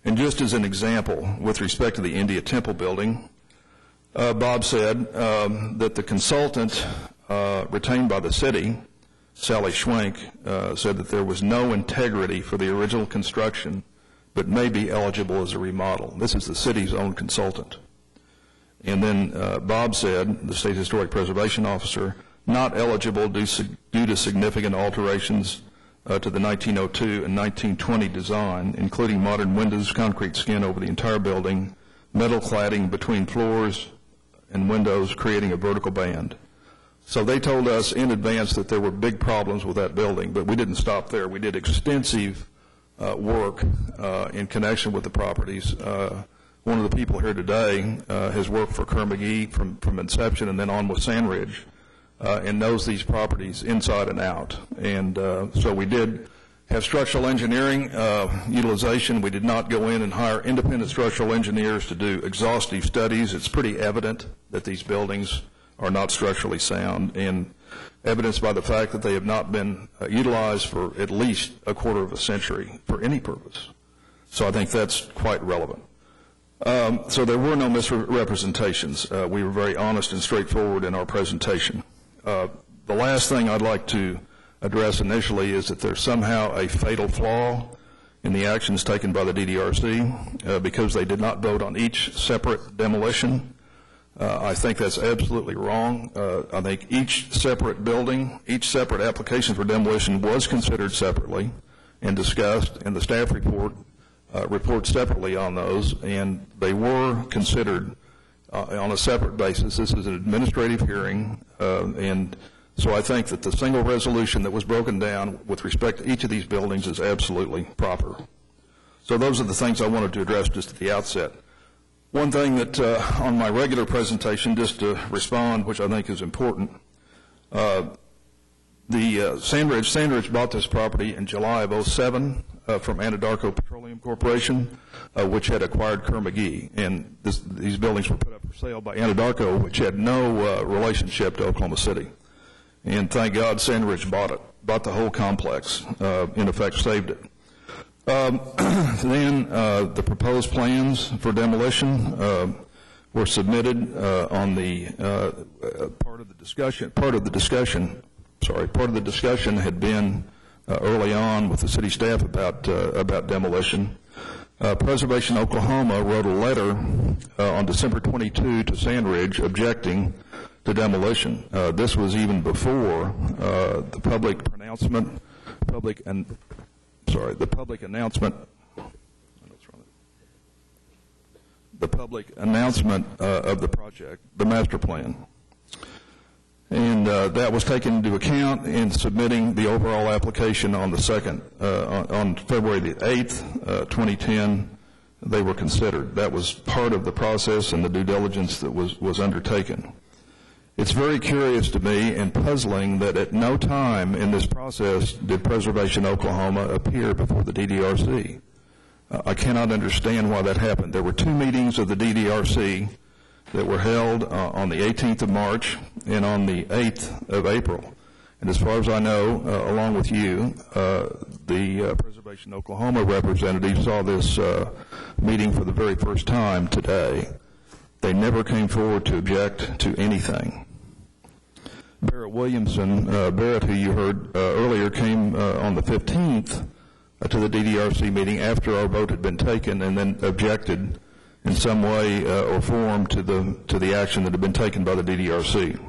And just as an example, with respect to the India Temple building, Bob said that the consultant retained by the city, Sally Schwenk, said that there was no integrity for the original construction, but may be eligible as a remodel. This is the city's own consultant. And then Bob said, the State Historic Preservation Officer, not eligible due to significant alterations to the 1902 and 1920 design, including modern windows, concrete skin over the entire building, metal cladding between floors and windows, creating a vertical band. So they told us in advance that there were big problems with that building, but we didn't stop there. We did extensive work in connection with the properties. One of the people here today has worked for Kerr-McGee from inception and then on with Sandridge, and knows these properties inside and out. And so we did have structural engineering utilization. We did not go in and hire independent structural engineers to do exhaustive studies. It's pretty evident that these buildings are not structurally sound, and evidenced by the fact that they have not been utilized for at least a quarter of a century for any purpose. So I think that's quite relevant. So there were no misrepresentations. We were very honest and straightforward in our presentation. The last thing I'd like to address initially is that there's somehow a fatal flaw in the actions taken by the DDRC because they did not vote on each separate demolition. I think that's absolutely wrong. I think each separate building, each separate application for demolition was considered separately and discussed, and the staff report reports separately on those, and they were considered on a separate basis. This is an administrative hearing, and so I think that the single resolution that was broken down with respect to each of these buildings is absolutely proper. So those are the things I wanted to address just at the outset. One thing that on my regular presentation, just to respond, which I think is important, Sandridge bought this property in July of 2007 from Anadarko Petroleum Corporation, which had acquired Kerr-McGee. And these buildings were put up for sale by Anadarko, which had no relationship to Oklahoma City. And thank God Sandridge bought the whole complex, in effect saved it. Then the proposed plans for demolition were submitted on the part of the discussion had been early on with the city staff about demolition. Preservation Oklahoma wrote a letter on December 22 to Sandridge objecting to demolition. This was even before the public announcement of the project, the master plan. And that was taken into account in submitting the overall application on the on February the 8th, 2010. They were considered. That was part of the process and the due diligence that was undertaken. It's very curious to me and puzzling that at no time in this process did Preservation Oklahoma appear before the DDRC. I cannot understand why that happened. There were two meetings of the DDRC that were held on the 18th of March and on the 8th of April. And as far as I know, along with you, the Preservation Oklahoma representative saw this meeting for the very first time today. They never came forward to object to anything. Barrett Williamson, Barrett, who you heard earlier, came on the 15th to the DDRC meeting after our vote had been taken and then objected in some way or form to the action that had been taken by the DDRC.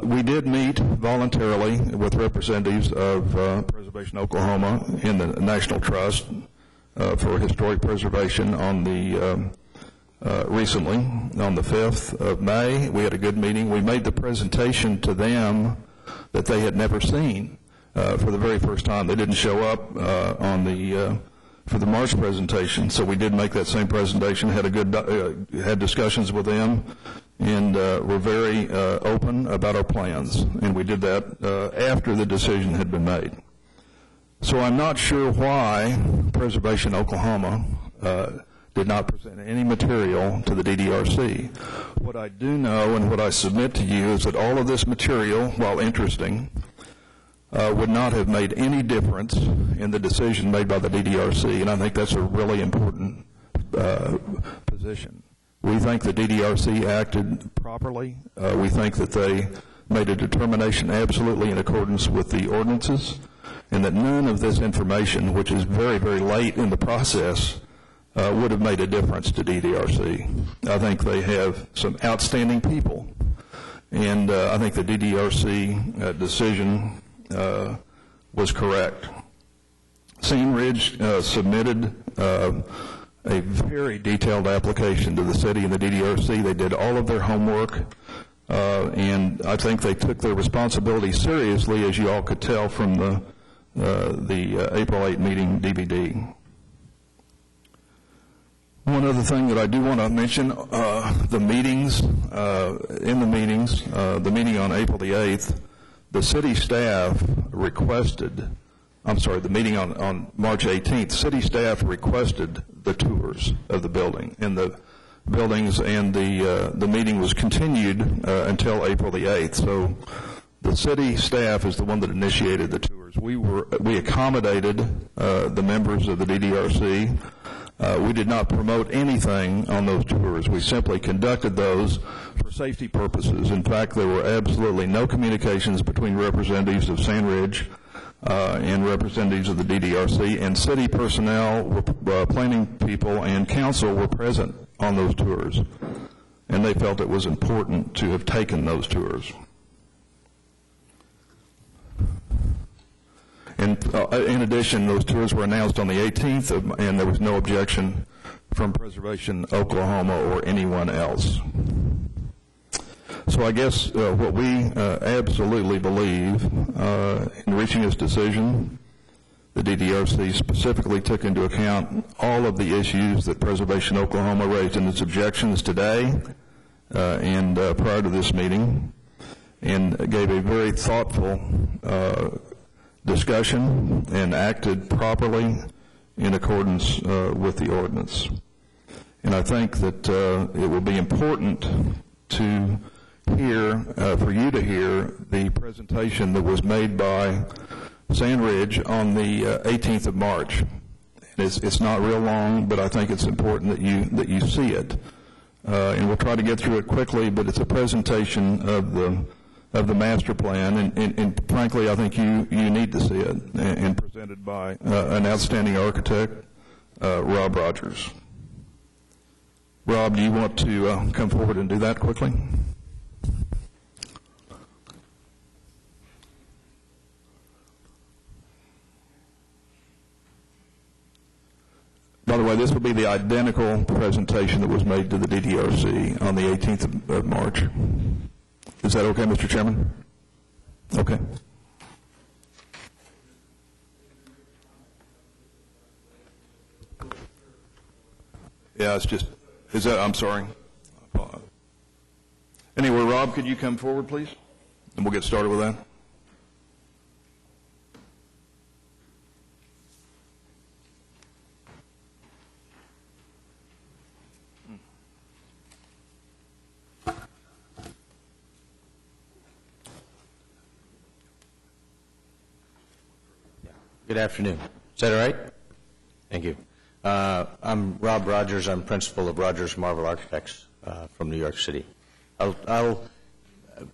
We did meet voluntarily with representatives of Preservation Preservation Oklahoma and the National Trust for Historic Preservation on the recently, on the 5th of May. We had a good meeting. We made the presentation to them that they had never seen for the very first time. They didn't show up for the March presentation, so we did make that same presentation, had discussions with them, and were very open about our plans. And we did that after the decision had been made. So I'm not sure why Preservation Oklahoma did not present any material to the DDRC. What I do know and what I submit to you is that all of this material, while interesting, would not have made any difference in the decision made by the DDRC, and I think that's a really important position. We think the DDRC acted properly. We think that they made a determination absolutely in accordance with the ordinances, and that none of this information, which is very, very late in the process, would have made a difference to DDRC. I think they have some outstanding people, and I think the DDRC decision was correct. SandRidge submitted a very detailed application to the city and the DDRC. They did all of their homework, and I think they took their responsibility seriously, as you all could tell from the April 8 meeting DVD. One other thing that I do want to mention, the meetings, the meeting on April the 8th, the city staff requested, the meeting on March 18th, city staff requested the tours of the building and the buildings, and the meeting was continued until April the 8th. So the city staff is the one that initiated the tours. We accommodated the members of the DDRC. We did not promote anything on those tours. We simply conducted those for safety purposes. In fact, there were absolutely no communications between representatives of SandRidge and representatives of the DDRC, and city personnel, planning people, and council were present on those tours, and they felt it was important to have taken those tours. And in addition, those tours were announced on the 18th, and there was no objection from Preservation Oklahoma or anyone else. So I guess what we absolutely believe in reaching this decision, the DDRC specifically took into account all of the issues that Preservation Oklahoma raised in its objections today and prior to this meeting, and gave a very thoughtful discussion and acted properly in accordance with the ordinance. And I think that it will be important to hear, for you to hear, the presentation that was made by SandRidge on the 18th of March. It's not real long, but I think it's important that you see it. And we'll try to get through it quickly, but it's a presentation of the master plan, and frankly, I think you need to see it, and presented by an outstanding architect, Rob Rogers. Rob, do you want to come forward and do that quickly? By the way, this will be the identical presentation that was made to the DDRC on the 18th of March. Is that okay, Mr. Chairman? Okay. Yeah, it's just, I'm sorry. Anyway, Rob, could you come forward, please? And we'll get started with that. Good afternoon. Is that all right? Thank you. I'm Rob Rogers. I'm principal of Rogers Marvel Architects from New York City.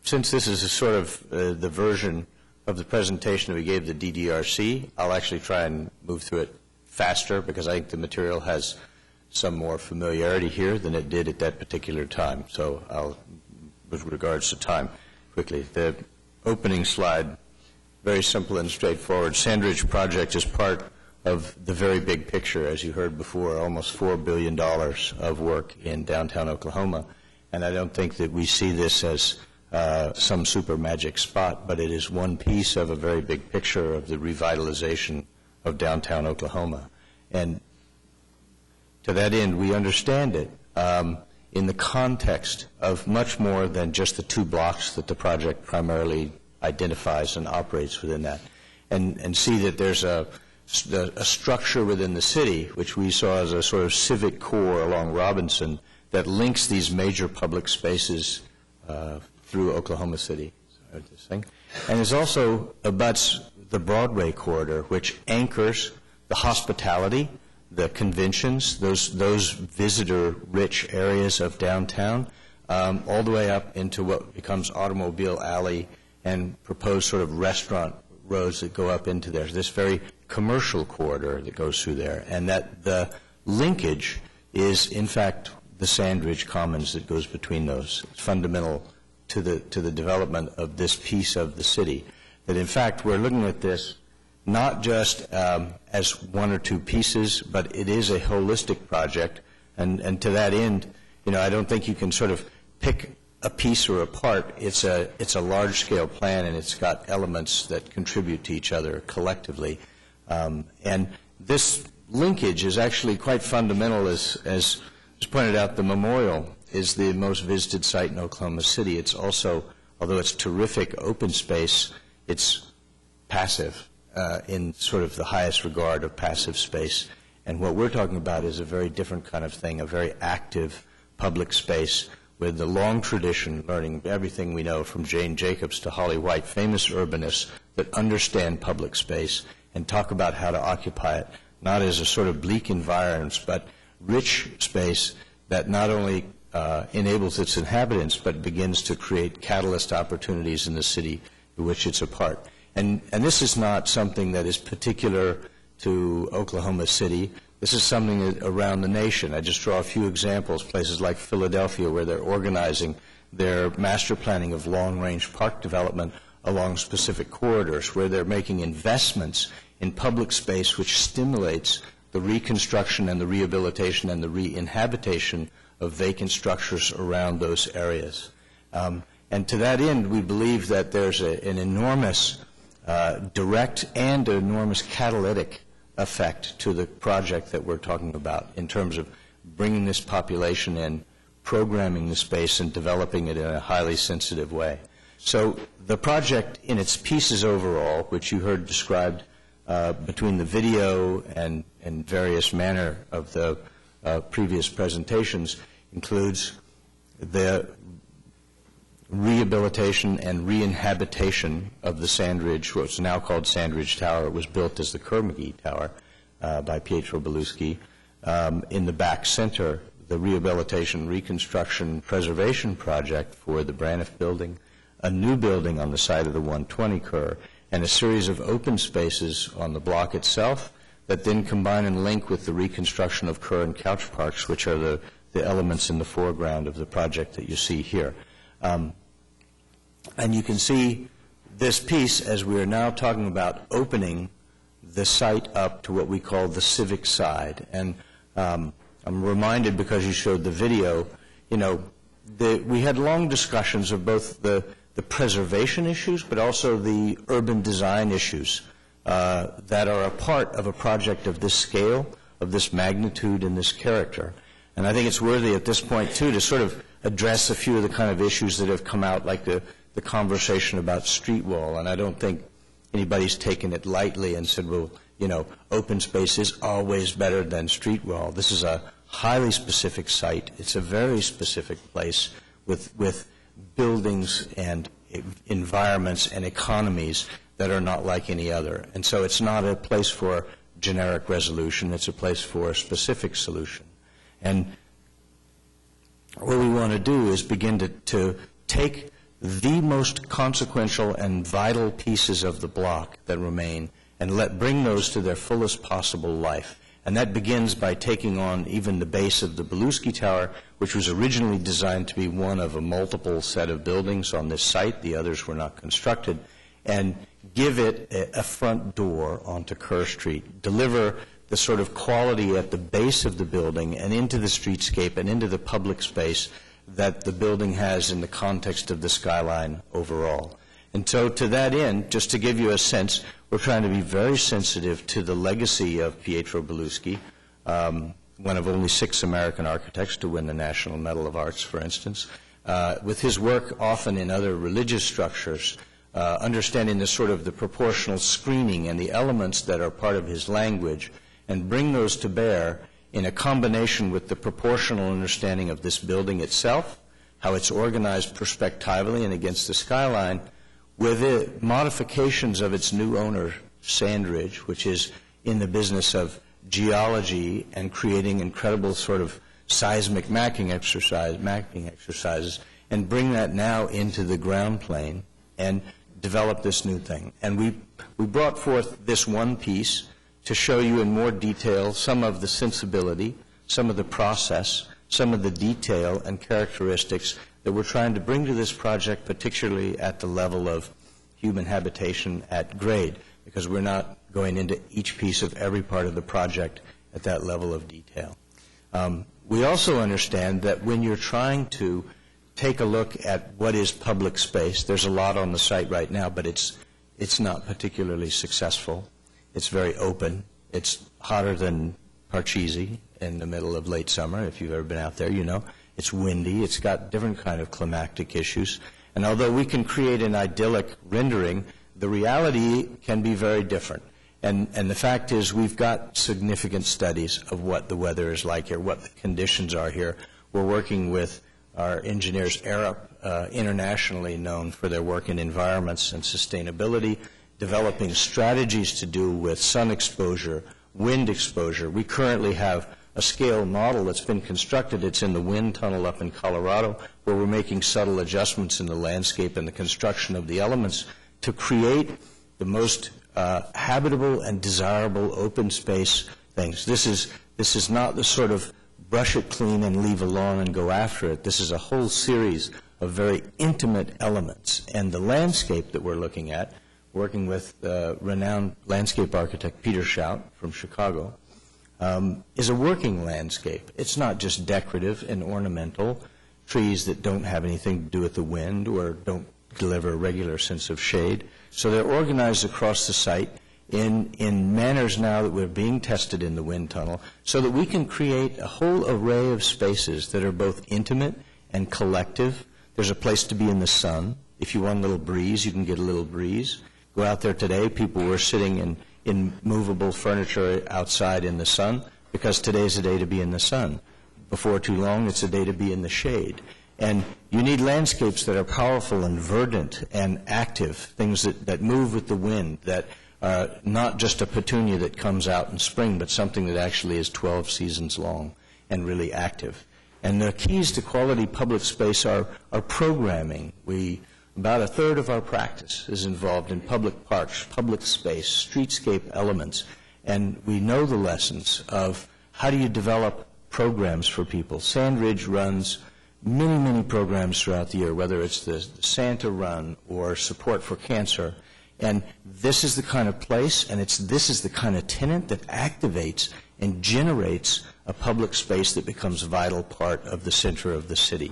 Since this is a sort of the version of the presentation that we gave the DDRC, I'll actually try and move through it faster because I think the material has some more familiarity here than it did at that particular time. So I'll, with regards to time, quickly. The opening slide very simple and straightforward. Sandridge project is part of the very big picture, as you heard before, almost $4 billion of work in downtown Oklahoma. And I don't think that we see this as some super magic spot, but it is one piece of a very big picture of the revitalization of downtown Oklahoma. And to that end, we understand it in the context of much more than just the 2 blocks that the project primarily identifies and operates within that, and see that there's a structure within the city, which we saw as a sort of civic core along Robinson, that links these major public spaces through Oklahoma City. And it also abuts the Broadway corridor, which anchors the hospitality, the conventions, those visitor-rich areas of downtown, all the way up into what becomes Automobile Alley and proposed sort of restaurant roads that go up into there. This very commercial corridor that goes through there, and that the linkage is, in fact, the Sandridge Commons that goes between those. It's fundamental to the development of this piece of the city. That, in fact, we're looking at this not just as 1 or 2 pieces, but it is a holistic project. And to that end, I don't think you can sort of pick a piece or a part. It's a large-scale plan, and it's got elements that contribute to each other collectively. And this linkage is actually quite fundamental. As pointed out, the memorial is the most visited site in Oklahoma City. It's also, although it's terrific open space, it's passive in sort of the highest regard of passive space. And what we're talking about is a very different kind of thing, a very active public space with the long tradition, learning everything we know from Jane Jacobs to Holly White, famous urbanists that understand public space and talk about how to occupy it, not as a sort of bleak environment, but rich space that not only enables its inhabitants, but begins to create catalyst opportunities in the city in which it's a part. And this is not something that is particular to Oklahoma City. This is something around the nation. I just draw a few examples, places like Philadelphia, where they're organizing their master planning of long-range park development along specific corridors, where they're making investments in public space which stimulates the reconstruction and the rehabilitation and the re-inhabitation of vacant structures around those areas. And to that end, we believe that there's an enormous direct and enormous catalytic effect to the project that we're talking about in terms of bringing this population in, programming the space, and developing it in a highly sensitive way. So the project in its pieces overall, which you heard described between the video and various manner of the previous presentations, includes the rehabilitation and re-inhabitation of the Sandridge, what's now called Sandridge Tower. It was built as the Kerr-McGee Tower by Pietro Beluschi. In the back center, the rehabilitation, reconstruction, preservation project for the Braniff Building, a new building on the site of the 120 Kerr, and a series of open spaces on the block itself that then combine and link with the reconstruction of Kerr and Couch Parks, which are the elements in the foreground of the project that you see here. And you can see this piece as we are now talking about opening the site up to what we call the civic side. And I'm reminded, because you showed the video, we had long discussions of both the preservation issues, but also the urban design issues that are a part of a project of this scale, of this magnitude, and this character. And I think it's worthy at this point, too, to sort of address a few of the kind of issues that have come out, like the conversation about street wall. And I don't think anybody's taken it lightly and said, well, open space is always better than street wall. This is a highly specific site. It's a very specific place with buildings and environments and economies that are not like any other. And so it's not a place for generic resolution. It's a place for a specific solution. And what we want to do is begin to take the most consequential and vital pieces of the block that remain and bring those to their fullest possible life. And that begins by taking on even the base of the Beluschi Tower, which was originally designed to be one of a multiple set of buildings on this site. The others were not constructed. and give it a front door onto Kerr Street, deliver the sort of quality at the base of the building and into the streetscape and into the public space that the building has in the context of the skyline overall. And so to that end, just to give you a sense, we're trying to be very sensitive to the legacy of Pietro Belluschi, one of only 6 American architects to win the National Medal of Arts, for instance, with his work often in other religious structures, understanding the sort of the proportional screening and the elements that are part of his language, and bring those to bear in a combination with the proportional understanding of this building itself, how it's organized perspectively and against the skyline, with the modifications of its new owner, Sandridge, which is in the business of geology and creating incredible sort of seismic mapping exercises, and bring that now into the ground plane and develop this new thing. And we brought forth this one piece to show you in more detail some of the sensibility, some of the process, some of the detail and characteristics that we're trying to bring to this project, particularly at the level of human habitation at grade, because we're not going into each piece of every part of the project at that level of detail. We also understand that when you're trying to take a look at what is public space, there's a lot on the site right now, but it's not particularly successful. It's very open. It's hotter than Parcheesi in the middle of late summer. If you've ever been out there, you know. It's windy. It's got different kind of climatic issues. And although we can create an idyllic rendering, the reality can be very different. And the fact is we've got significant studies of what the weather is like here, what the conditions are here. We're working with our engineers, Arup, internationally known for their work in environments and sustainability, developing strategies to do with sun exposure, wind exposure. We currently have a scale model that's been constructed. It's in the wind tunnel up in Colorado, where we're making subtle adjustments in the landscape and the construction of the elements to create the most habitable and desirable open space things. This is not the sort of brush it clean and leave alone and go after it. This is a whole series of very intimate elements. And the landscape that we're looking at, working with renowned landscape architect Peter Shout from Chicago, is a working landscape. It's not just decorative and ornamental, trees that don't have anything to do with the wind or don't deliver a regular sense of shade. So they're organized across the site in manners now that we're being tested in the wind tunnel so that we can create a whole array of spaces that are both intimate and collective. There's a place to be in the sun. If you want a little breeze, you can get a little breeze. Go out there today, people were sitting in movable furniture outside in the sun because today's a day to be in the sun. Before too long, it's a day to be in the shade. And you need landscapes that are powerful and verdant and active, things that move with the wind, that are not just a petunia that comes out in spring, but something that actually is 12 seasons long and really active. And the keys to quality public space are programming. About a third of our practice is involved in public parks, public space, streetscape elements, and we know the lessons of how do you develop programs for people. Sandridge runs many, many programs throughout the year, whether it's the Santa Run or Support for Cancer, and this is the kind of place, and this is the kind of tenant that activates and generates a public space that becomes a vital part of the center of the city.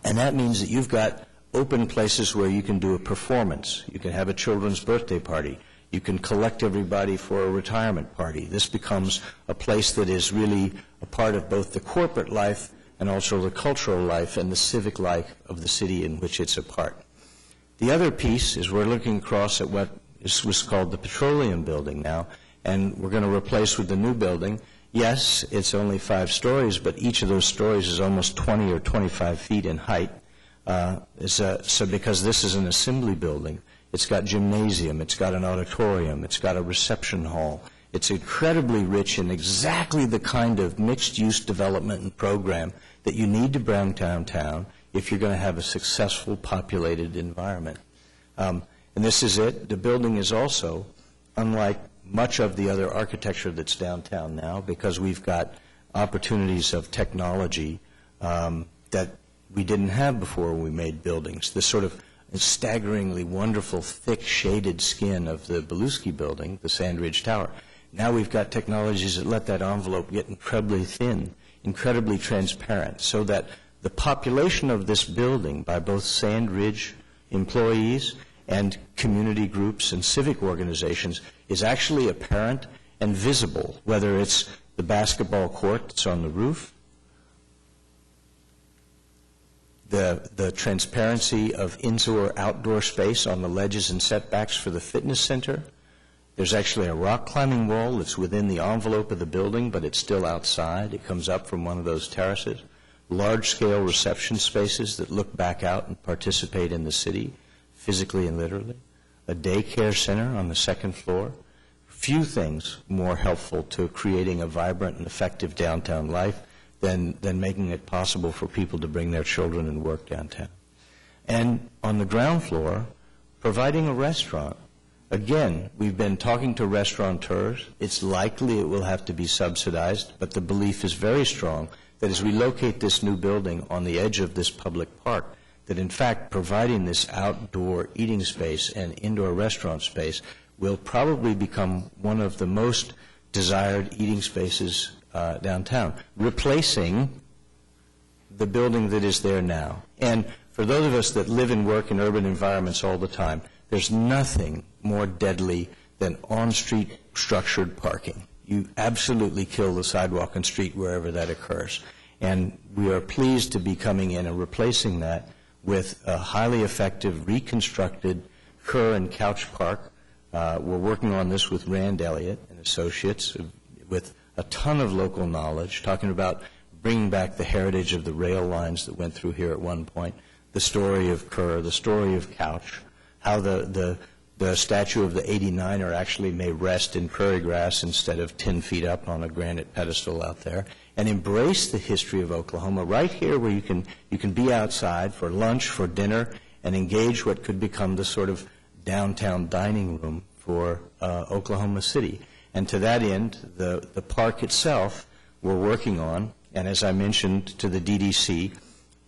And that means that you've got open places where you can do a performance. You can have a children's birthday party. You can collect everybody for a retirement party. This becomes a place that is really a part of both the corporate life and also the cultural life and the civic life of the city in which it's a part. The other piece is we're looking across at what was called the Petroleum Building now, and we're going to replace with the new building. Yes, it's only 5 stories, but each of those stories is almost 20 or 25 feet in height. So because this is an assembly building, it's got gymnasium, it's got an auditorium, it's got a reception hall. It's incredibly rich in exactly the kind of mixed-use development and program that you need to bring downtown if you're going to have a successful populated environment. And this is it. The building is also, unlike much of the other architecture that's downtown now, because we've got opportunities of technology that we didn't have before we made buildings. This sort of staggeringly wonderful, thick, shaded skin of the Beluski building, the Sandridge Tower. Now we've got technologies that let that envelope get incredibly thin, incredibly transparent, so that the population of this building by both Sandridge employees and community groups and civic organizations is actually apparent and visible, whether it's the basketball court that's on the roof, the transparency of indoor-outdoor space on the ledges and setbacks for the fitness center. There's actually a rock climbing wall that's within the envelope of the building, but it's still outside. It comes up from one of those terraces. Large-scale reception spaces that look back out and participate in the city, physically and literally. A daycare center on the second floor. Few things more helpful to creating a vibrant and effective downtown life than making it possible for people to bring their children and work downtown. And on the ground floor, providing a restaurant. Again, we've been talking to restaurateurs. It's likely it will have to be subsidized, but the belief is very strong that as we locate this new building on the edge of this public park, that in fact providing this outdoor eating space and indoor restaurant space will probably become one of the most desired eating spaces downtown, replacing the building that is there now. And for those of us that live and work in urban environments all the time, there's nothing more deadly than on-street structured parking. You absolutely kill the sidewalk and street wherever that occurs. And we are pleased to be coming in and replacing that with a highly effective, reconstructed Kerr and Couch Park. We're working on this with Rand Elliott and Associates with a ton of local knowledge, talking about bringing back the heritage of the rail lines that went through here at one point, the story of Kerr, the story of Couch, how the statue of the 89er actually may rest in prairie grass instead of 10 feet up on a granite pedestal out there, and embrace the history of Oklahoma right here where you can be outside for lunch, for dinner, and engage what could become the sort of downtown dining room for Oklahoma City. And to that end, the park itself we're working on, and as I mentioned to the DDC,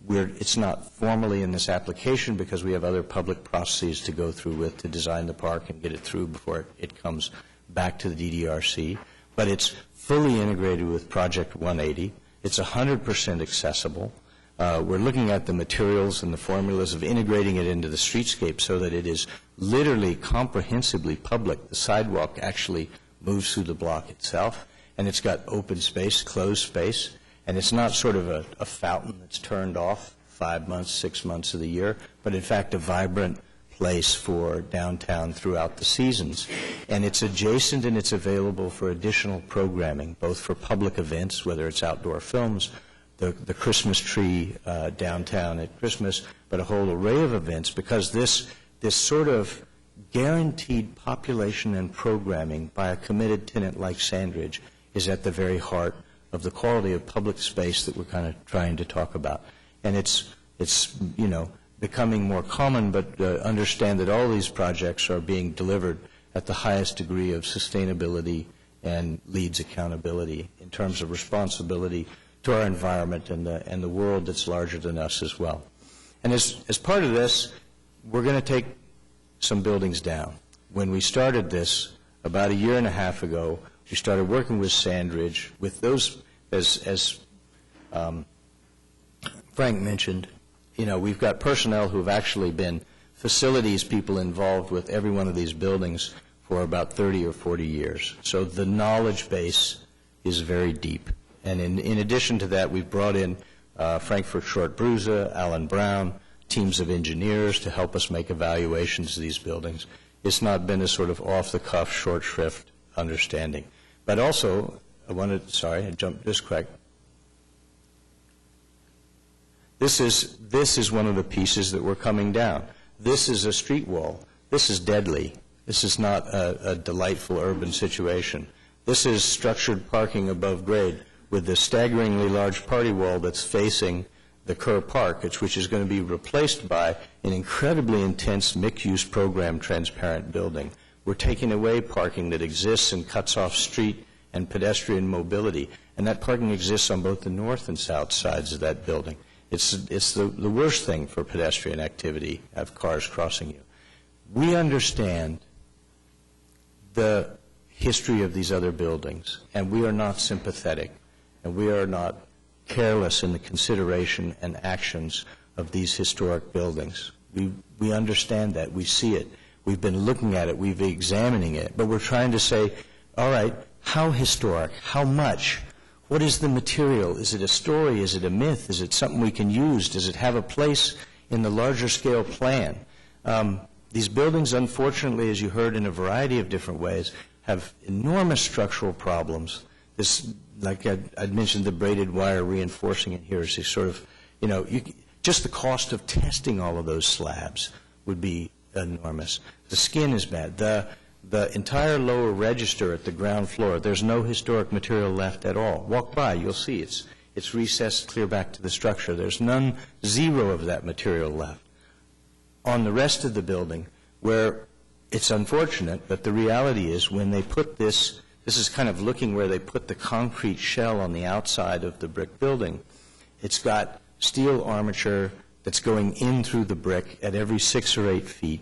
it's not formally in this application because we have other public processes to go through with to design the park and get it through before it comes back to the DDRC. But it's fully integrated with Project 180. It's 100% accessible. We're looking at the materials and the formulas of integrating it into the streetscape so that it is literally comprehensively public. The sidewalk actually moves through the block itself, and it's got open space, closed space, and it's not sort of a fountain that's turned off 5 months, 6 months of the year, but in fact a vibrant place for downtown throughout the seasons. And it's adjacent and it's available for additional programming, both for public events, whether it's outdoor films, the Christmas tree downtown at Christmas, but a whole array of events, because this sort of guaranteed population and programming by a committed tenant like Sandridge is at the very heart of the quality of public space that we're kind of trying to talk about. And it's becoming more common, but understand that all these projects are being delivered at the highest degree of sustainability and leads accountability in terms of responsibility to our environment and the world that's larger than us as well. And as part of this, we're going to take some buildings down. When we started this about a year and a half ago, we started working with Sandridge with those, as Frank mentioned, we've got personnel who have actually been facilities people involved with every one of these buildings for about 30 or 40 years. So the knowledge base is very deep. And in addition to that, we've brought in Frankfurt Short Bruza, Alan Brown, teams of engineers to help us make evaluations of these buildings. It's not been a sort of off-the-cuff, short shrift understanding. But also, I jumped just quick. This is one of the pieces that we're coming down. This is a street wall. This is deadly. This is not a delightful urban situation. This is structured parking above grade with the staggeringly large party wall that's facing the Kerr Park, which is going to be replaced by an incredibly intense mixed-use program transparent building. We're taking away parking that exists and cuts off street and pedestrian mobility, and that parking exists on both the north and south sides of that building. It's the worst thing for pedestrian activity, have cars crossing you. We understand the history of these other buildings, and we are not sympathetic, and we are not careless in the consideration and actions of these historic buildings. We understand that. We see it. We've been looking at it. We've been examining it. But we're trying to say, all right, how historic? How much? What is the material? Is it a story? Is it a myth? Is it something we can use? Does it have a place in the larger scale plan? These buildings, unfortunately, as you heard in a variety of different ways, have enormous structural problems. This, like I'd mentioned, the braided wire reinforcing it here is sort of, just the cost of testing all of those slabs would be enormous. The skin is bad. The entire lower register at the ground floor, there's no historic material left at all. Walk by, you'll see it's recessed clear back to the structure. There's zero of that material left. On the rest of the building, where it's unfortunate, but the reality is when they put this is kind of looking where they put the concrete shell on the outside of the brick building. It's got steel armature that's going in through the brick at every 6 or 8 feet.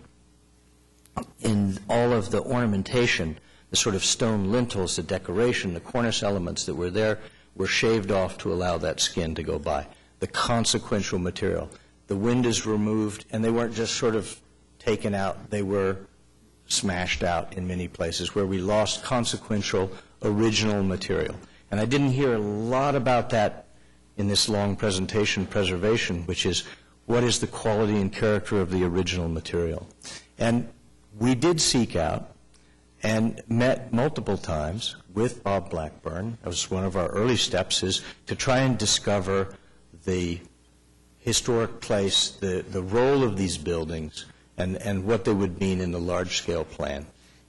In all of the ornamentation, the sort of stone lintels, the decoration, the cornice elements that were there were shaved off to allow that skin to go by. The consequential material. The windows removed, and they weren't just sort of taken out, they were smashed out in many places where we lost consequential original material. And I didn't hear a lot about that in this long presentation, preservation, which is what is the quality and character of the original material. And we did seek out and met multiple times with Bob Blackburn. That was one of our early steps, is to try and discover the historic place, the role of these buildings, and what they would mean in the large-scale plan.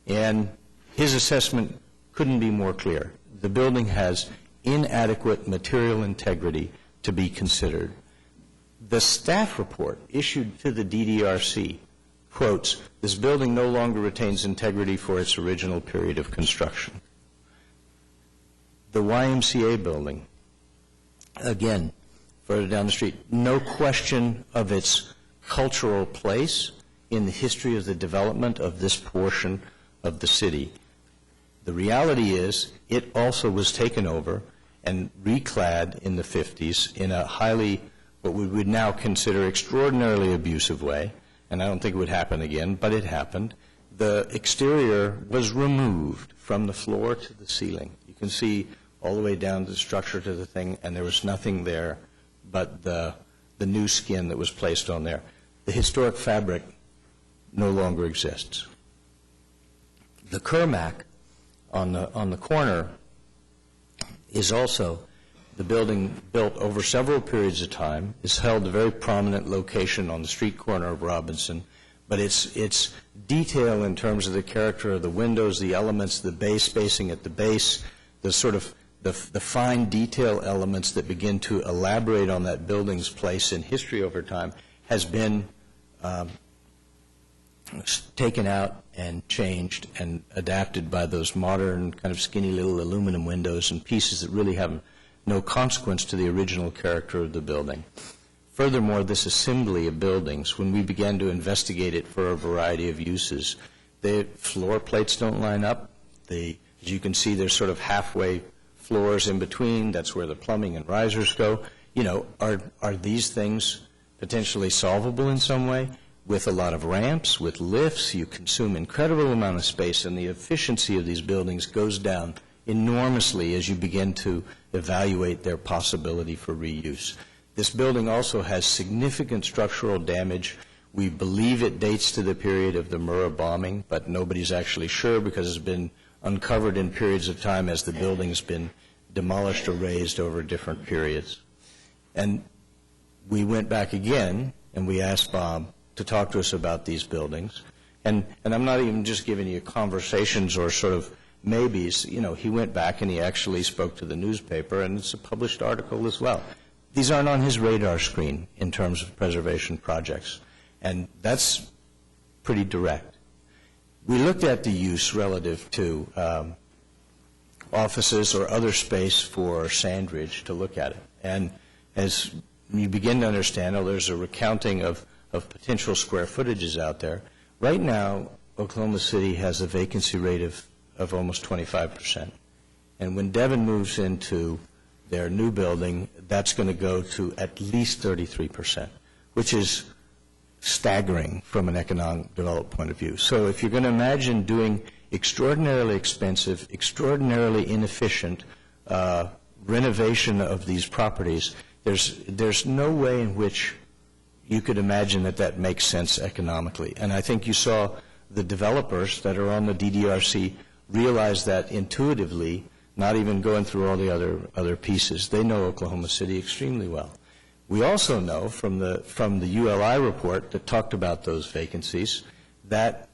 And his assessment couldn't be more clear. The building has inadequate material integrity to be considered. The staff report issued to the DDRC quotes, "This building no longer retains integrity for its original period of construction." The YMCA building, again, further down the street, no question of its cultural place in the history of the development of this portion of the city. The reality is it also was taken over and reclad in the 50s in a highly, what we would now consider extraordinarily abusive way, and I don't think it would happen again, but it happened. The exterior was removed from the floor to the ceiling. You can see all the way down to the structure to the thing, and there was nothing there but the new skin that was placed on there. The historic fabric no longer exists. The Kermac on the corner is also the building built over several periods of time. It's held a very prominent location on the street corner of Robinson, but its detail in terms of the character of the windows, the elements, the base spacing at the base, the sort of the fine detail elements that begin to elaborate on that building's place in history over time has been taken out and changed and adapted by those modern kind of skinny little aluminum windows and pieces that really have no consequence to the original character of the building. Furthermore, this assembly of buildings, when we began to investigate it for a variety of uses, the floor plates don't line up. As you can see, there's sort of halfway floors in between. That's where the plumbing and risers go. Are these things potentially solvable in some way? With a lot of ramps, with lifts, you consume incredible amount of space, and the efficiency of these buildings goes down enormously as you begin to evaluate their possibility for reuse. This building also has significant structural damage. We believe it dates to the period of the Murrah bombing, but nobody's actually sure because it's been uncovered in periods of time as the building's been demolished or raised over different periods. And we went back again and we asked Bob to talk to us about these buildings. And I'm not even just giving you conversations or sort of maybes. He went back and he actually spoke to the newspaper, and it's a published article as well. These aren't on his radar screen in terms of preservation projects, and that's pretty direct. We looked at the use relative to offices or other space for Sandridge to look at it. And as you begin to understand, there's a recounting of potential square footages out there. Right now, Oklahoma City has a vacancy rate of almost 25%. And when Devon moves into their new building, that's going to go to at least 33%, which is staggering from an economic development point of view. So if you're going to imagine doing extraordinarily expensive, extraordinarily inefficient renovation of these properties, there's no way in which you could imagine that makes sense economically. And I think you saw the developers that are on the DDRC realize that intuitively, not even going through all the other pieces. They know Oklahoma City extremely well. We also know from the ULI report that talked about those vacancies that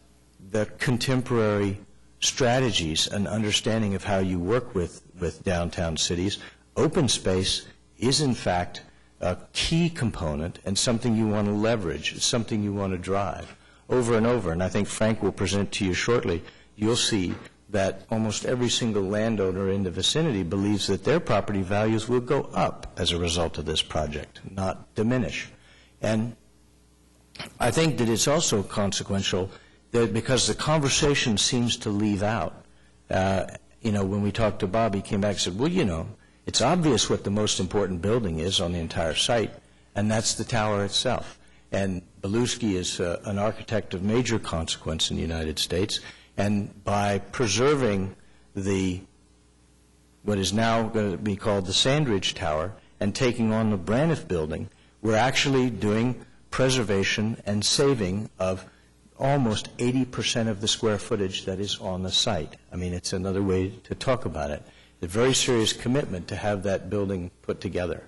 the contemporary strategies and understanding of how you work with downtown cities, open space is in fact a key component and something you want to leverage, something you want to drive over and over. And I think Frank will present to you shortly. You'll see that almost every single landowner in the vicinity believes that their property values will go up as a result of this project, not diminish. And I think that it's also consequential that because the conversation seems to leave out, when we talked to Bob, he came back and said, well, it's obvious what the most important building is on the entire site, and that's the tower itself. And Belusky is an architect of major consequence in the United States, and by preserving what is now going to be called the Sandridge Tower and taking on the Braniff building, we're actually doing preservation and saving of almost 80% of the square footage that is on the site. I mean, it's another way to talk about it. A very serious commitment to have that building put together.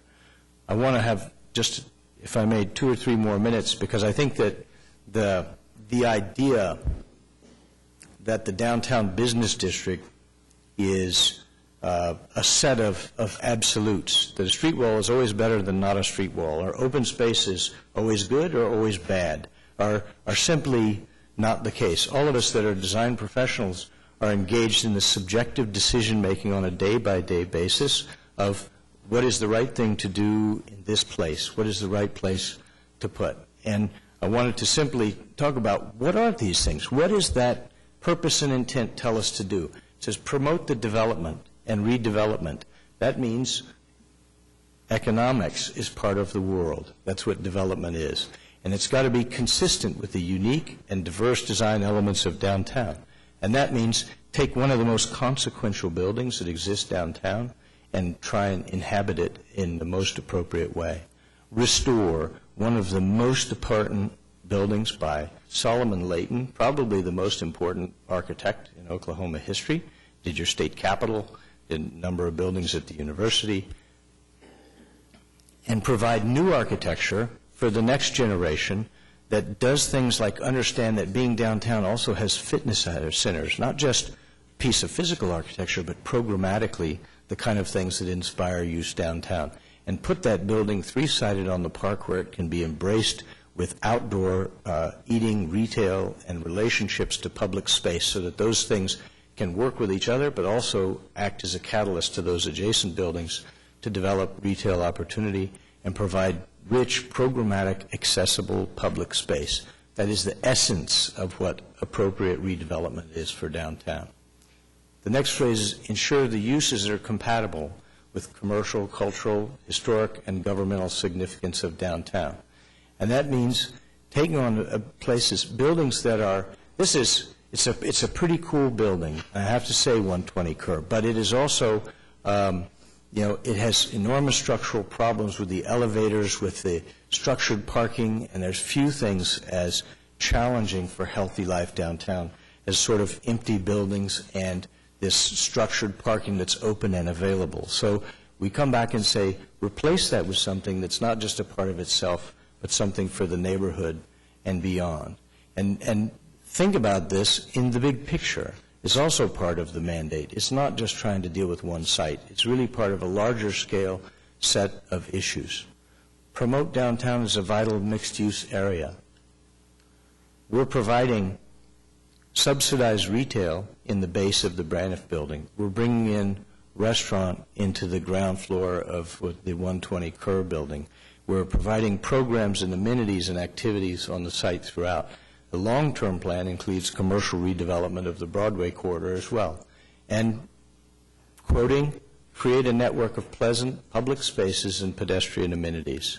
I want to have just, if I may, 2 or 3 more minutes, because I think that the idea that the downtown business district is a set of absolutes, that a street wall is always better than not a street wall, or open space is always good or always bad, are simply not the case. All of us that are design professionals are engaged in the subjective decision-making on a day-by-day basis of what is the right thing to do in this place, what is the right place to put. And I wanted to simply talk about what are these things? What does that purpose and intent tell us to do? It says promote the development and redevelopment. That means economics is part of the world. That's what development is. And it's got to be consistent with the unique and diverse design elements of downtown. And that means take one of the most consequential buildings that exist downtown and try and inhabit it in the most appropriate way. Restore one of the most important buildings by Solomon Layton, probably the most important architect in Oklahoma history, did your state capitol, did a number of buildings at the university, and provide new architecture for the next generation that does things like understand that being downtown also has fitness centers, not just a piece of physical architecture, but programmatically the kind of things that inspire use downtown. And put that building 3-sided on the park where it can be embraced with outdoor eating, retail, and relationships to public space so that those things can work with each other but also act as a catalyst to those adjacent buildings to develop retail opportunity and provide rich, programmatic, accessible public space. That is the essence of what appropriate redevelopment is for downtown. The next phrase is ensure the uses are compatible with commercial, cultural, historic, and governmental significance of downtown. And that means taking on places, buildings that are, it's a pretty cool building. I have to say 120 Kerr, but it is also, it has enormous structural problems with the elevators, with the structured parking, and there's few things as challenging for healthy life downtown as sort of empty buildings and this structured parking that's open and available. So we come back and say, replace that with something that's not just a part of itself, but something for the neighborhood and beyond. And think about this in the big picture. It's also part of the mandate. It's not just trying to deal with one site. It's really part of a larger scale set of issues. Promote downtown as a vital mixed-use area. We're providing subsidized retail in the base of the Braniff building. We're bringing in restaurant into the ground floor of the 120 Kerr building. We're providing programs and amenities and activities on the site throughout. The long-term plan includes commercial redevelopment of the Broadway corridor as well. And, quoting, create a network of pleasant public spaces and pedestrian amenities.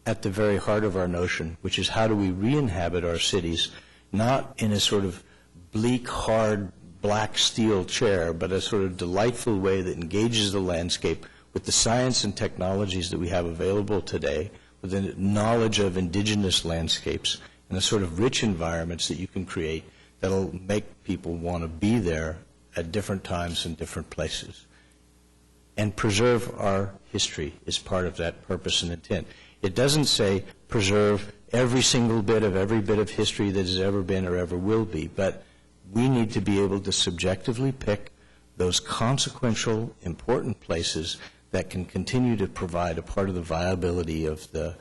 At the very heart of our notion, which is how do we re-inhabit our cities, not in a sort of bleak, hard, black steel chair, but a sort of delightful way that engages the landscape with the science and technologies that we have available today, with the knowledge of indigenous landscapes, and the sort of rich environments that you can create that'll make people want to be there at different times and different places. And preserve our history is part of that purpose and intent. It doesn't say preserve every single bit of history that has ever been or ever will be, but we need to be able to subjectively pick those consequential, important places that can continue to provide a part of the viability of the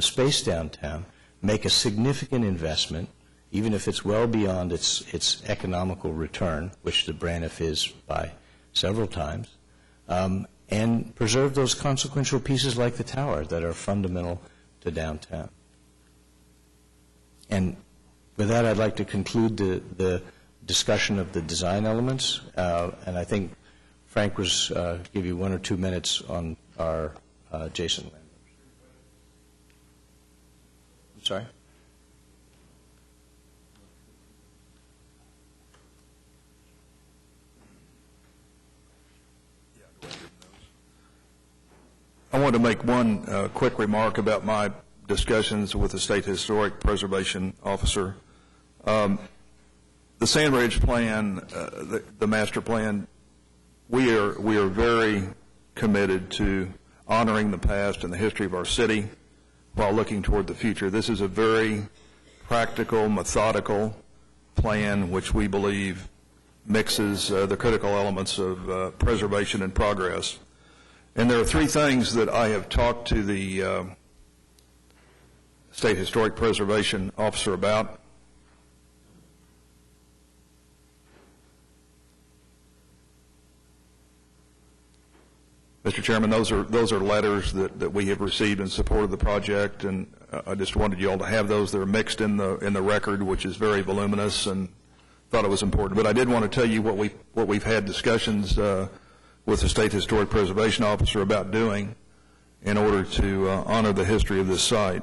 space downtown, make a significant investment, even if it's well beyond its economical return, which the Braniff is by several times, and preserve those consequential pieces like the tower that are fundamental to downtown. And with that, I'd like to conclude the discussion of the design elements, and I think Frank was give you 1 or 2 minutes on our adjacent land. I'm sorry? I want to make one quick remark about my discussions with the State Historic Preservation Officer. The Sandridge plan, the master plan, we are very committed to honoring the past and the history of our city while looking toward the future. This is a very practical, methodical plan which we believe mixes the critical elements of preservation and progress. And there are 3 things that I have talked to the State Historic Preservation Officer about. Mr. Chairman, those are letters that we have received in support of the project, and I just wanted you all to have those. They're mixed in the record, which is very voluminous, and thought it was important. But I did want to tell you what we've had discussions with the State Historic Preservation Officer about doing in order to honor the history of this site.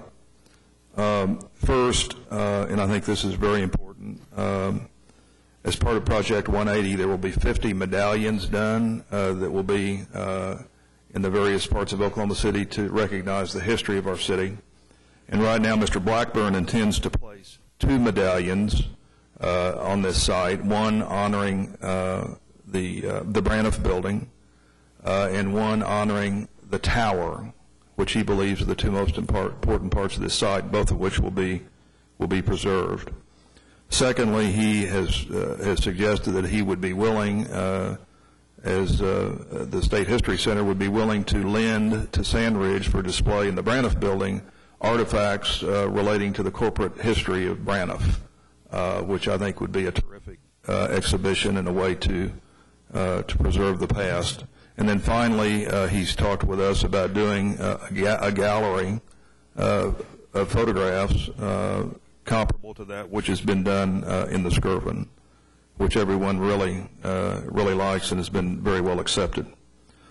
First, and I think this is very important, as part of Project 180, there will be 50 medallions done that will be in the various parts of Oklahoma City to recognize the history of our city. And right now, Mr. Blackburn intends to place 2 medallions on this site, one honoring the Braniff building, and one honoring the tower, which he believes are the 2 most important parts of this site, both of which will be preserved. Secondly, he has suggested that he would be willing, as the State History Center would be willing to lend to Sandridge for display in the Braniff building artifacts relating to the corporate history of Braniff, which I think would be a terrific exhibition and a way to preserve the past. And then finally, he's talked with us about doing a gallery of photographs comparable to that which has been done in the Skirvin, which everyone really likes and has been very well accepted.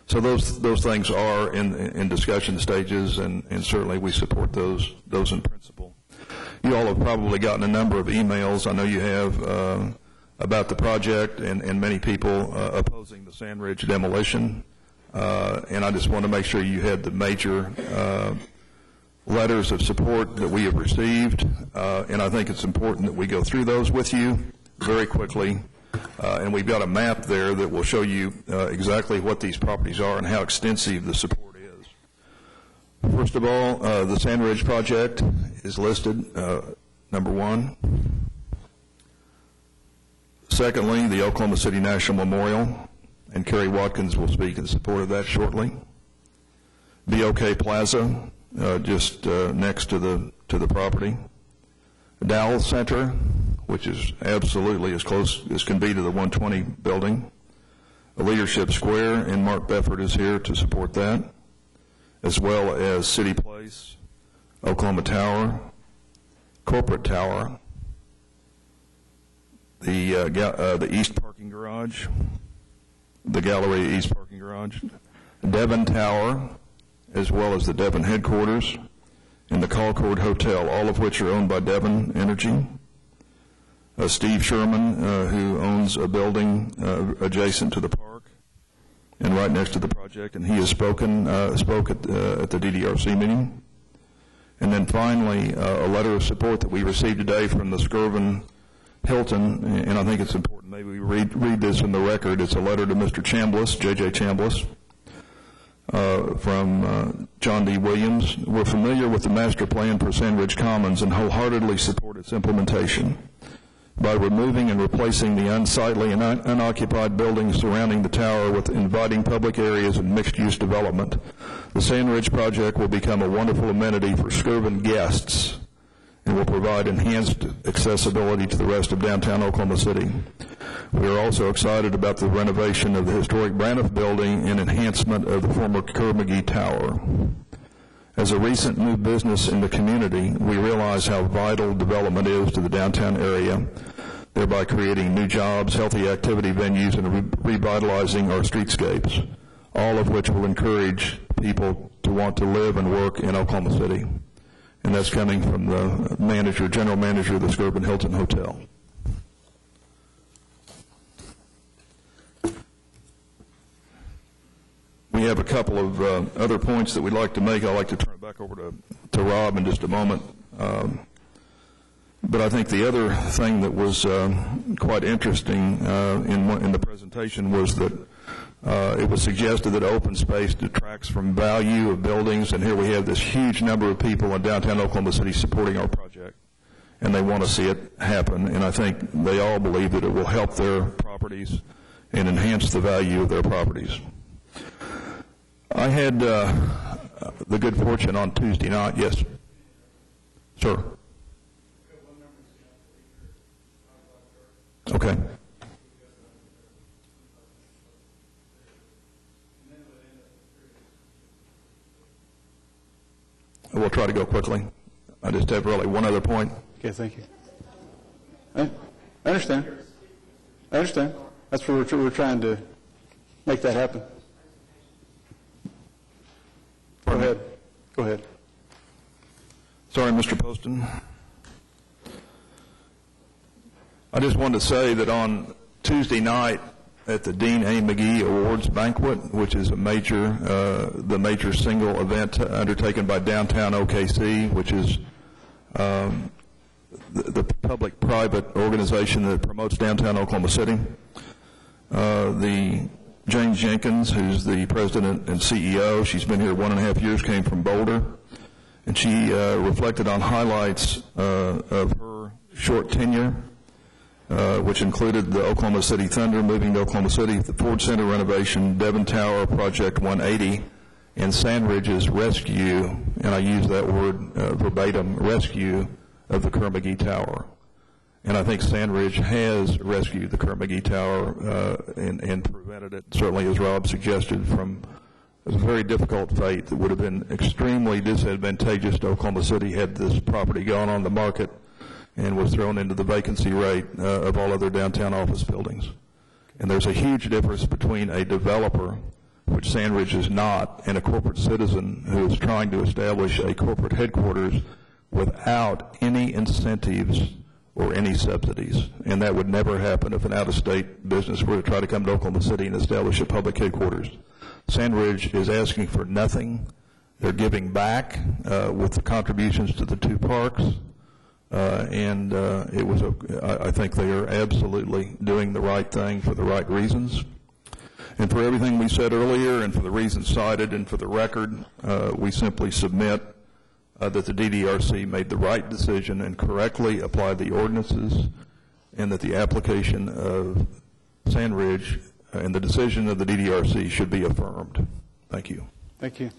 So those things are in discussion stages, and certainly we support those in principle. You all have probably gotten a number of emails, I know you have, about the project, and many people opposing the Sandridge demolition. And I just want to make sure you had the major letters of support that we have received, and I think it's important that we go through those with you very quickly. And we've got a map there that will show you exactly what these properties are and how extensive the support is. First of all, the Sandridge project is listed, number 1. Secondly, the Oklahoma City National Memorial, and Kerry Watkins will speak in support of that shortly. BOK Plaza, just next to the property. Dowell Center, which is absolutely as close as can be to the 120 building. A Leadership Square, and Mark Befford is here to support that. as well as City Place, Oklahoma Tower, Corporate Tower, the East Parking Garage, the Galleria East Parking Garage, Devon Tower, as well as the Devon headquarters, and the Concord Hotel, all of which are owned by Devon Energy. Steve Sherman, who owns a building adjacent to the park and right next to the project, and he has spoke at the DDRC meeting. And then finally, a letter of support that we received today from the Skirvin Hilton, and I think it's important maybe we read this in the record. It's a letter to Mr. Chambliss, J.J. Chambliss, from John D. Williams. We're familiar with the master plan for Sandridge Commons and wholeheartedly support its implementation. By removing and replacing the unsightly and unoccupied buildings surrounding the tower with inviting public areas and mixed-use development, the Sandridge project will become a wonderful amenity for Skirvin guests and will provide enhanced accessibility to the rest of downtown Oklahoma City. We are also excited about the renovation of the historic Braniff building and enhancement of the former Kerr-McGee Tower. As a recent new business in the community, we realize how vital development is to the downtown area, thereby creating new jobs, healthy activity venues, and revitalizing our streetscapes, all of which will encourage people to want to live and work in Oklahoma City. And that's coming from the general manager of the Skirvin Hilton Hotel. We have a couple of other points that we'd like to make. I'd like to turn it back over to Rob in just a moment. But I think the other thing that was quite interesting in the presentation was that it was suggested that open space detracts from value of buildings, and here we have this huge number of people in downtown Oklahoma City supporting our project, and they want to see it happen, and I think they all believe that it will help their properties and enhance the value of their properties. I had the good fortune on Tuesday night, yes, sir. Okay. We'll try to go quickly. I just have really one other point. Okay, thank you. I understand. That's what we're trying to make that happen. Go ahead. Sorry, Mr. Poston. I just wanted to say that on Tuesday night at the Dean A. McGee Awards Banquet, which is the major single event undertaken by Downtown OKC, which is the public-private organization that promotes downtown Oklahoma City. The James Jenkins, who's the president and CEO, she's been here 1.5 years, came from Boulder, and she reflected on highlights of her short tenure, which included the Oklahoma City Thunder moving to Oklahoma City, the Ford Center renovation, Devon Tower, Project 180, and Sandridge's rescue, and I use that word verbatim, rescue of the Kerr-McGee Tower. And I think Sandridge has rescued the Kerr-McGee Tower and prevented it, certainly as Rob suggested, from a very difficult fate that would have been extremely disadvantageous to Oklahoma City had this property gone on the market and was thrown into the vacancy rate of all other downtown office buildings. And there's a huge difference between a developer, which Sandridge is not, and a corporate citizen who is trying to establish a corporate headquarters without any incentives or any subsidies. And that would never happen if an out-of-state business were to try to come to Oklahoma City and establish a public headquarters. Sandridge is asking for nothing. They're giving back with the contributions to the two parks. I think they are absolutely doing the right thing for the right reasons. And for everything we said earlier and for the reasons cited and for the record, we simply submit that the DDRC made the right decision and correctly applied the ordinances, and that the application of Sandridge and the decision of the DDRC should be affirmed. Thank you. Thank you.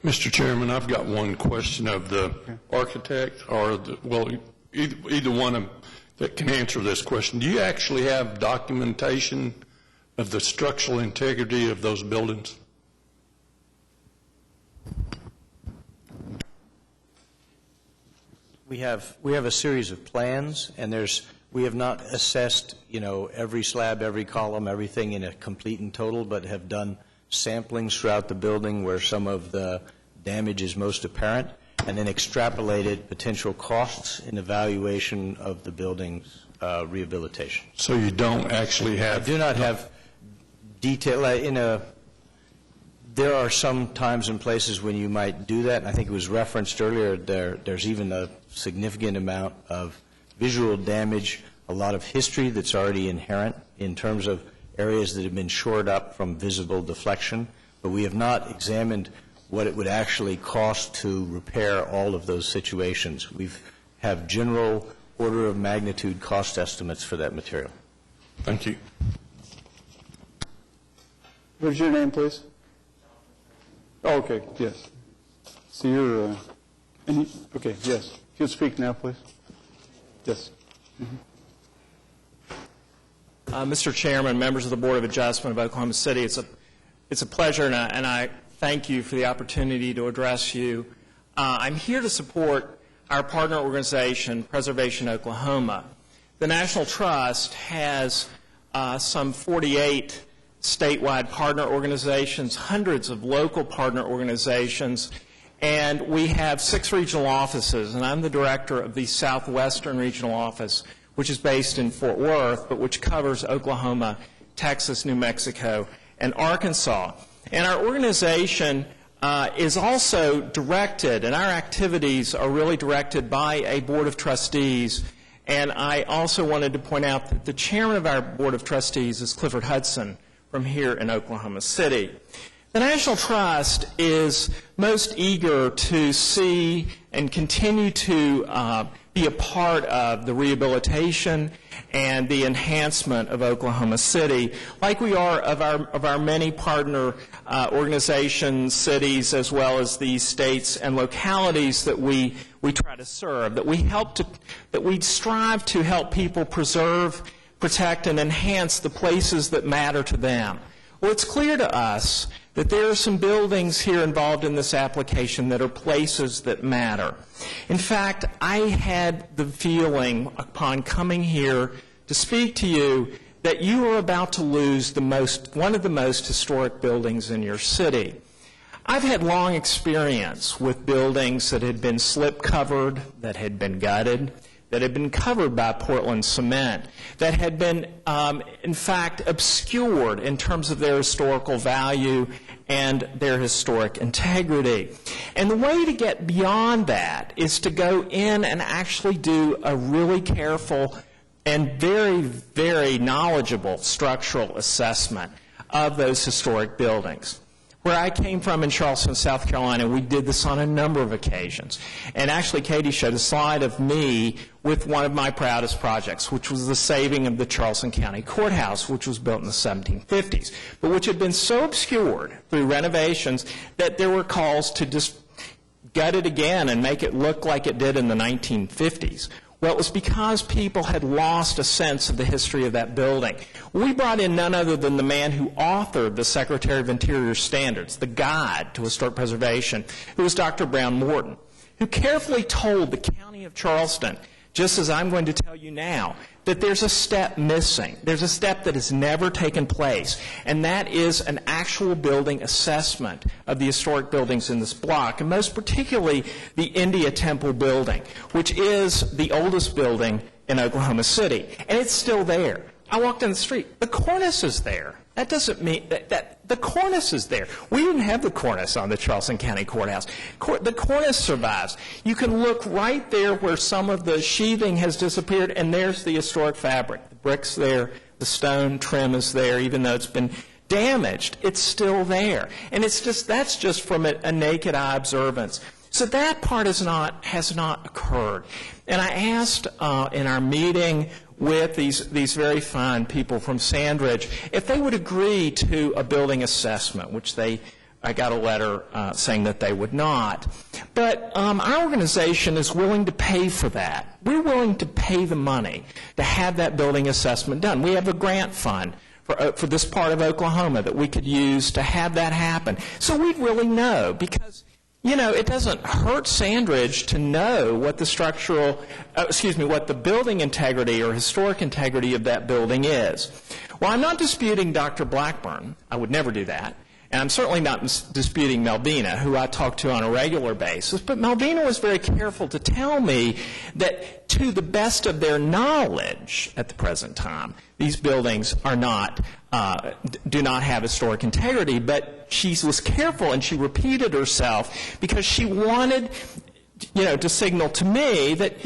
Mr. Chairman, I've got one question of the architect, or either one that can answer this question. Do you actually have documentation of the structural integrity of those buildings? We have a series of plans, and we have not assessed, every slab, every column, everything in a complete and total, but have done samplings throughout the building where some of the damage is most apparent, and then extrapolated potential costs in evaluation of the building's rehabilitation. So you don't actually have... I do not have detail. There are some times and places when you might do that, and I think it was referenced earlier, there's even a significant amount of visual damage, a lot of history that's already inherent in terms of areas that have been shored up from visible deflection, but we have not examined what it would actually cost to repair all of those situations. We have general order of magnitude cost estimates for that material. Thank you. What is your name, please? Oh, okay, yes. So you're, okay, yes. If you'll speak now, please. Yes. Mr. Chairman, members of the Board of Adjustment of Oklahoma City, it's a pleasure, and I thank you for the opportunity to address you. I'm here to support our partner organization, Preservation Oklahoma. The National Trust has some 48 statewide partner organizations, hundreds of local partner organizations, and we have 6 regional offices, and I'm the director of the Southwestern Regional Office, which is based in Fort Worth, but which covers Oklahoma, Texas, New Mexico, and Arkansas. And our organization is also directed, and our activities are really directed by a board of trustees. And I also wanted to point out that the chairman of our board of trustees is Clifford Hudson from here in Oklahoma City. The National Trust is most eager to see and continue to be a part of the rehabilitation and the enhancement of Oklahoma City, like we are of our many partner organizations, cities, as well as the states and localities that we try to serve, that we strive to help people preserve, protect, and enhance the places that matter to them. Well, it's clear to us that there are some buildings here involved in this application that are places that matter. In fact, I had the feeling upon coming here to speak to you that you are about to lose one of the most historic buildings in your city. I've had long experience with buildings that had been slip-covered, that had been gutted, that had been covered by Portland cement, that had been, in fact, obscured in terms of their historical value and their historic integrity. And the way to get beyond that is to go in and actually do a really careful and very, very knowledgeable structural assessment of those historic buildings. Where I came from in Charleston, South Carolina, we did this on a number of occasions. And actually, Katie showed a slide of me with one of my proudest projects, which was the saving of the Charleston County Courthouse, which was built in the 1750s, but which had been so obscured through renovations that there were calls to just gut it again and make it look like it did in the 1950s. Well, it was because people had lost a sense of the history of that building. We brought in none other than the man who authored the Secretary of Interior Standards, the Guide to Historic Preservation, who was Dr. Brown Morton, who carefully told the County of Charleston, just as I'm going to tell you now, that there's a step missing. There's a step that has never taken place, and that is an actual building assessment of the historic buildings in this block, and most particularly the India Temple building, which is the oldest building in Oklahoma City, and it's still there. I walked down the street. The cornice is there. That doesn't mean that the cornice is there. We didn't have the cornice on the Charleston County Courthouse. The cornice survives. You can look right there where some of the sheathing has disappeared, and there's the historic fabric. The brick's there. The stone trim is there. Even though it's been damaged, it's still there. And that's just from a naked eye observance. So that part has not occurred. And I asked in our meeting with these very fine people from Sandridge if they would agree to a building assessment, which they I got a letter saying that they would not. But our organization is willing to pay for that. We're willing to pay the money to have that building assessment done. We have a grant fund for this part of Oklahoma that we could use to have that happen. So we'd really know, because it doesn't hurt Sandridge to know what the what the building integrity or historic integrity of that building is. Well, I'm not disputing Dr. Blackburn. I would never do that. And I'm certainly not disputing Melvina, who I talk to on a regular basis. But Melvina was very careful to tell me that, to the best of their knowledge at the present time, these buildings are not, do not have historic integrity. But she was careful, and she repeated herself, because she wanted to signal to me that,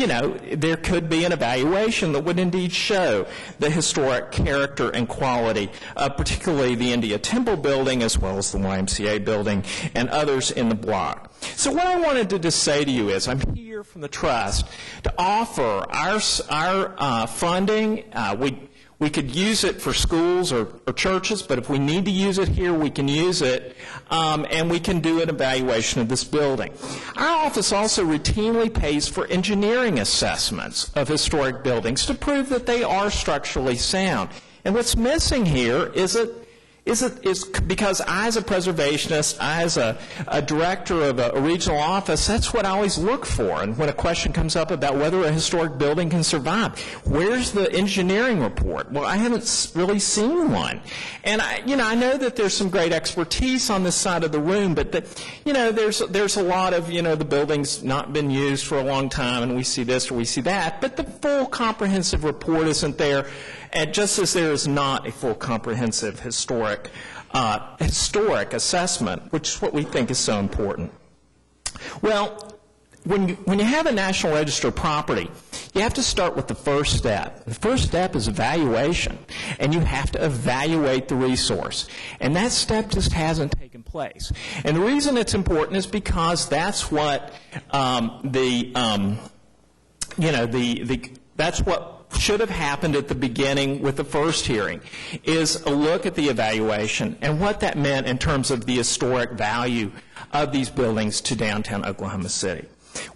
there could be an evaluation that would indeed show the historic character and quality, particularly the India Temple building as well as the YMCA building and others in the block. So what I wanted to just say to you is I'm here from the Trust to offer our funding. We could use it for schools or churches, but if we need to use it here, we can use it, and we can do an evaluation of this building. Our office also routinely pays for engineering assessments of historic buildings to prove that they are structurally sound. And what's missing here is because I, as a preservationist, I, as a director of a regional office, that's what I always look for. And when a question comes up about whether a historic building can survive, where's the engineering report? Well, I haven't really seen one. And I know that there's some great expertise on this side of the room, but there's a lot of the building's not been used for a long time, and we see this or we see that. But the full comprehensive report isn't there. And just as there is not a full comprehensive historic assessment, which is what we think is so important. Well, when you have a National Register property, you have to start with the first step. The first step is evaluation, and you have to evaluate the resource. And that step just hasn't taken place. And the reason it's important is because that's what that's what should have happened at the beginning with the first hearing, is a look at the evaluation and what that meant in terms of the historic value of these buildings to downtown Oklahoma City.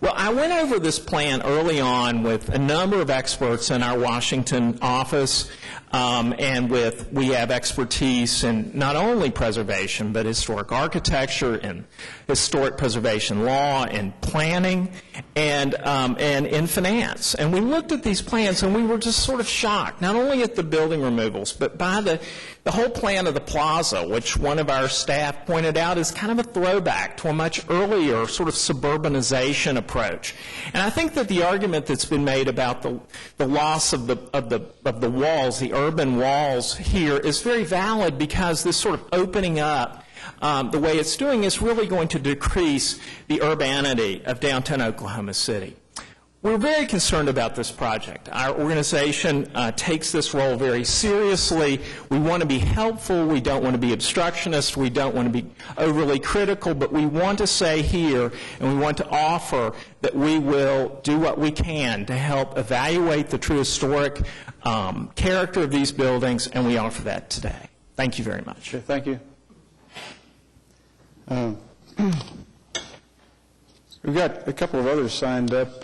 Well, I went over this plan early on with a number of experts in our Washington office, and we have expertise in not only preservation, but historic architecture and historic preservation law and planning and in finance. And we looked at these plans, and we were just sort of shocked, not only at the building removals, but by the whole plan of the plaza, which one of our staff pointed out is kind of a throwback to a much earlier sort of suburbanization approach. And I think that the argument that's been made about the loss of the walls, the urban walls here, is very valid, because this sort of opening up the way it's doing is really going to decrease the urbanity of downtown Oklahoma City. We're very concerned about this project. Our organization takes this role very seriously. We want to be helpful. We don't want to be obstructionist. We don't want to be overly critical, but we want to say here, and we want to offer, that we will do what we can to help evaluate the true historic character of these buildings, and we offer that today. Thank you very much. Okay, thank you. We've got a couple of others signed up.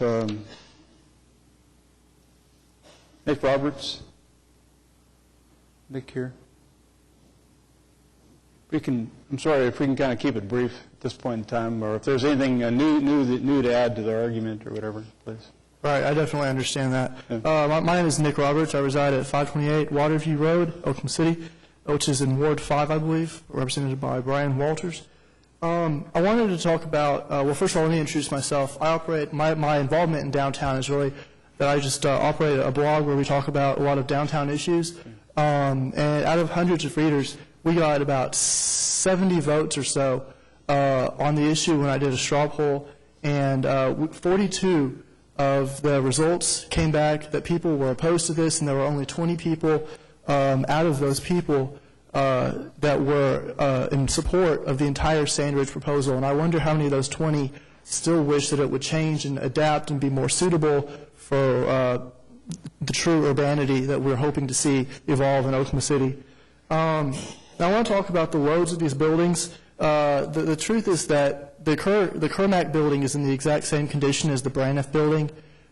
Nick Roberts. Nick here. I'm sorry if we can kind of keep it brief at this point in time, or if there's anything new to add to the argument or whatever, please. Right, I definitely understand that. Yeah. My name is Nick Roberts. I reside at 528 Waterview Road, Oklahoma City, which is in Ward 5, I believe, represented by Brian Walters. I wanted to talk about, well, first of all, let me introduce myself. I operate, my involvement in downtown is really that I just operate a blog where we talk about a lot of downtown issues. And out of hundreds of readers, we got about 70 votes or so on the issue when I did a straw poll, and 42 of the results came back that people were opposed to this, and there were only 20 people out of those people that were in support of the entire Sandridge proposal. And I wonder how many of those 20 still wish that it would change and adapt and be more suitable for the true urbanity that we're hoping to see evolve in Oklahoma City. Now I want to talk about the loads of these buildings. The truth is that the Kermac building is in the exact same condition as the Braniff building.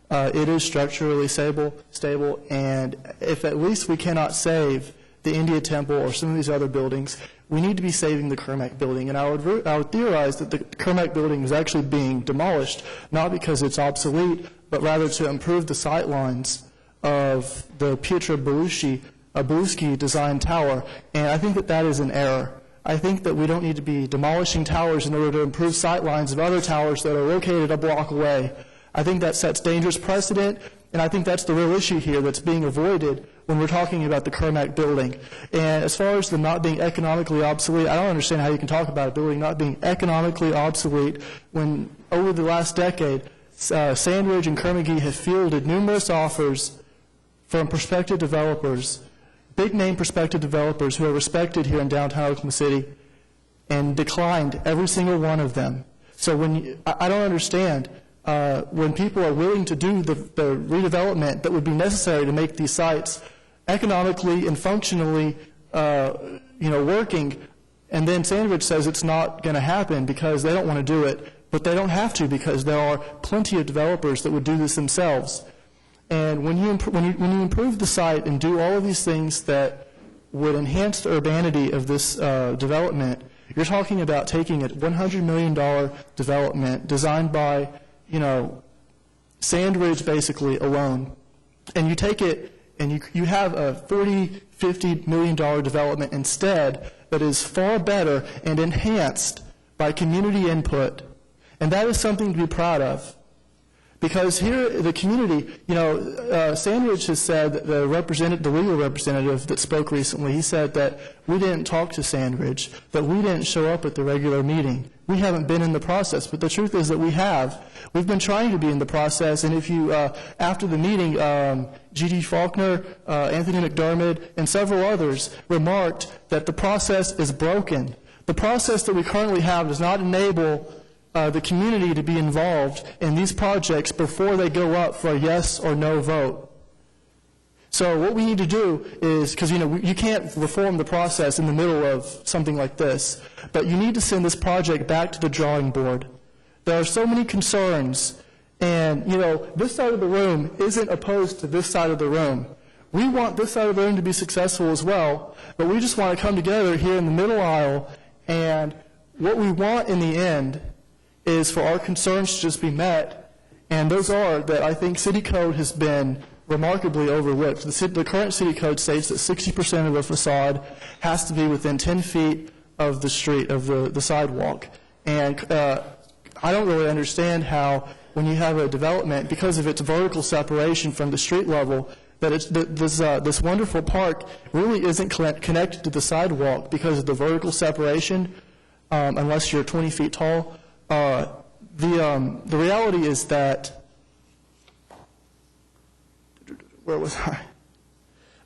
It is structurally stable, and if at least we cannot save the India Temple or some of these other buildings, we need to be saving the Kermac building. And I would theorize that the Kermac building is actually being demolished, not because it's obsolete, but rather to improve the sight lines of the Pietra Beluschi design tower. And I think that that is an error. I think that we don't need to be demolishing towers in order to improve sight lines of other towers that are located a block away. I think that sets dangerous precedent, and I think that's the real issue here that's being avoided when we're talking about the Kermac building. And as far as them not being economically obsolete, I don't understand how you can talk about a building not being economically obsolete when over the last decade, Sandridge and Kerr-McGee have fielded numerous offers from prospective developers, big-name prospective developers who are respected here in downtown Oklahoma City, and declined every single one of them. So I don't understand when people are willing to do the redevelopment that would be necessary to make these sites economically and functionally working, and then Sandridge says it's not going to happen because they don't want to do it, but they don't have to because there are plenty of developers that would do this themselves. And when you improve the site and do all of these things that would enhance the urbanity of this development, you're talking about taking a $100 million development designed by, Sandridge basically alone, and you take it and you have a $40, $50 million development instead that is far better and enhanced by community input. And that is something to be proud of. Because here, the community, Sandridge has said, that the legal representative that spoke recently, he said that we didn't talk to Sandridge, that we didn't show up at the regular meeting. We haven't been in the process, but the truth is that we have. We've been trying to be in the process, and if you, after the meeting, G.D. Faulkner, Anthony McDermott, and several others remarked that the process is broken. The process that we currently have does not enable the community to be involved in these projects before they go up for a yes or no vote. So what we need to do is, because you can't reform the process in the middle of something like this, but you need to send this project back to the drawing board. There are so many concerns, and this side of the room isn't opposed to this side of the room. We want this side of the room to be successful as well, but we just want to come together here in the middle aisle, and what we want in the end is for our concerns to just be met, and those are that I think city code has been remarkably overlooked. The current city code states that 60% of a facade has to be within 10 feet of the street, of the sidewalk. And I don't really understand how, when you have a development, because of its vertical separation from the street level, that this wonderful park really isn't connected to the sidewalk because of the vertical separation, unless you're 20 feet tall. The reality is that, where was I?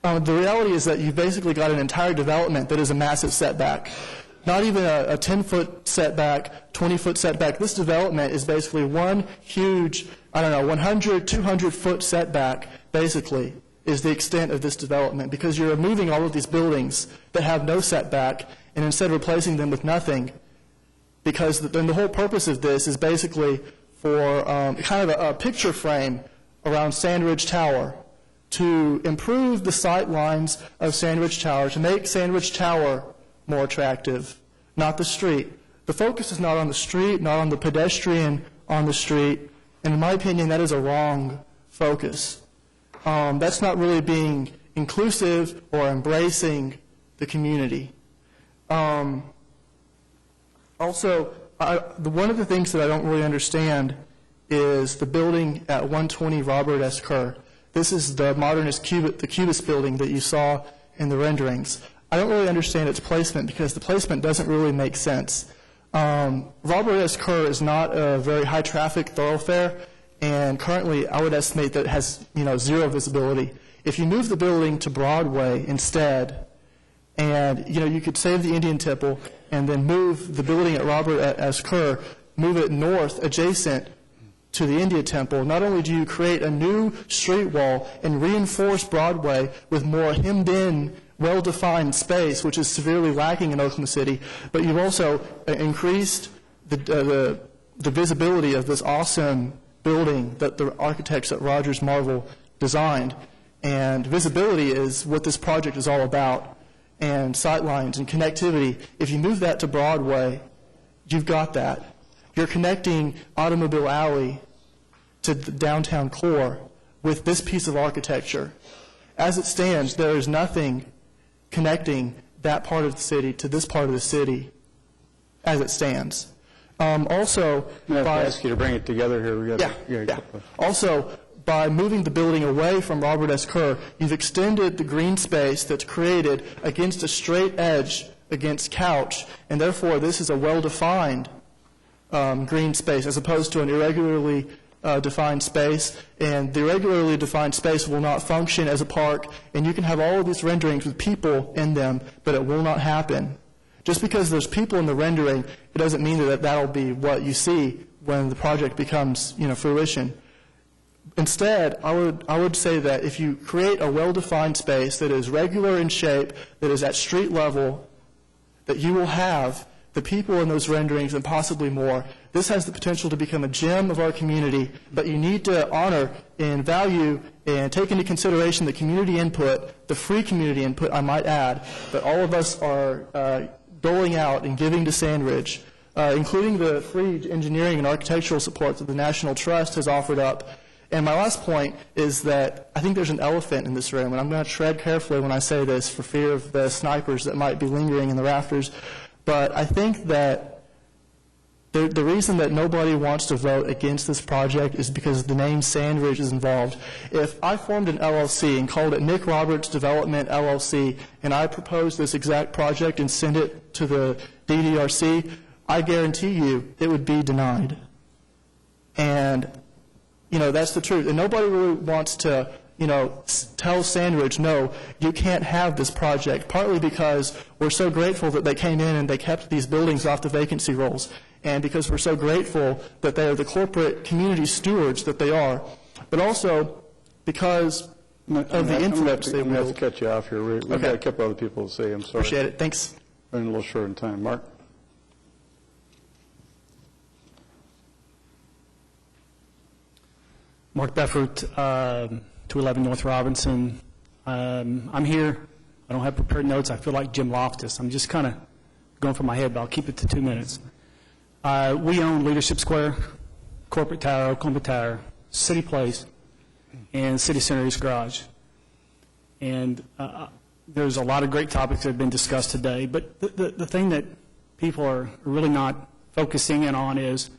The reality is that you've basically got an entire development that is a massive setback. Not even a 10-foot setback, 20-foot setback. This development is basically one huge, 100, 200-foot setback, basically, is the extent of this development, because you're removing all of these buildings that have no setback and instead replacing them with nothing. Because the whole purpose of this is basically for kind of a picture frame around Sandridge Tower to improve the sight lines of Sandridge Tower, to make Sandridge Tower more attractive, not the street. The focus is not on the street, not on the pedestrian on the street, and in my opinion, that is a wrong focus. That's not really being inclusive or embracing the community. Also, one of the things that I don't really understand is the building at 120 Robert S. Kerr. This is the modernist the Cubist building that you saw in the renderings. I don't really understand its placement because the placement doesn't really make sense. Robert S. Kerr is not a very high-traffic thoroughfare, and currently I would estimate that it has zero visibility. If you move the building to Broadway instead, and you could save the Indian Temple and then move the building at Robert S. Kerr, move it north adjacent to the India Temple, not only do you create a new street wall and reinforce Broadway with more hemmed-in well-defined space, which is severely lacking in Oklahoma City, but you've also increased the visibility of this awesome building that the architects at Rogers Marvel designed. And visibility is what this project is all about, and sightlines and connectivity. If you move that to Broadway, you've got that. You're connecting Automobile Alley to the downtown core with this piece of architecture. As it stands, there is nothing connecting that part of the city to this part of the city as it stands. Also, I'm going to ask you to bring it together here. Also, by moving the building away from Robert S. Kerr, you've extended the green space that's created against a straight edge against Couch, and therefore this is a well-defined green space as opposed to an irregularly defined space. And the irregularly defined space will not function as a park, and you can have all of these renderings with people in them, but it will not happen. Just because there's people in the rendering, it doesn't mean that that'll be what you see when the project becomes, fruition. Instead, I would say that if you create a well-defined space that is regular in shape, that is at street level, that you will have the people in those renderings and possibly more. This has the potential to become a gem of our community, but you need to honor and value and take into consideration the community input, the free community input, I might add, that all of us are doling out and giving to Sandridge, including the free engineering and architectural support that the National Trust has offered up. And my last point is that I think there's an elephant in this room, and I'm going to tread carefully when I say this for fear of the snipers that might be lingering in the rafters. But I think that the reason that nobody wants to vote against this project is because the name Sandridge is involved. If I formed an LLC and called it Nick Roberts Development LLC, and I proposed this exact project and sent it to the DDRC, I guarantee you it would be denied. And that's the truth. And nobody really wants to, tell Sandridge, no, you can't have this project, partly because we're so grateful that they came in and they kept these buildings off the vacancy rolls, and because we're so grateful that they are the corporate community stewards that they are, but also because of the influence they wield. I'm going to have to cut you off here. We've got a couple other people to say. I'm sorry. Appreciate it. Thanks. Running a little short in time. Mark? Mark Beffert, 211 North Robinson. I'm here. I don't have prepared notes. I feel like Jim Loftus. I'm just kind of going from my head, but I'll keep it to 2 minutes. We own Leadership Square, Corporate Tower, Oklahoma Tower, City Place, and City Center East Garage. And there's a lot of great topics that have been discussed today, but the thing that people are really not focusing in on is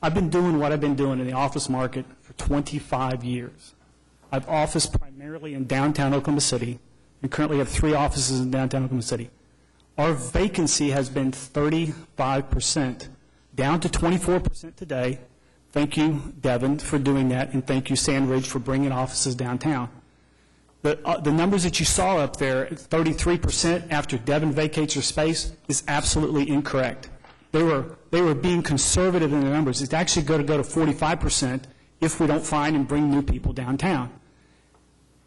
I've been doing what I've been doing in the office market for 25 years. I've officed primarily in downtown Oklahoma City and currently have 3 offices in downtown Oklahoma City. Our vacancy has been 35%, down to 24% today. Thank you, Devin, for doing that, and thank you, Sandridge, for bringing offices downtown. The numbers that you saw up there, 33% after Devin vacates your space, is absolutely incorrect. They were being conservative in the numbers. It's actually going to go to 45% if we don't find and bring new people downtown.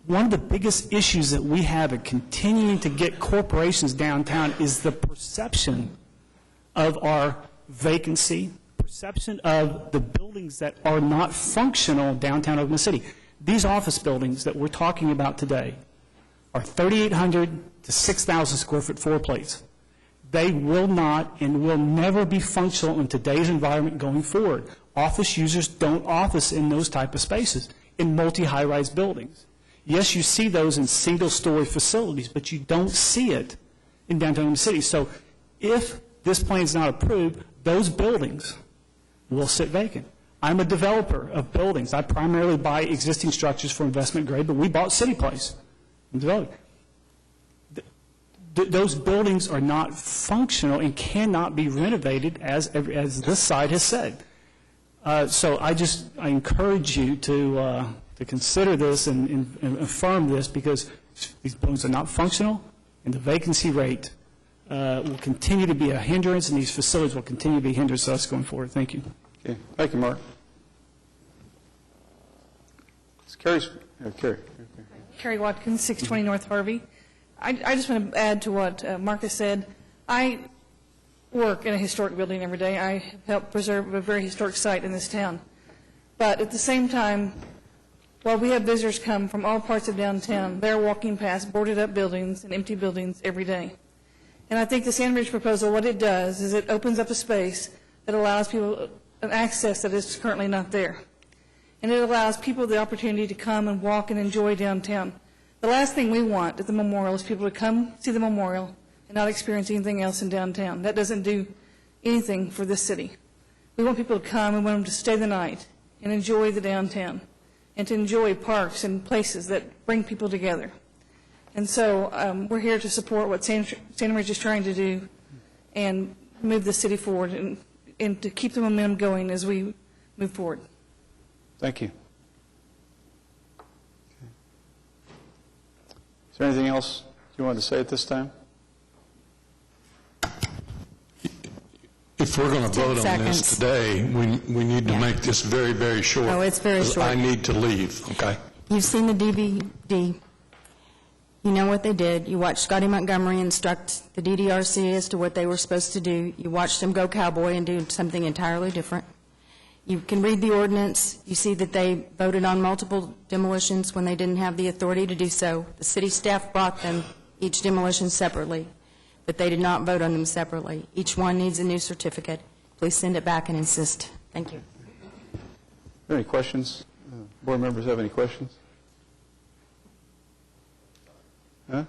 One of the biggest issues that we have in continuing to get corporations downtown is the perception of our vacancy, perception of the buildings that are not functional downtown Oklahoma City. These office buildings that we're talking about today are 3,800 to 6,000 square foot floor plates. They will not and will never be functional in today's environment going forward. Office users don't office in those type of spaces, in multi-high-rise buildings. Yes, you see those in single-story facilities, but you don't see it in downtown Oklahoma City. So if this plan is not approved, those buildings will sit vacant. I'm a developer of buildings. I primarily buy existing structures for investment grade, but we bought City Place and developed. Those buildings are not functional and cannot be renovated, as this side has said. So I encourage you to consider this and affirm this, because these buildings are not functional, and the vacancy rate will continue to be a hindrance, and these facilities will continue to be a hindrance to us going forward. Thank you. Okay. Thank you, Mark. Carrie. Carrie Watkins, 620 North Harvey. I just want to add to what Marcus said. I work in a historic building every day. I help preserve a very historic site in this town. But at the same time, while we have visitors come from all parts of downtown, they're walking past boarded-up buildings and empty buildings every day. And I think the Sandridge proposal, what it does is it opens up a space that allows people an access that is currently not there. And it allows people the opportunity to come and walk and enjoy downtown. The last thing we want at the memorial is people to come see the memorial and not experience anything else in downtown. That doesn't do anything for this city. We want people to come and want them to stay the night and enjoy the downtown and to enjoy parks and places that bring people together. And so we're here to support what Sandridge is trying to do and move the city forward and to keep the momentum going as we move forward. Thank you. Is there anything else you wanted to say at this time? If we're going to vote on this today, we need to make this very, very short. Oh, it's very short. I need to leave, okay? You've seen the DVD. You know what they did. You watched Scotty Montgomery instruct the DDRC as to what they were supposed to do. You watched them go cowboy and do something entirely different. You can read the ordinance. You see that they voted on multiple demolitions when they didn't have the authority to do so. The city staff brought them each demolition separately, but they did not vote on them separately. Each one needs a new certificate. Please send it back and insist. Thank you. Are there any questions? Board members have any questions? Huh?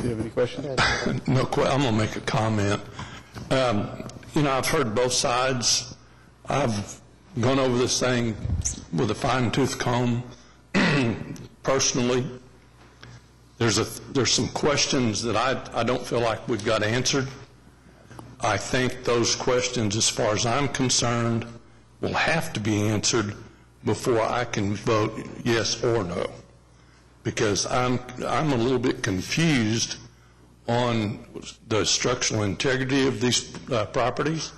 Do you have any questions? No, I'm going to make a comment. I've heard both sides. I've gone over this thing with a fine-tooth comb. Personally, there's some questions that I don't feel like we've got answered. I think those questions, as far as I'm concerned, will have to be answered before I can vote yes or no, because I'm a little bit confused on the structural integrity of these properties.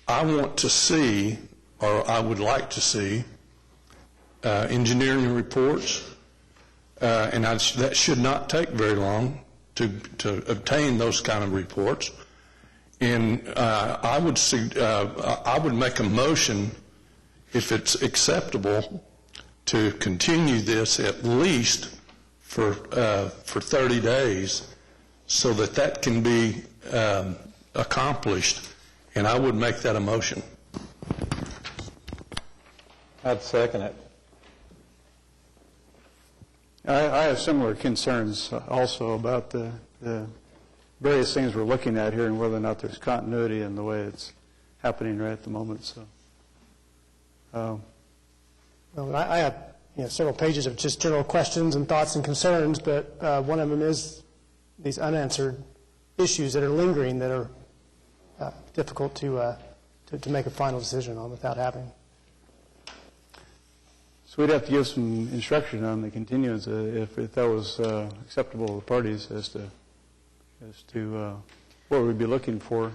I want to see, or I would like to see, engineering reports, and that should not take very long to obtain those kind of reports. And I would make a motion, if it's acceptable, to continue this at least for 30 days, so that can be accomplished. And I would make that a motion. I'd second it. I have similar concerns also about the various things we're looking at here and whether or not there's continuity in the way it's happening right at the moment. So, well, I have several pages of just general questions and thoughts and concerns, but one of them is these unanswered issues that are lingering that are difficult to make a final decision on without having. So we'd have to give some instruction on the continuance if that was acceptable to the parties as to what we'd be looking for.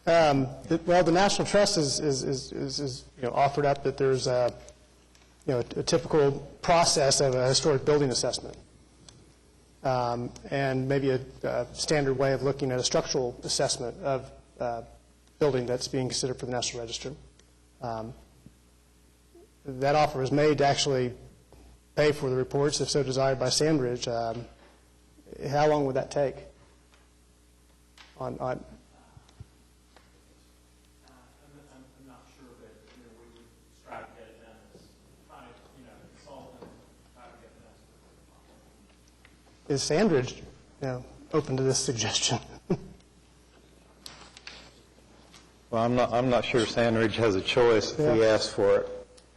Well, the National Trust is offered up that there's a typical process of a historic building assessment, and maybe a standard way of looking at a structural assessment of building that's being considered for the National Register. That offer was made to actually pay for the reports, if so desired by Sandridge. How long would that take? I'm not sure, but we would try to get it done as consultant, try to get it done. Is Sandridge open to this suggestion? Well, I'm not sure Sandridge has a choice if we ask for it.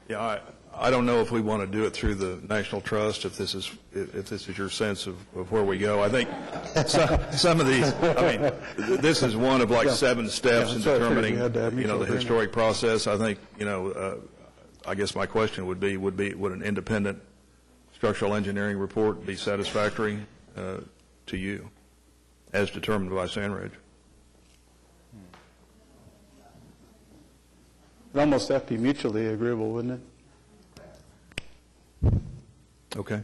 Yeah, I don't know if we want to do it through the National Trust, if this is your sense of where we go. I think some of these, this is one of like 7 steps in determining, the historic process. I think, I guess my question would an independent structural engineering report be satisfactory to you? as determined by Sandridge. It'd almost have to be mutually agreeable, wouldn't it? Okay.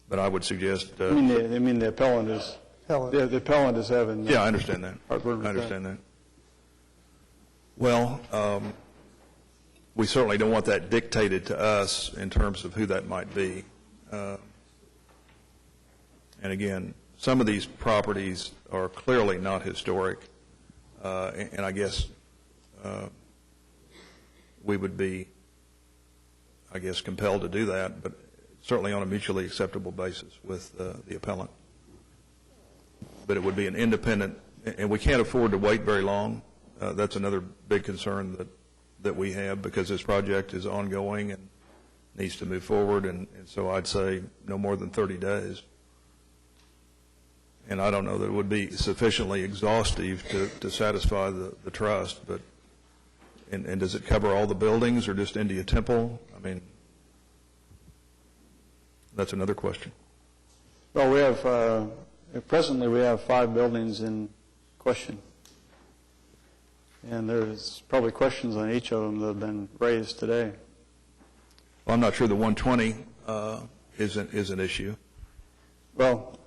But I would suggest... I mean, the appellant is... The appellant is having... Yeah, I understand that. Heartburn with I understand that. Well, we certainly don't want that dictated to us in terms of who that might be. And again, some of these properties are clearly not historic, and I guess we would be, compelled to do that, but certainly on a mutually acceptable basis with the appellant. But it would be an independent, and we can't afford to wait very long. That's another big concern that we have, because this project is ongoing and needs to move forward, and so I'd say no more than 30 days. And I don't know that it would be sufficiently exhaustive to satisfy the trust, but, and does it cover all the buildings or just India Temple? I mean, that's another question. Well, we have, presently we have 5 buildings in question. And there's probably questions on each of them that have been raised today. Well, I'm not sure the 120 is an issue. Well,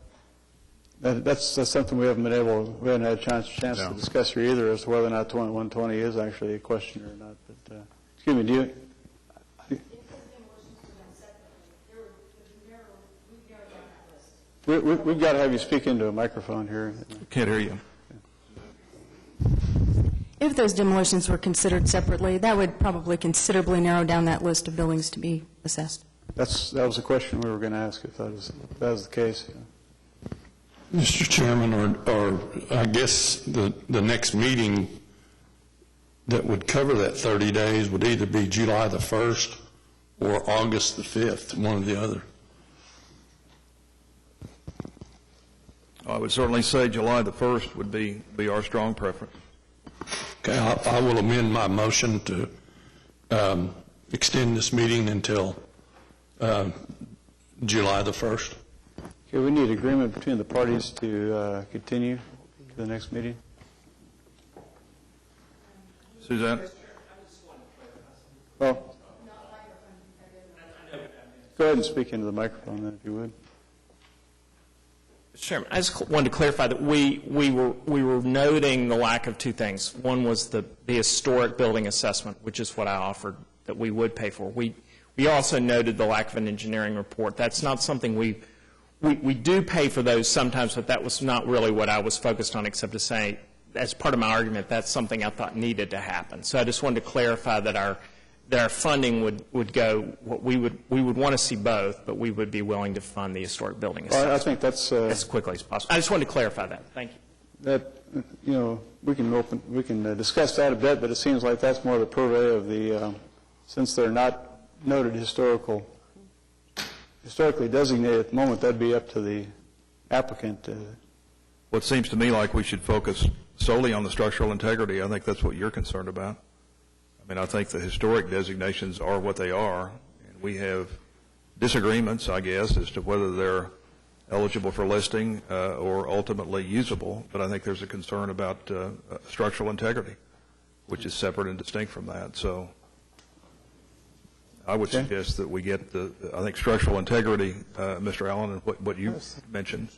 that's something we haven't had a chance to discuss here either, as to whether or not 120 is actually a question or not. But excuse me, do you? We've got to have you speak into a microphone here. Can't hear you. If those demolitions were considered separately, that would probably considerably narrow down that list of buildings to be assessed. That was a question we were going to ask if that was the case. Yeah. Mr. Chairman, or I guess the next meeting that would cover that 30 days would either be July the 1st or August the 5th, one or the other. I would certainly say July the 1st would be our strong preference. Okay, I will amend my motion to extend this meeting until July the 1st. Okay, we need agreement between the parties to continue to the next meeting. Suzanne? Well, go ahead and speak into the microphone then, if you would. Mr. Chairman, I just wanted to clarify that we were noting the lack of 2 things. One was the historic building assessment, which is what I offered that we would pay for. We also noted the lack of an engineering report. That's not something we do pay for those sometimes, but that was not really what I was focused on, except to say, as part of my argument, that's something I thought needed to happen. So I just wanted to clarify that our funding would go, we would want to see both, but we would be willing to fund the historic building assessment. I think that's as quickly as possible. I just wanted to clarify that. Thank you. That, we can discuss that a bit, but it seems like that's more the purvey of the, since they're not noted historically designated at the moment, that'd be up to the applicant. Well, it seems to me like we should focus solely on the structural integrity. I think that's what you're concerned about. I mean, I think the historic designations are what they are, and we have disagreements, I guess, as to whether they're eligible for listing or ultimately usable, but I think there's a concern about structural integrity, which is separate and distinct from that. So I would suggest that we get I think structural integrity, Mr. Allen, and what you mentioned.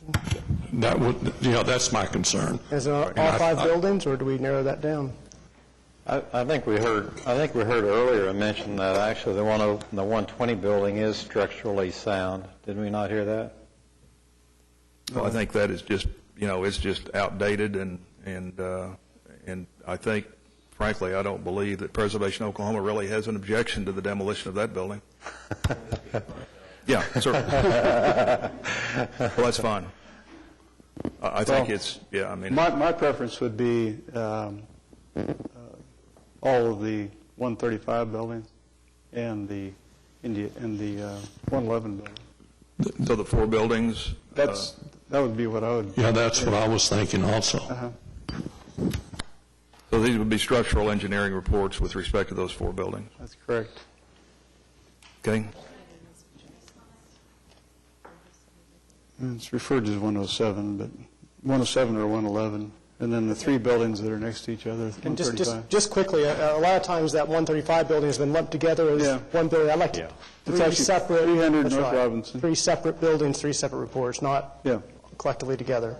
That's my concern. Is it all 5 buildings, or do we narrow that down? I think we heard earlier a mention that actually the 120 building is structurally sound. Did we not hear that? Well, I think that is just, it's just outdated, and I think, frankly, I don't believe that Preservation Oklahoma really has an objection to the demolition of that building. Yeah, certainly. Well, that's fine. I think it's, I mean. My preference would be all of the 135 buildings and the 111 building. So the 4 buildings? That would be what I would. Yeah, that's what I was thinking also. So these would be structural engineering reports with respect to those 4 buildings? That's correct. Okay. It's referred to as 107, but 107 or 111, and then the three buildings that are next to each other, And 135. just quickly, a lot of times that 135 building has been lumped together as one building. I'd like to It's three actually separate. 300 that's North right. Robinson. 3 separate buildings, 3 separate reports, not collectively together.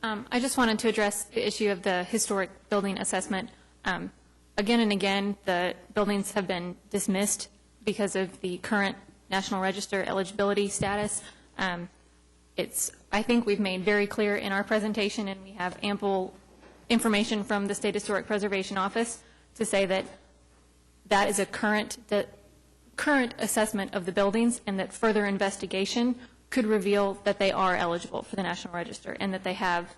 I just wanted to address the issue of the historic building assessment. Again and again, the buildings have been dismissed because of the current National Register eligibility status. I think we've made very clear in our presentation, and we have ample information from the State Historic Preservation Office to say that that is a current assessment of the buildings, and that further investigation could reveal that they are eligible for the National Register and that they have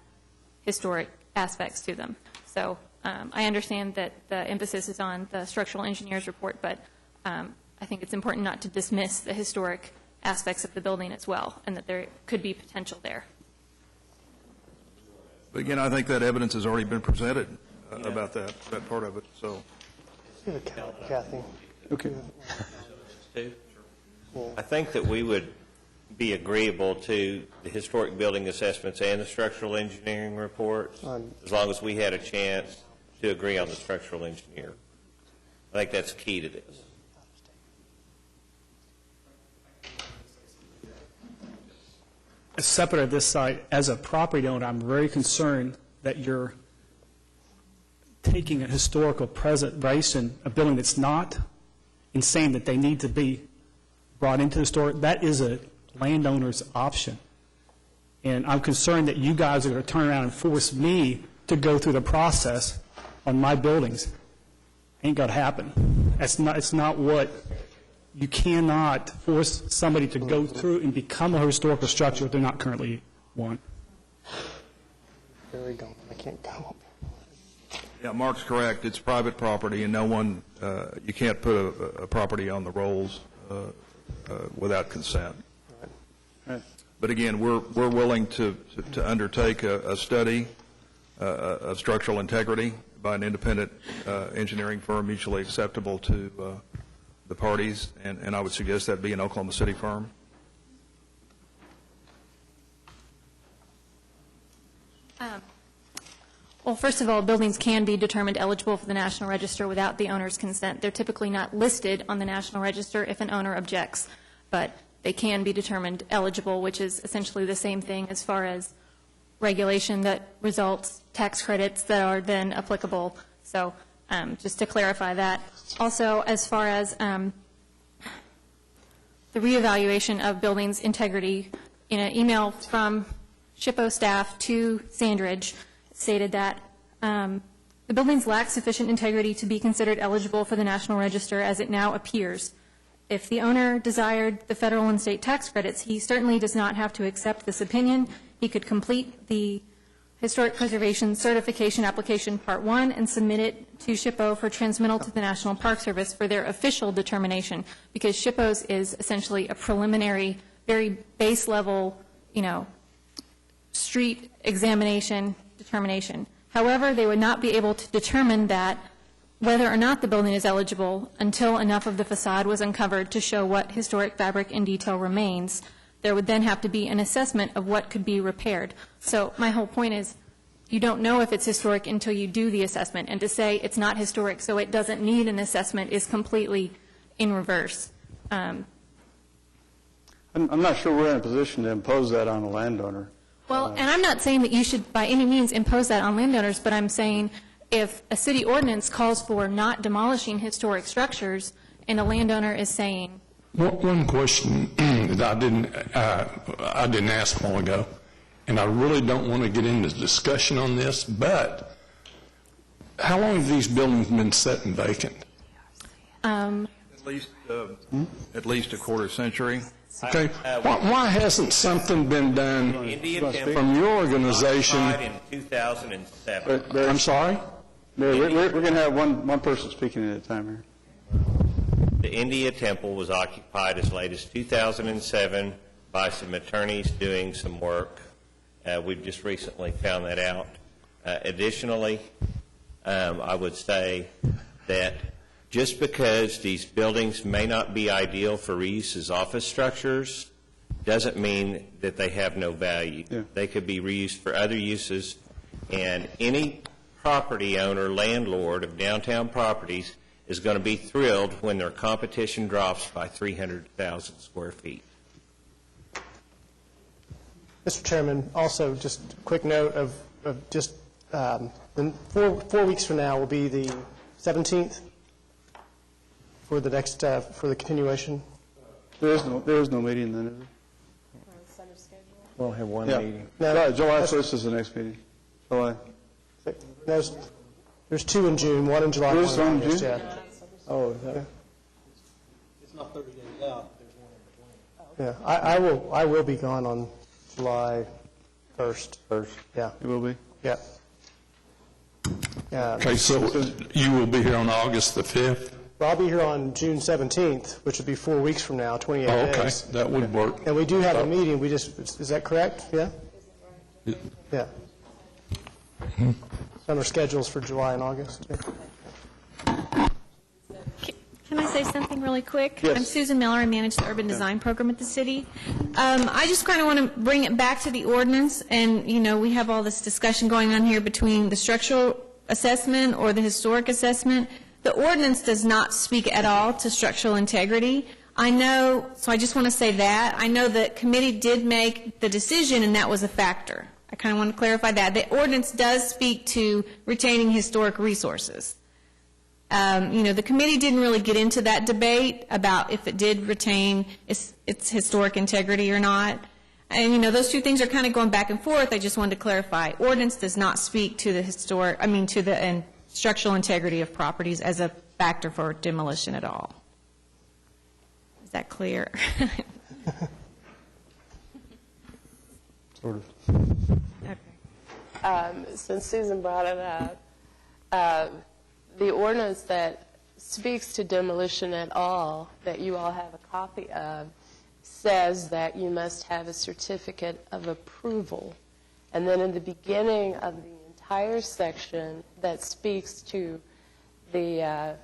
historic aspects to them. So I understand that the emphasis is on the structural engineer's report, but I think it's important not to dismiss the historic aspects of the building as well, and that there could be potential there. But again, I think that evidence has already been presented about that part of it, so. Kathy. Okay. I think that we would be agreeable to the historic building assessments and the structural engineering reports, as long as we had a chance to agree on the structural engineer. I think that's key to this. Separate of this site, as a property owner, I'm very concerned that you're taking a historical preservation, a building that's not, and saying that they need to be brought into historic. That is a landowner's option. And I'm concerned that you guys are going to turn around and force me to go through the process on my buildings. Ain't going to happen. It's not what. You cannot force somebody to go through and become a historical structure if they're not currently one. There we go. I can't go. Yeah, Mark's correct. It's private property, and no one, you can't put a property on the rolls without consent. Right. But again, we're willing to undertake a study of structural integrity by an independent engineering firm mutually acceptable to the parties, and I would suggest that be an Oklahoma City firm. Well, first of all, buildings can be determined eligible for the National Register without the owner's consent. They're typically not listed on the National Register if an owner objects, but they can be determined eligible, which is essentially the same thing as far as regulation that results, tax credits that are then applicable. So just to clarify that. Also, as far as the reevaluation of buildings integrity, in an email from SHPO staff to Sandridge stated that the buildings lack sufficient integrity to be considered eligible for the National Register as it now appears. If the owner desired the federal and state tax credits, he certainly does not have to accept this opinion. He could complete the Historic Preservation Certification Application Part 1 and submit it to SHPO for transmittal to the National Park Service for their official determination, because SHPO's is essentially a preliminary, very base level, street examination determination. However, they would not be able to determine that whether or not the building is eligible until enough of the facade was uncovered to show what historic fabric and detail remains. There would then have to be an assessment of what could be repaired. So my whole point is you don't know if it's historic until you do the assessment. And to say it's not historic so it doesn't need an assessment is completely in reverse. I'm not sure we're in a position to impose that on a landowner. Well, and I'm not saying that you should by any means impose that on landowners, but I'm saying if a city ordinance calls for not demolishing historic structures and a landowner is saying, one question that I didn't ask a while ago, and I really don't want to get into discussion on this, but how long have these buildings been sitting vacant? At least a quarter century. Okay. Why hasn't something been done from your organization? In 2007. I'm sorry? We're going to have one person speaking at a time here. The India Temple was occupied as late as 2007 by some attorneys doing some work. We've just recently found that out. Additionally, I would say that just because these buildings may not be ideal for reuse as office structures doesn't mean that they have no value. Yeah. They could be reused for other uses, and any property owner, landlord of downtown properties is going to be thrilled when their competition drops by 300,000 square feet. Mr. Chairman, also just a quick note of just 4 weeks from now will be the 17th for the next, for the continuation. There is no meeting then, is there? We'll have one Yeah. meeting. No, July 1st is the next meeting. July. There's 2 in June, 1 in July. There is 1 in one in August, June? yeah. Oh, is that? It's not 30 days out, there's one in between. Yeah, I will be gone on July 1st. Yeah. It will be? Yeah. Okay, so you will be here on August the 5th? Well, I'll be here on June 17th, which would be 4 weeks from now, 28 Oh, okay, days. that would work. And we do have a meeting, is that correct? Yeah? Yeah. Summer schedules for July and August. Yeah. Can I say something really quick? Yes. I'm Susan Miller. I manage the urban design program at the city. I just kind of want to bring it back to the ordinance, and, you know, we have all this discussion going on here between the structural assessment or the historic assessment. The ordinance does not speak at all to structural integrity. I know, so I just want to say that. I know the committee did make the decision, and that was a factor. I kind of want to clarify that. The ordinance does speak to retaining historic resources. You know, the committee didn't really get into that debate about if it did retain its historic integrity or not. And, you know, those two things are kind of going back and forth. I just wanted to clarify. Ordinance does not speak to the to the structural integrity of properties as a factor for demolition at all. Is that clear? Sort of. Okay. Since Susan brought it up, the ordinance that speaks to demolition at all, that you all have a copy of, says that you must have a certificate of approval. And then in the beginning of the entire section that speaks to the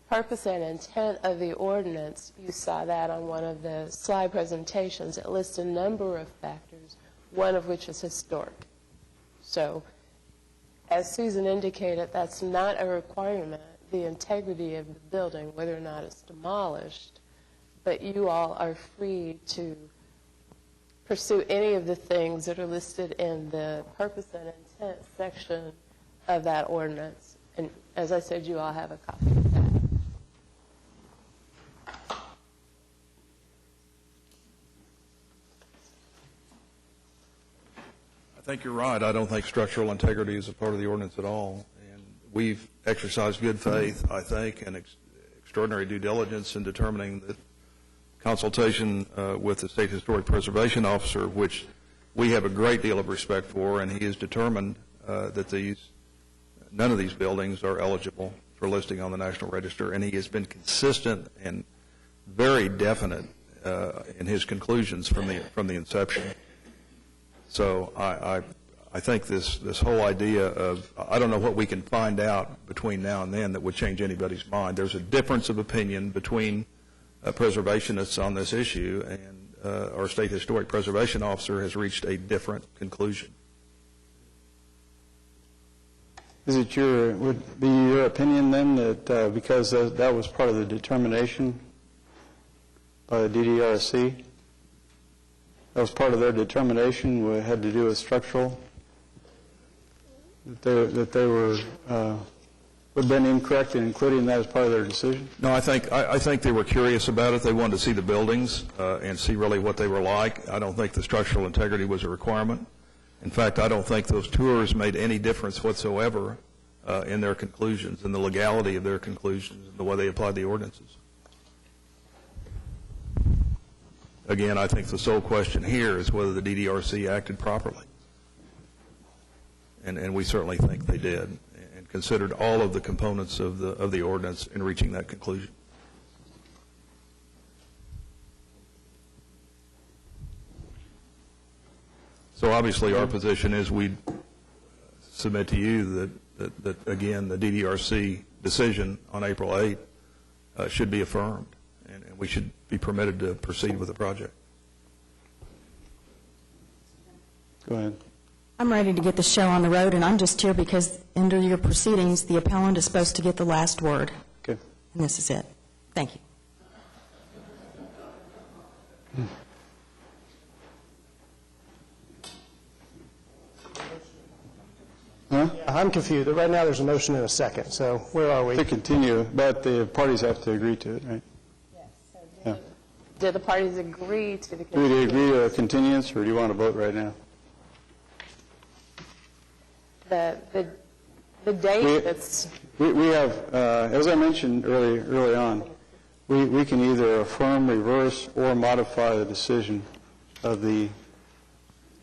purpose and intent of the ordinance, you saw that on one of the slide presentations. It lists a number of factors, one of which is historic. So, as Susan indicated, that's not a requirement, the integrity of the building, whether or not it's demolished, but you all are free to pursue any of the things that are listed in the purpose and intent section of that ordinance. And as I said, you all have a copy of that. I think you're right. I don't think structural integrity is a part of the ordinance at all. And we've exercised good faith, I think, and extraordinary due diligence in determining that consultation with the State Historic Preservation Officer, which we have a great deal of respect for, and he has determined that none of these buildings are eligible for listing on the National Register, and he has been consistent and very definite in his conclusions from the inception. So I think this whole idea of, I don't know what we can find out between now and then that would change anybody's mind. There's a difference of opinion between preservationists on this issue, and our State Historic Preservation Officer has reached a different conclusion. Is it would be your opinion then that because that was part of the determination by the DDRC, that was part of their determination, what had to do with structural, that they were would have been incorrect in including that as part of their decision? No, I think they were curious about it. They wanted to see the buildings and see really what they were like. I don't think the structural integrity was a requirement. In fact, I don't think those tours made any difference whatsoever in their conclusions, in the legality of their conclusions, and the way they applied the ordinances. Again, I think the sole question here is whether the DDRC acted properly. And we certainly think they did, and considered all of the components of the ordinance in reaching that conclusion. So obviously our position is we submit to you that again, the DDRC decision on April 8th should be affirmed, and we should be permitted to proceed with the project. Go ahead. I'm ready to get the show on the road, and I'm just here because under your proceedings, the appellant is supposed to get the last word. Okay. And this is it. Thank you. Huh? Yeah, I'm confused. Right now, there's a motion and a second, so where are we? To continue, but the parties have to agree to it, right? Yeah. Did the parties agree to the Do they agree to a continuance, or do you want to vote right now? the date that's... We have, as I mentioned early on, we can either affirm, reverse, or modify the decision of the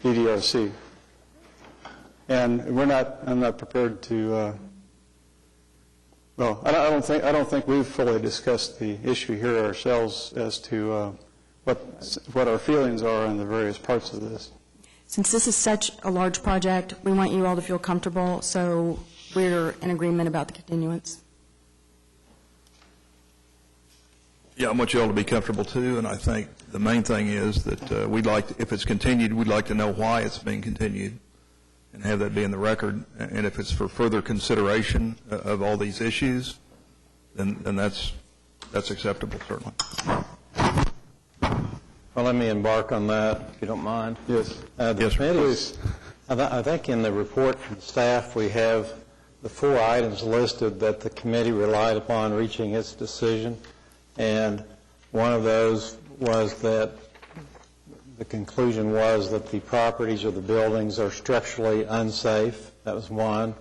DDRC. And I'm not prepared to, I don't think we've fully discussed the issue here ourselves as to what our feelings are on the various parts of this. Since this is such a large project, we want you all to feel comfortable, so we're in agreement about the continuance. Yeah, I want you all to be comfortable too, and I think the main thing is that we'd like, if it's continued, we'd like to know why it's being continued and have that be in the record. And if it's for further consideration of all these issues, then that's acceptable, certainly. Well, let me embark on that, if you don't mind. Yes. Yes, please. I think in the report from staff we have the 4 items listed that the committee relied upon reaching its decision, and one of those was that the conclusion was that the properties or the buildings are structurally unsafe. That was one.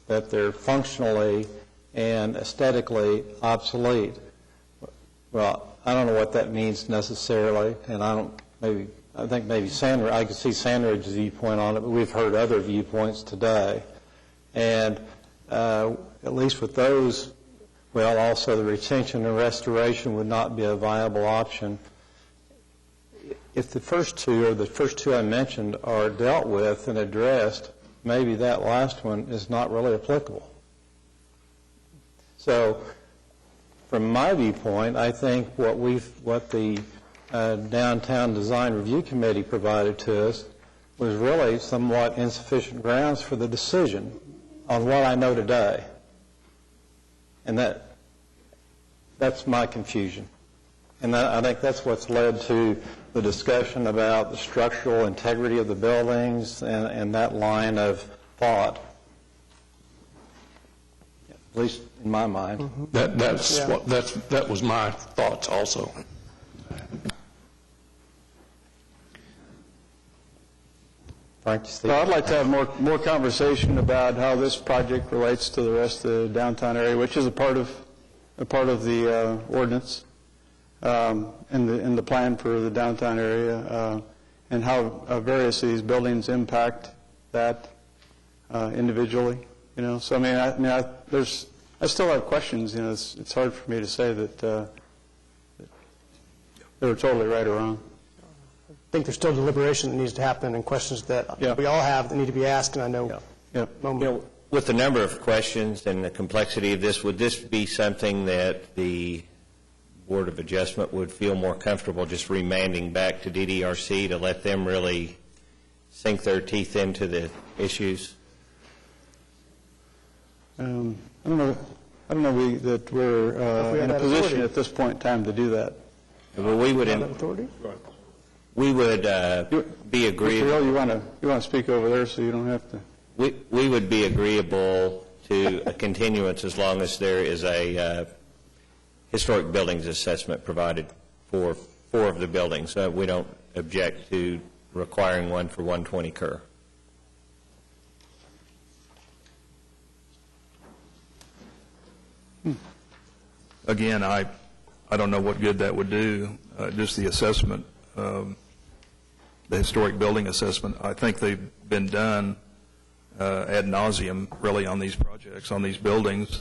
That they're functionally and aesthetically obsolete. Well, I don't know what that means necessarily, and I think maybe Sandridge, I could see Sandridge's viewpoint on it, but we've heard other viewpoints today. And at least with those, well, also the retention and restoration would not be a viable option. If the first two I mentioned are dealt with and addressed, maybe that last one is not really applicable. So, from my viewpoint, I think what the Downtown Design Review Committee provided to us was really somewhat insufficient grounds for the decision on what I know today. And that's my confusion. And I think that's what's led to the discussion about the structural integrity of the buildings and that line of thought, at least in my mind. Mm-hmm. That was my thoughts also. Frank, well, I'd like to have more conversation about how this project relates to the rest of the downtown area, which is a part of the ordinance in the plan for the downtown area, and how various of these buildings impact that individually. You know, so I still have questions. You know, it's hard for me to say that they were totally right or wrong. I think there's still deliberation that needs to happen and questions that we all have that need to be asked, and I know. You know, with the number of questions and the complexity of this, would this be something that the Board of Adjustment would feel more comfortable just remanding back to DDRC to let them really sink their teeth into the issues? I don't know that we're in a position at this point in time to do that. Well, we would be agreeable. Mr. Hill, you want to speak over there so you don't have to. We would be agreeable to a continuance as long as there is a historic buildings assessment provided for 4 of the buildings. We don't object to requiring one for 120 Kerr. Again, I don't know what good that would do, just the assessment, the historic building assessment. I think they've been done ad nauseum, really, on these projects, on these buildings,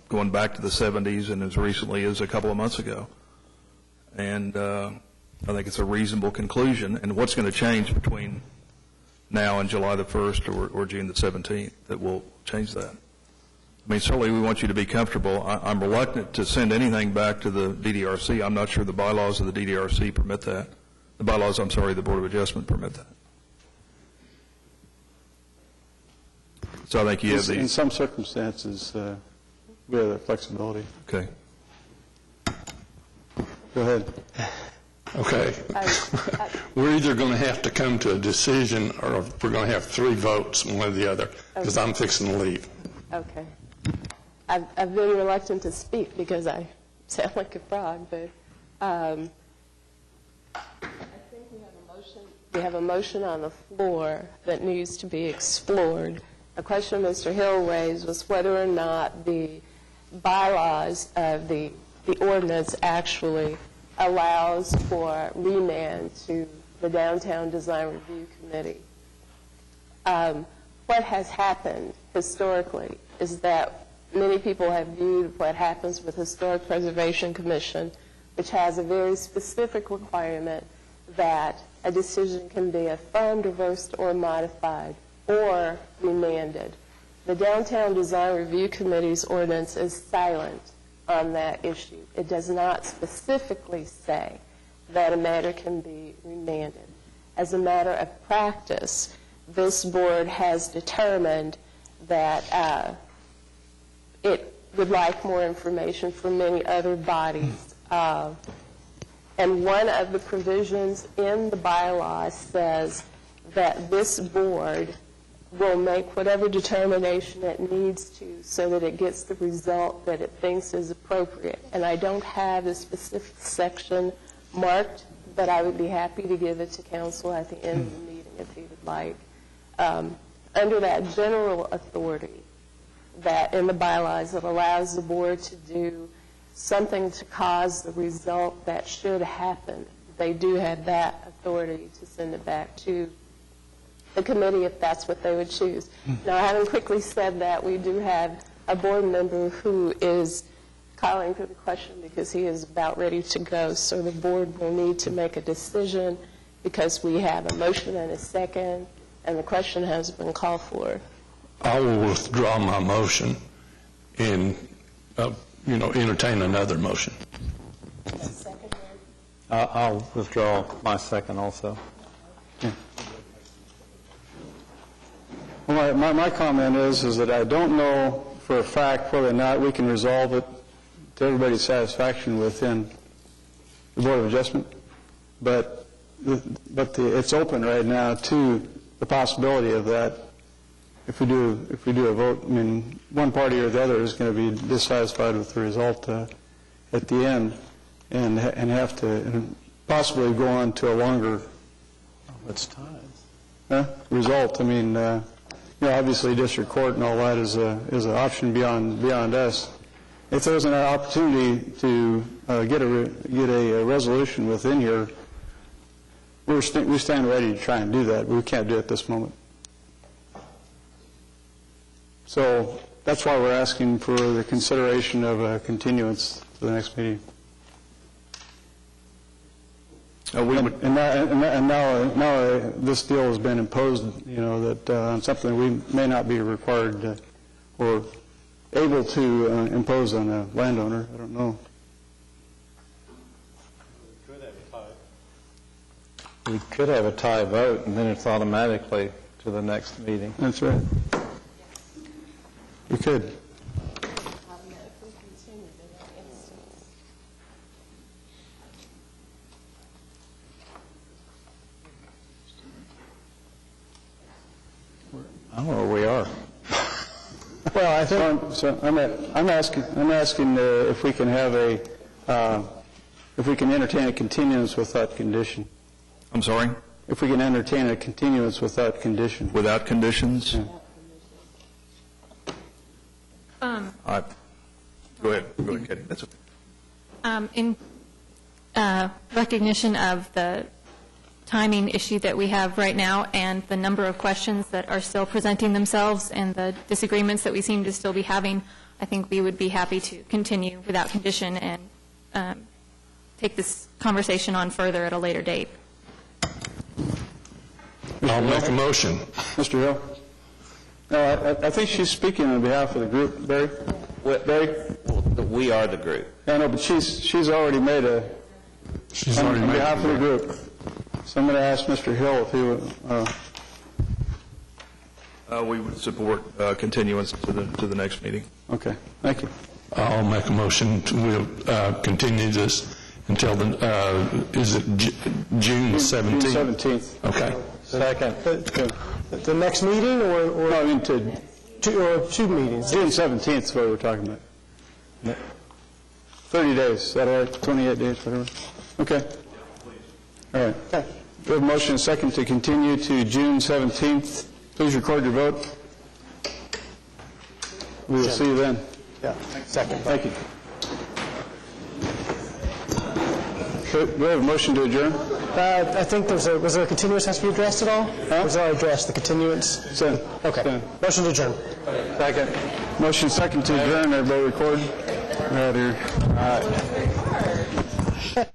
going back to the 70s and as recently as a couple of months ago. And I think it's a reasonable conclusion. And what's going to change between now and July the 1st or June the 17th that will change that? I mean, certainly we want you to be comfortable. I'm reluctant to send anything back to the DDRC. I'm not sure the bylaws of the DDRC permit that. The bylaws, the Board of Adjustment permit that. So I think you have the... In some circumstances, we have that flexibility. Okay. Go ahead. Okay. We're either going to have to come to a decision, or we're going to have 3 votes, one or the other, because I'm fixing to leave. Okay. I've been reluctant to speak because I sound like a frog, but I think we have a motion on the floor that needs to be explored. A question Mr. Hill raised was whether or not the bylaws of the ordinance actually allows for remand to the Downtown Design Review Committee. What has happened historically is that many people have viewed what happens with Historic Preservation Commission, which has a very specific requirement that a decision can be affirmed, reversed, or modified, or remanded. The Downtown Design Review Committee's ordinance is silent on that issue. It does not specifically say that a matter can be remanded. As a matter of practice, this board has determined that it would like more information from many other bodies. And one of the provisions in the bylaws says that this board will make whatever determination it needs to so that it gets the result that it thinks is appropriate. And I don't have a specific section marked, but I would be happy to give it to council at the end of the meeting if he would like. Under that general authority that in the bylaws that allows the board to do something to cause the result that should happen, they do have that authority to send it back to the committee if that's what they would choose. Now, having quickly said that, we do have a board member who is calling for the question because he is about ready to go, so the board will need to make a decision because we have a motion and a second, and the question has been called for. I will withdraw my motion and, entertain another motion. I'll withdraw my second also. Yeah. Well, my comment is that I don't know for a fact whether or not we can resolve it to everybody's satisfaction within the Board of Adjustment, but it's open right now to the possibility of that. If we do a vote, I mean, one party or the other is going to be dissatisfied with the result at the end, and have to possibly go on to a longer. It's ties. Result. I mean, obviously, district court and all that is an option beyond us. If there's an opportunity to get a resolution within here, we stand ready to try and do that. We can't do it at this moment. So that's why we're asking for the consideration of a continuance to the next meeting. And now this deal has been imposed, that on something we may not be required or able to impose on a landowner. I don't know. We could have a tie vote, and then it's automatically to the next meeting. That's right. We could. I don't know where we are. Well, I think so. I'm asking if we can have if we can entertain a continuance without condition. I'm sorry? If we can entertain a continuance without condition. Without conditions? Yeah. Go ahead, Katie. That's okay. In recognition of the timing issue that we have right now and the number of questions that are still presenting themselves and the disagreements that we seem to still be having, I think we would be happy to continue without condition and take this conversation on further at a later date. I'll make a motion. Mr. Hill? No, I think she's speaking on behalf of the group. Barry? Barry? We are the group. I know, but she's already made a... She's already made on behalf of the group. So I'm going to ask Mr. Hill if he would... we would support continuance to the next meeting. Okay, thank you. I'll make a motion to continue this until is it June 17th? June 17th. Okay. Second. The next meeting, or No, I mean two meetings? June 17th is what we're talking about. 30 days, is that all right? 28 days, whatever? Okay. All right. Okay. We have a motion and a second to continue to June 17th. Please record your vote. We will see you then. Yeah, second. Thank you. Do we have a motion to adjourn? I think was there a continuance has to be addressed at all? Huh? Was that addressed, the continuance? Okay. Motion to adjourn. Second. Motion second to adjourn. Everybody record. Right here. All right.